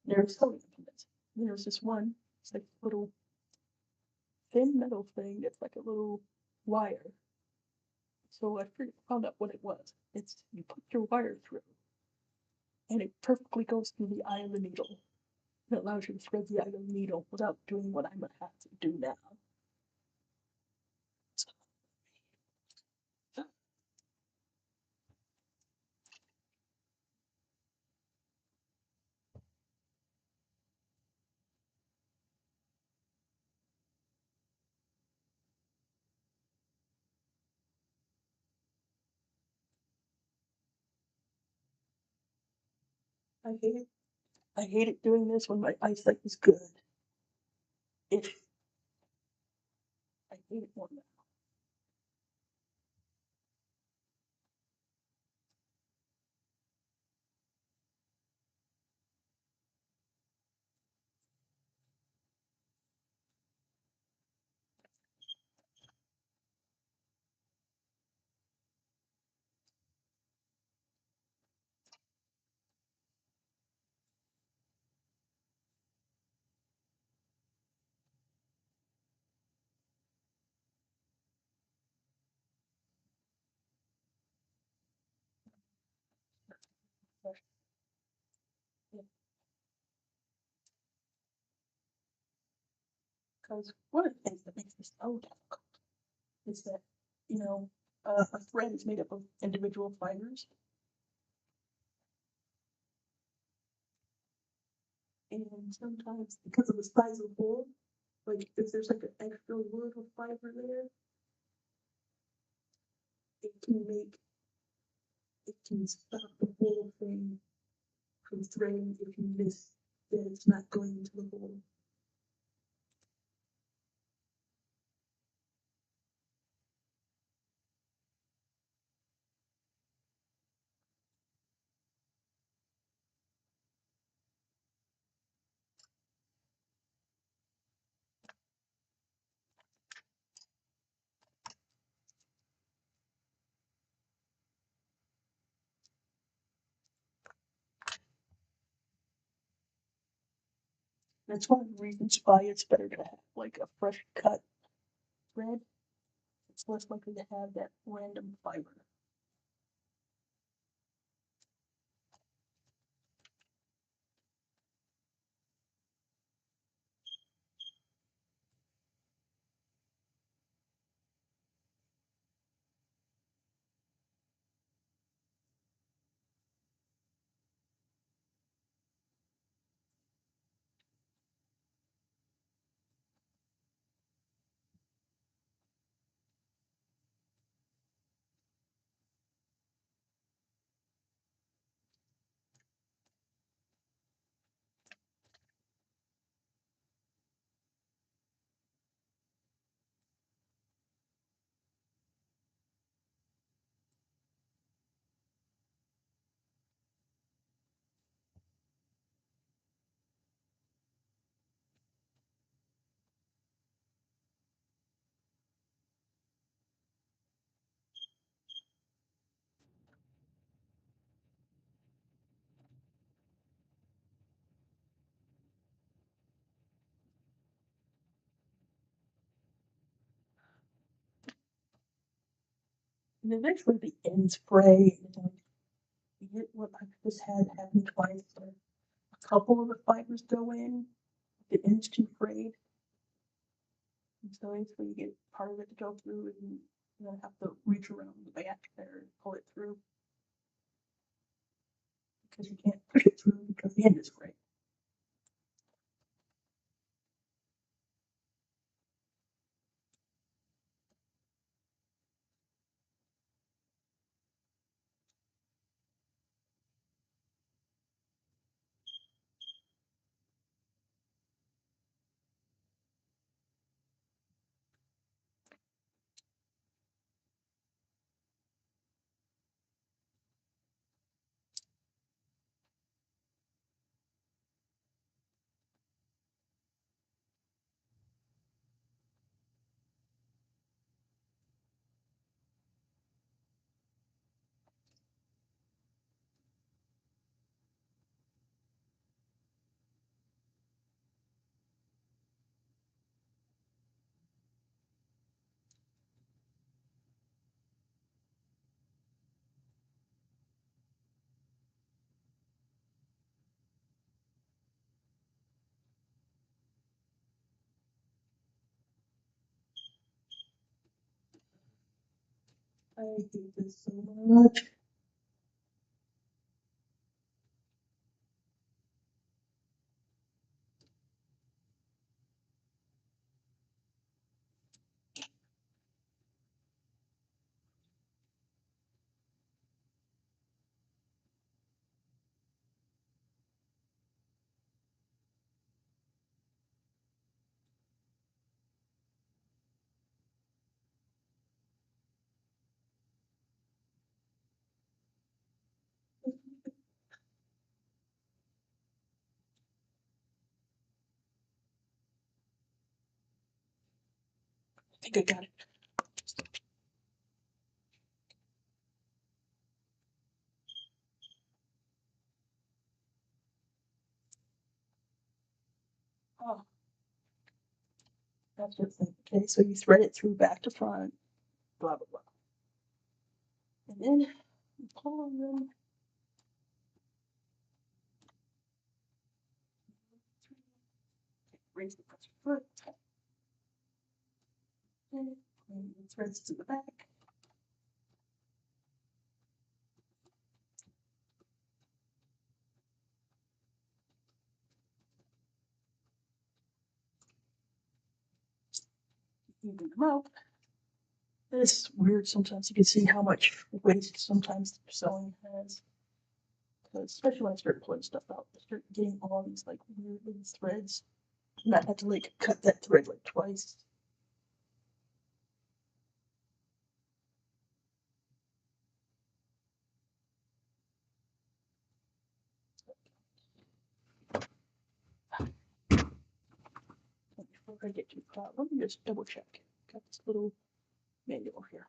There's so many of them. There's this one. It's like little thin metal thing that's like a little wire. So I found out what it was. It's you put your wire through, and it perfectly goes through the eye of the needle. It allows you to thread the eye of the needle without doing what I'm gonna have to do now. I hate it. I hated doing this when my eyesight was good. It, I hate it more now. Because one of the things that makes this so difficult is that, you know, a thread is made up of individual fibers, and sometimes because of the size of the hole, like if there's like an extra little fiber there, it can make it can stop the whole thing from threading if you miss that it's not going into the hole. That's one of the reasons why it's better to have like a fresh cut thread. It's less likely to have that random fiber. And eventually the ends fray. You get what I just had happen twice. Where a couple of the fibers go in, the ends too frayed, and so basically you get part of it to go through, and you know, have to reach around the back there and pull it through because you can't push it through because the end is frayed. I hate this so much. I think I got it. Oh, that's your thing. Okay, so you thread it through back to front, blah blah blah. And then you pull on them. Raise the press foot. And threads to the back. Even them out. It's weird sometimes. You can see how much waste sometimes sewing has. Because especially when I start pulling stuff out, I start getting all these like weird little threads. And I had to like cut that thread like twice. Before I get too far, let me just double check. Got this little manual here.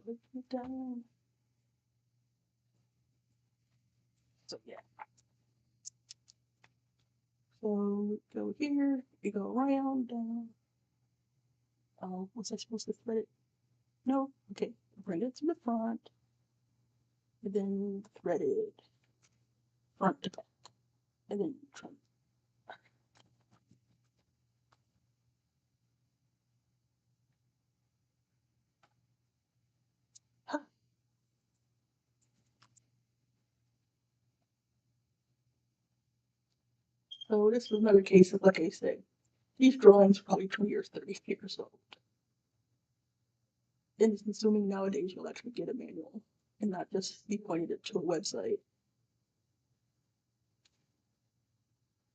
Slow it down. So yeah. So go here, you go around, down. Oh, was I supposed to thread it? No? Okay. Bring it to the front. And then thread it front to back. And then trim. Huh. So this was another case of, like I said, these drawings are probably 20 or 30 years old. And it's assuming nowadays you'll actually get a manual and not just be pointed to a website.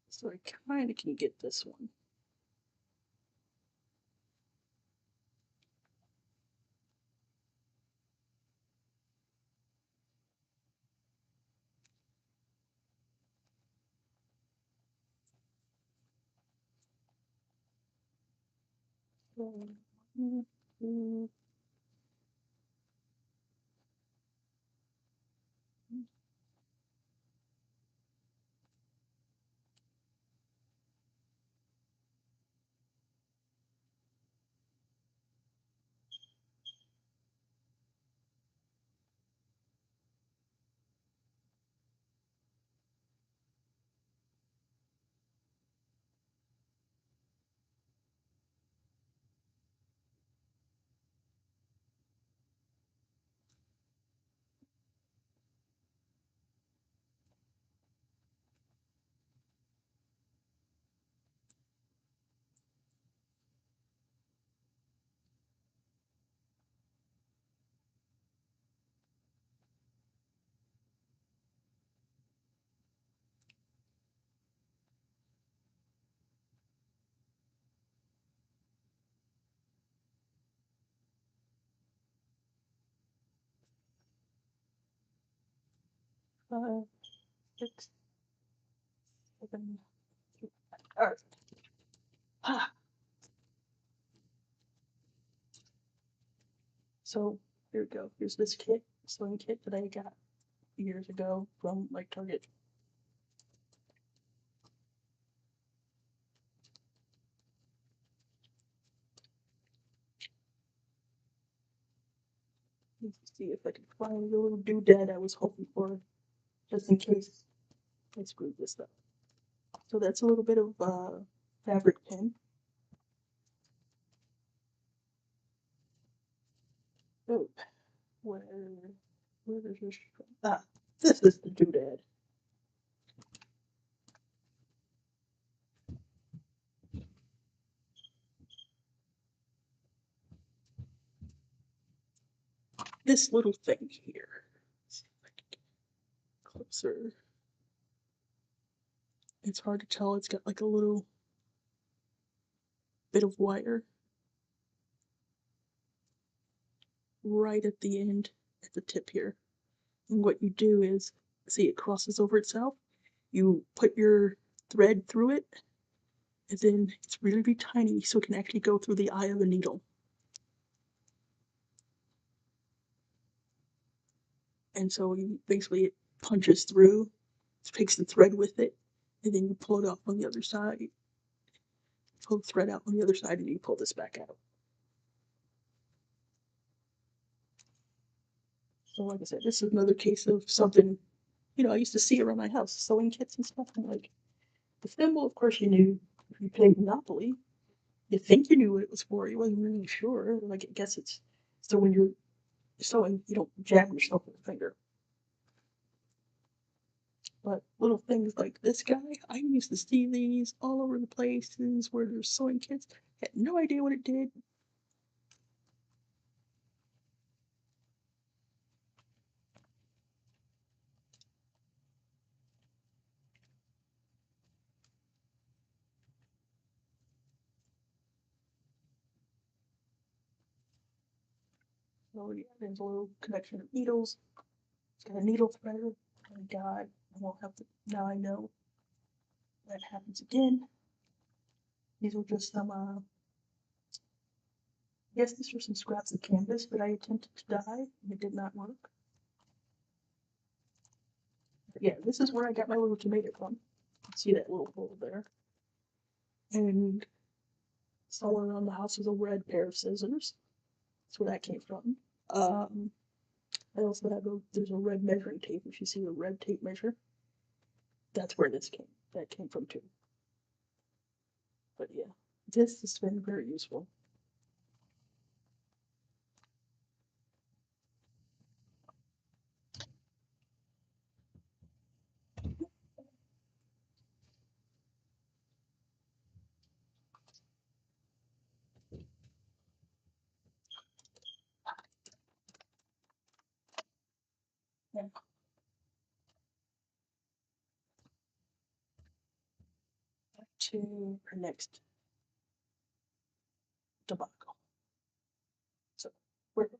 So I kind of can get this one. So, 5, 6, 7. All right. Ah. So here we go. Here's this sewing kit that I got years ago from like Target. Let's see if I can find the little doodad I was hoping for, just in case I screwed this up. So that's a little bit of fabric pin. Oh, where is this from? Ah, this is the doodad. This little thing here. Let's see if I can get closer. It's hard to tell. It's got like a little bit of wire right at the end, at the tip here. And what you do is, see, it crosses over itself. You put your thread through it, and then it's really, really tiny, so it can actually go through the eye of the needle. And so you basically, it punches through, takes the thread with it, and then you pull it off on the other side. Pull the thread out on the other side, and you pull this back out. So like I said, this is another case of something, I used to see around my house, sewing kits and stuff, and like, the thimble, of course you knew. If you played Monopoly, you think you knew what it was for, you wasn't really sure. Like, I guess it's so when you're sewing, you don't jab yourself with a finger. But little things like this guy, I used to see these all over the places where there's sewing kits. Had no idea what it did. So yeah, there's a little connection of needles. It's got a needle threader. Oh my god, I won't have to, now I know that happens again. These were just some, yes, these were some scraps of canvas that I attempted to dye, and it did not work. But yeah, this is where I got my little tomato from. See that little hole there? And somewhere around the house is a red pair of scissors. That's where that came from. Um, I also have there's a red measuring tape. If you see a red tape measure, that's where that came from too. But yeah, this has been very useful. Now, back to our next debacle. So, where were we?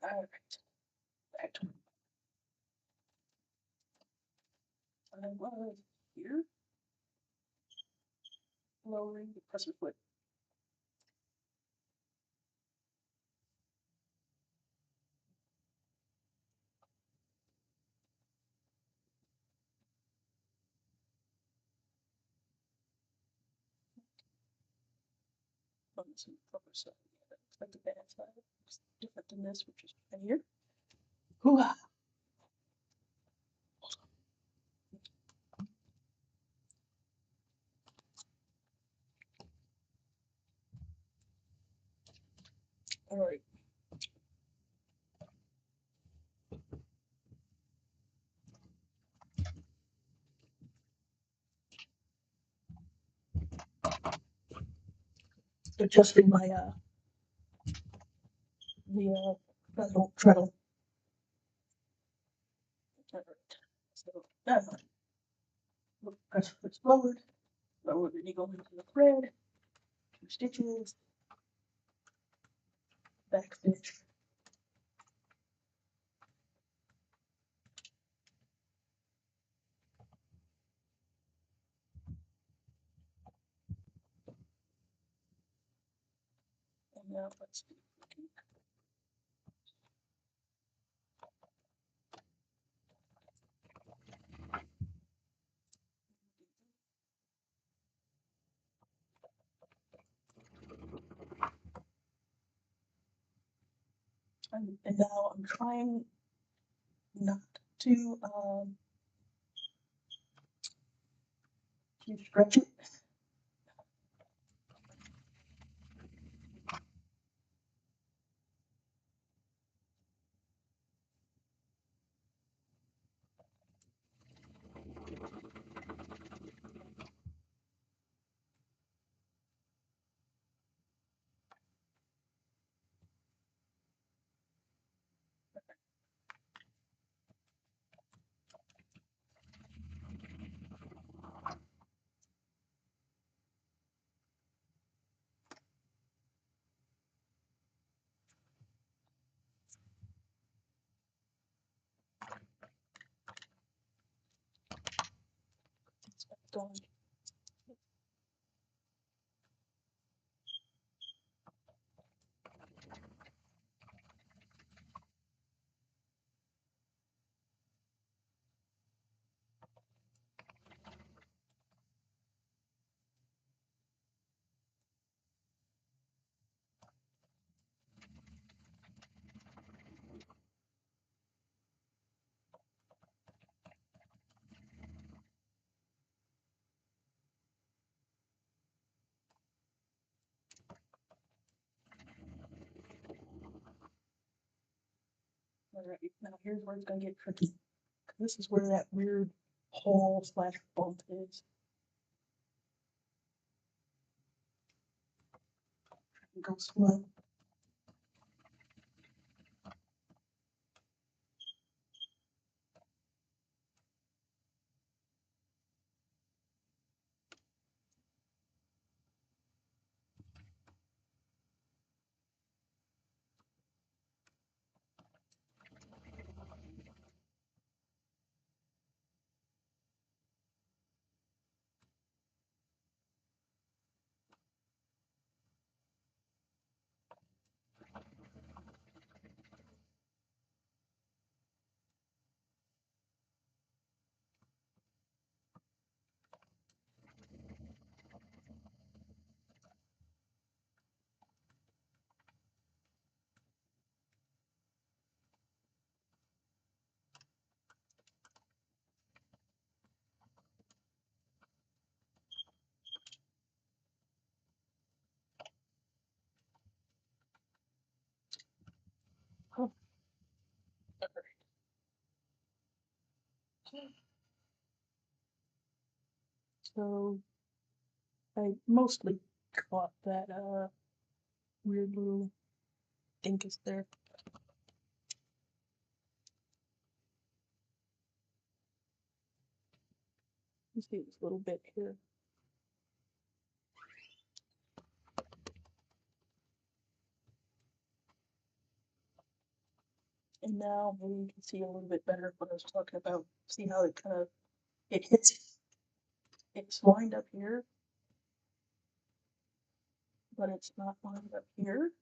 All right, back to I was here, lowering the presser foot. On the proper side. Yeah, that looks like the bad side. It's different than this, which is right here. Hoo-ah. All right. adjusting my treadle. Alright. So press it's lowered, then you go into the thread, 2 stitches, back stitch. And now let's do and now I'm trying not to stretch it. Done. Alright, now here's where it's gonna get tricky. This is where that weird hole slash bump is. Go slow. Huh. So I mostly caught that weird little dinkus there. You see this little bit here. And now maybe you can see a little bit better what I was talking about. See how it kind of it hits. It's lined up here, but it's not lined up here.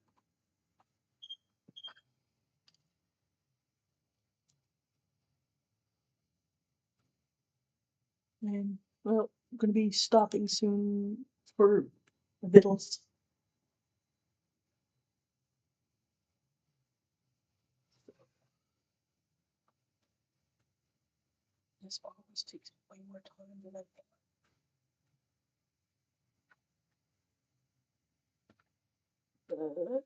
And well, I'm gonna be stopping soon for vittles. This always takes way more time than I thought. But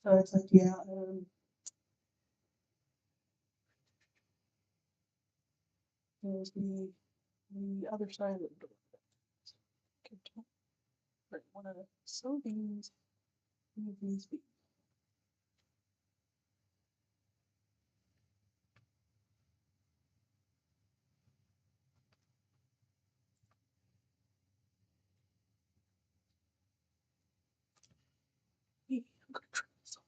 So it's like, yeah, there's the other side of the door. Okay, right, one of the sew these be. I'm gonna try this on.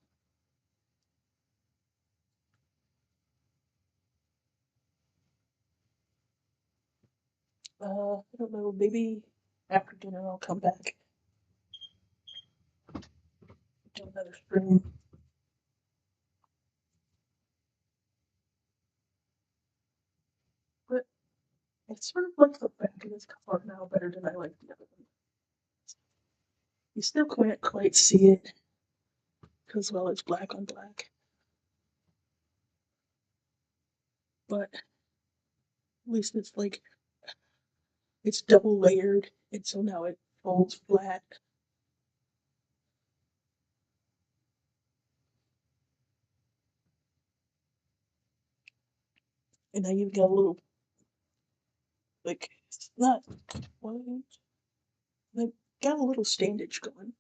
I don't know, maybe after dinner I'll come back, do another stream. But I sort of like the back of this color now better than I like the other one. You still can't quite see it because, well, it's black on black. But at least it's like, it's double layered, and so now it folds flat. And I even got a little, like, it's not white. I got a little standage going.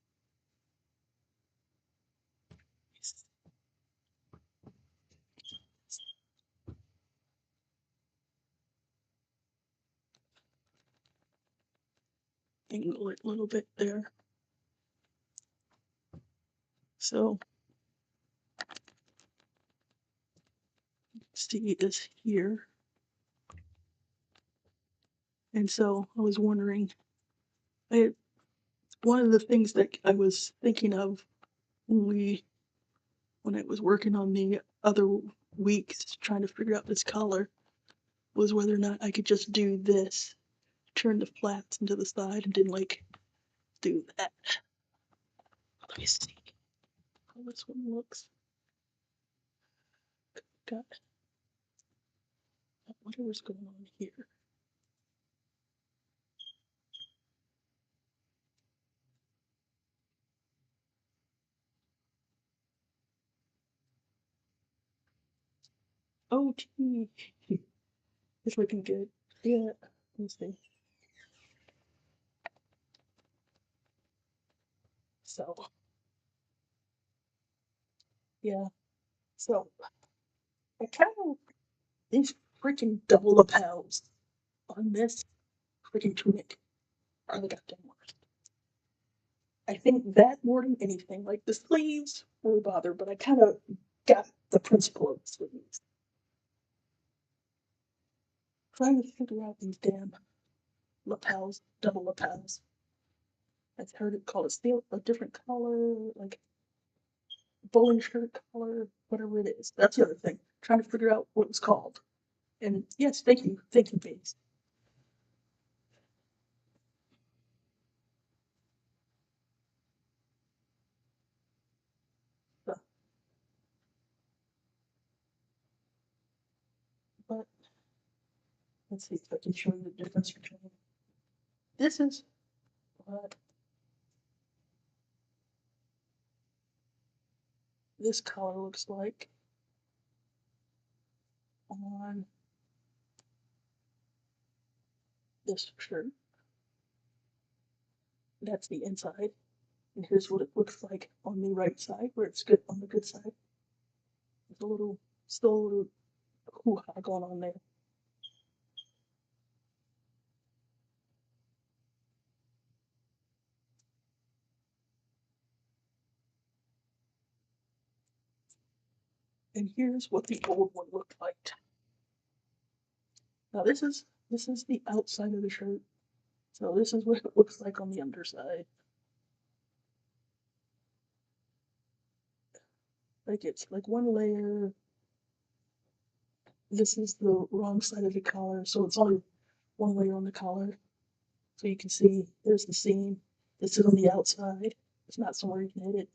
Angle it a little bit there. So, see this here. And so I was wondering, one of the things that I was thinking of when I was working on the other weeks trying to figure out this color was whether or not I could just do this, turn the flats into the side and didn't like do that. Let me see how this one looks. Got whatever's going on here. Oh, gee. It's looking good. Yeah, let's see. So, yeah. So, I kind of, these freaking double lapels on this freaking tunic are the goddamn worst. I think that more than anything, like the sleeves were a bother, but I kind of got the principle of the sleeves. Trying to figure out these damn lapels, double lapels. I've heard it called a different color, like bowling shirt color, whatever it is. That's the other thing. Trying to figure out what it was called. And yes, thank you, Base. But, but let's see if I can show you the difference between this is what this color looks like on this shirt. That's the inside. And here's what it looks like on the right side, where it's good on the good side. There's a little, still a little hoo-ha going on there. And here's what the old one looked like. Now this is the outside of the shirt. So this is what it looks like on the underside. Like it's like one layer. This is the wrong side of the collar, so it's only one layer on the collar. So you can see there's the seam. This is on the outside. It's not somewhere you can hit it.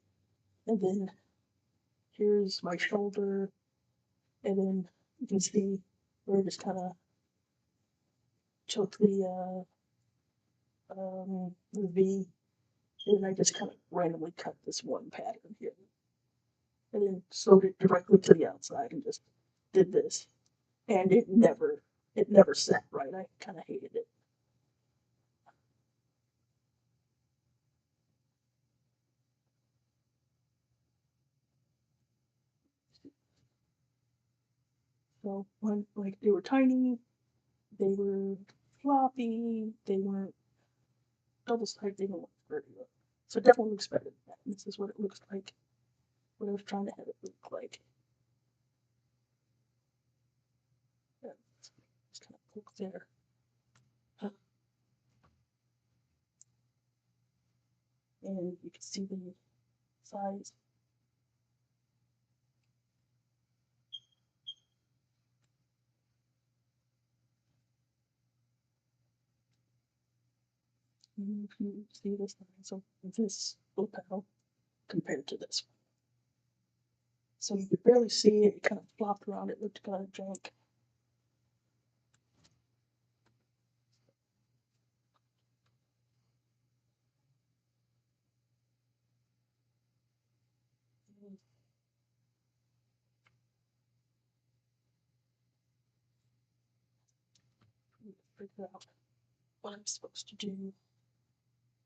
And then here's my shoulder. And then you can see where I just kind of took the V, and I just kind of randomly cut this one pattern here. and then sewed it directly to the outside and just did this. And it never set right. I kind of hated it. So when like they were tiny, they were floppy, they weren't double sided, they weren't very good. So it definitely looks better than that. And this is what it looks like. What I was trying to have it look like. Yeah, just kind of poke there. And you can see the size. And if you see the size of this lapel compared to this one. So you could barely see it, it kind of flopped around, it looked kind of junk. Figure out what I'm supposed to do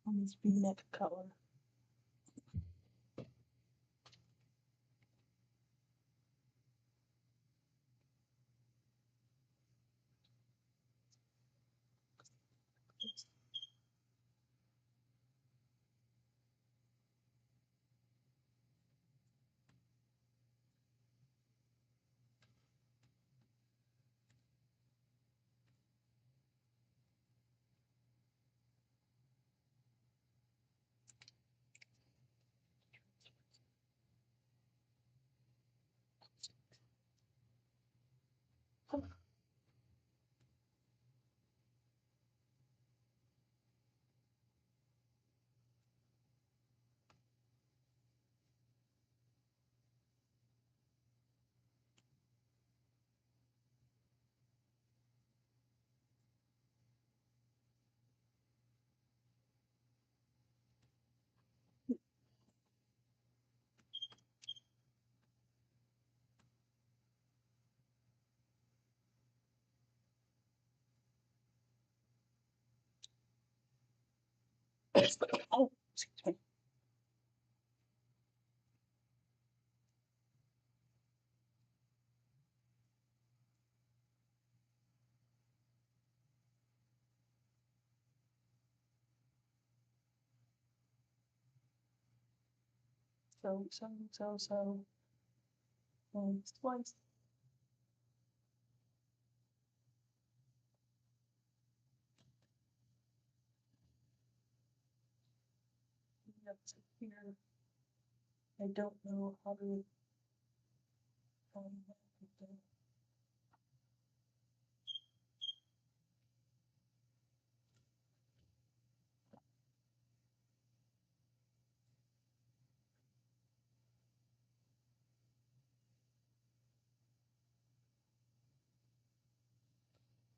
on this V-neck color. Oh, excuse me. So, once, twice. Yep, so here, I don't know how to, um,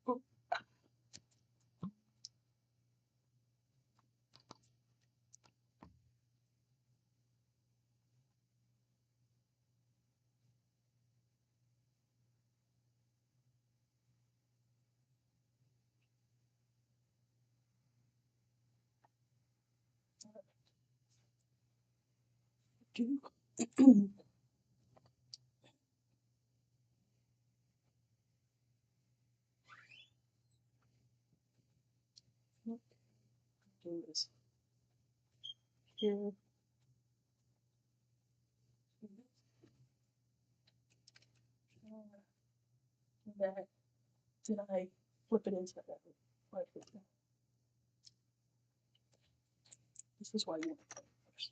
oh, do, do this here, that, did I flip it inside out? Like, this is why you want to first.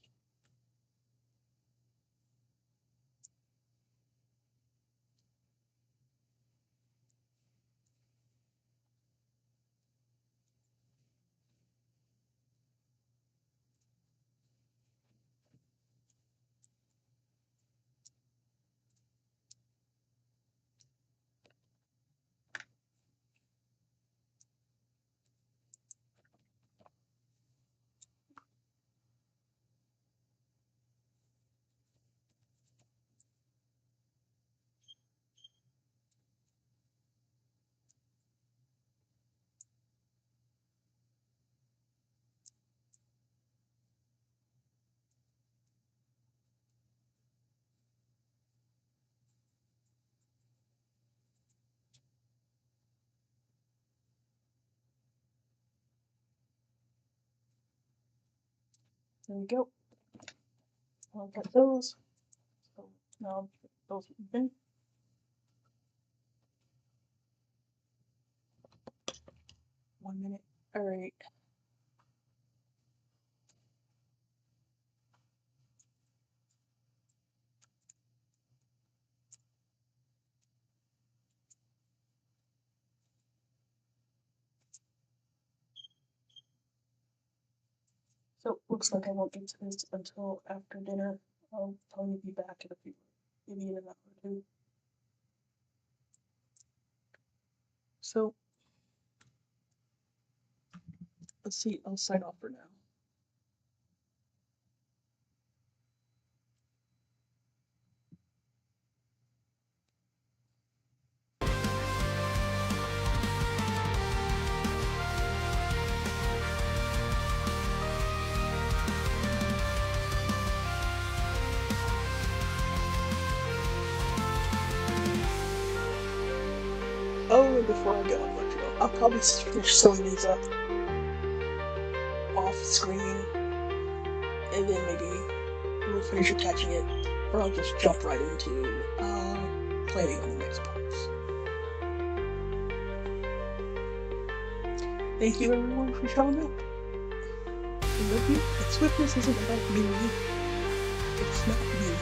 There we go. I'll get those. So now those in. 1 minute. Alright. So looks like I won't get to this until after dinner. I'll probably be back in a few, maybe in an hour or two. So let's see, I'll sign off for now. Oh, and before I go, I'll let you know. I'll probably finish sewing these up off screen, and then maybe we'll finish attaching it, or I'll just jump right into planning on the next parts. Thank you everyone for showing up. I love you. And swiftness isn't about me. It's not me.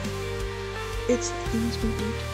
It's the things we do.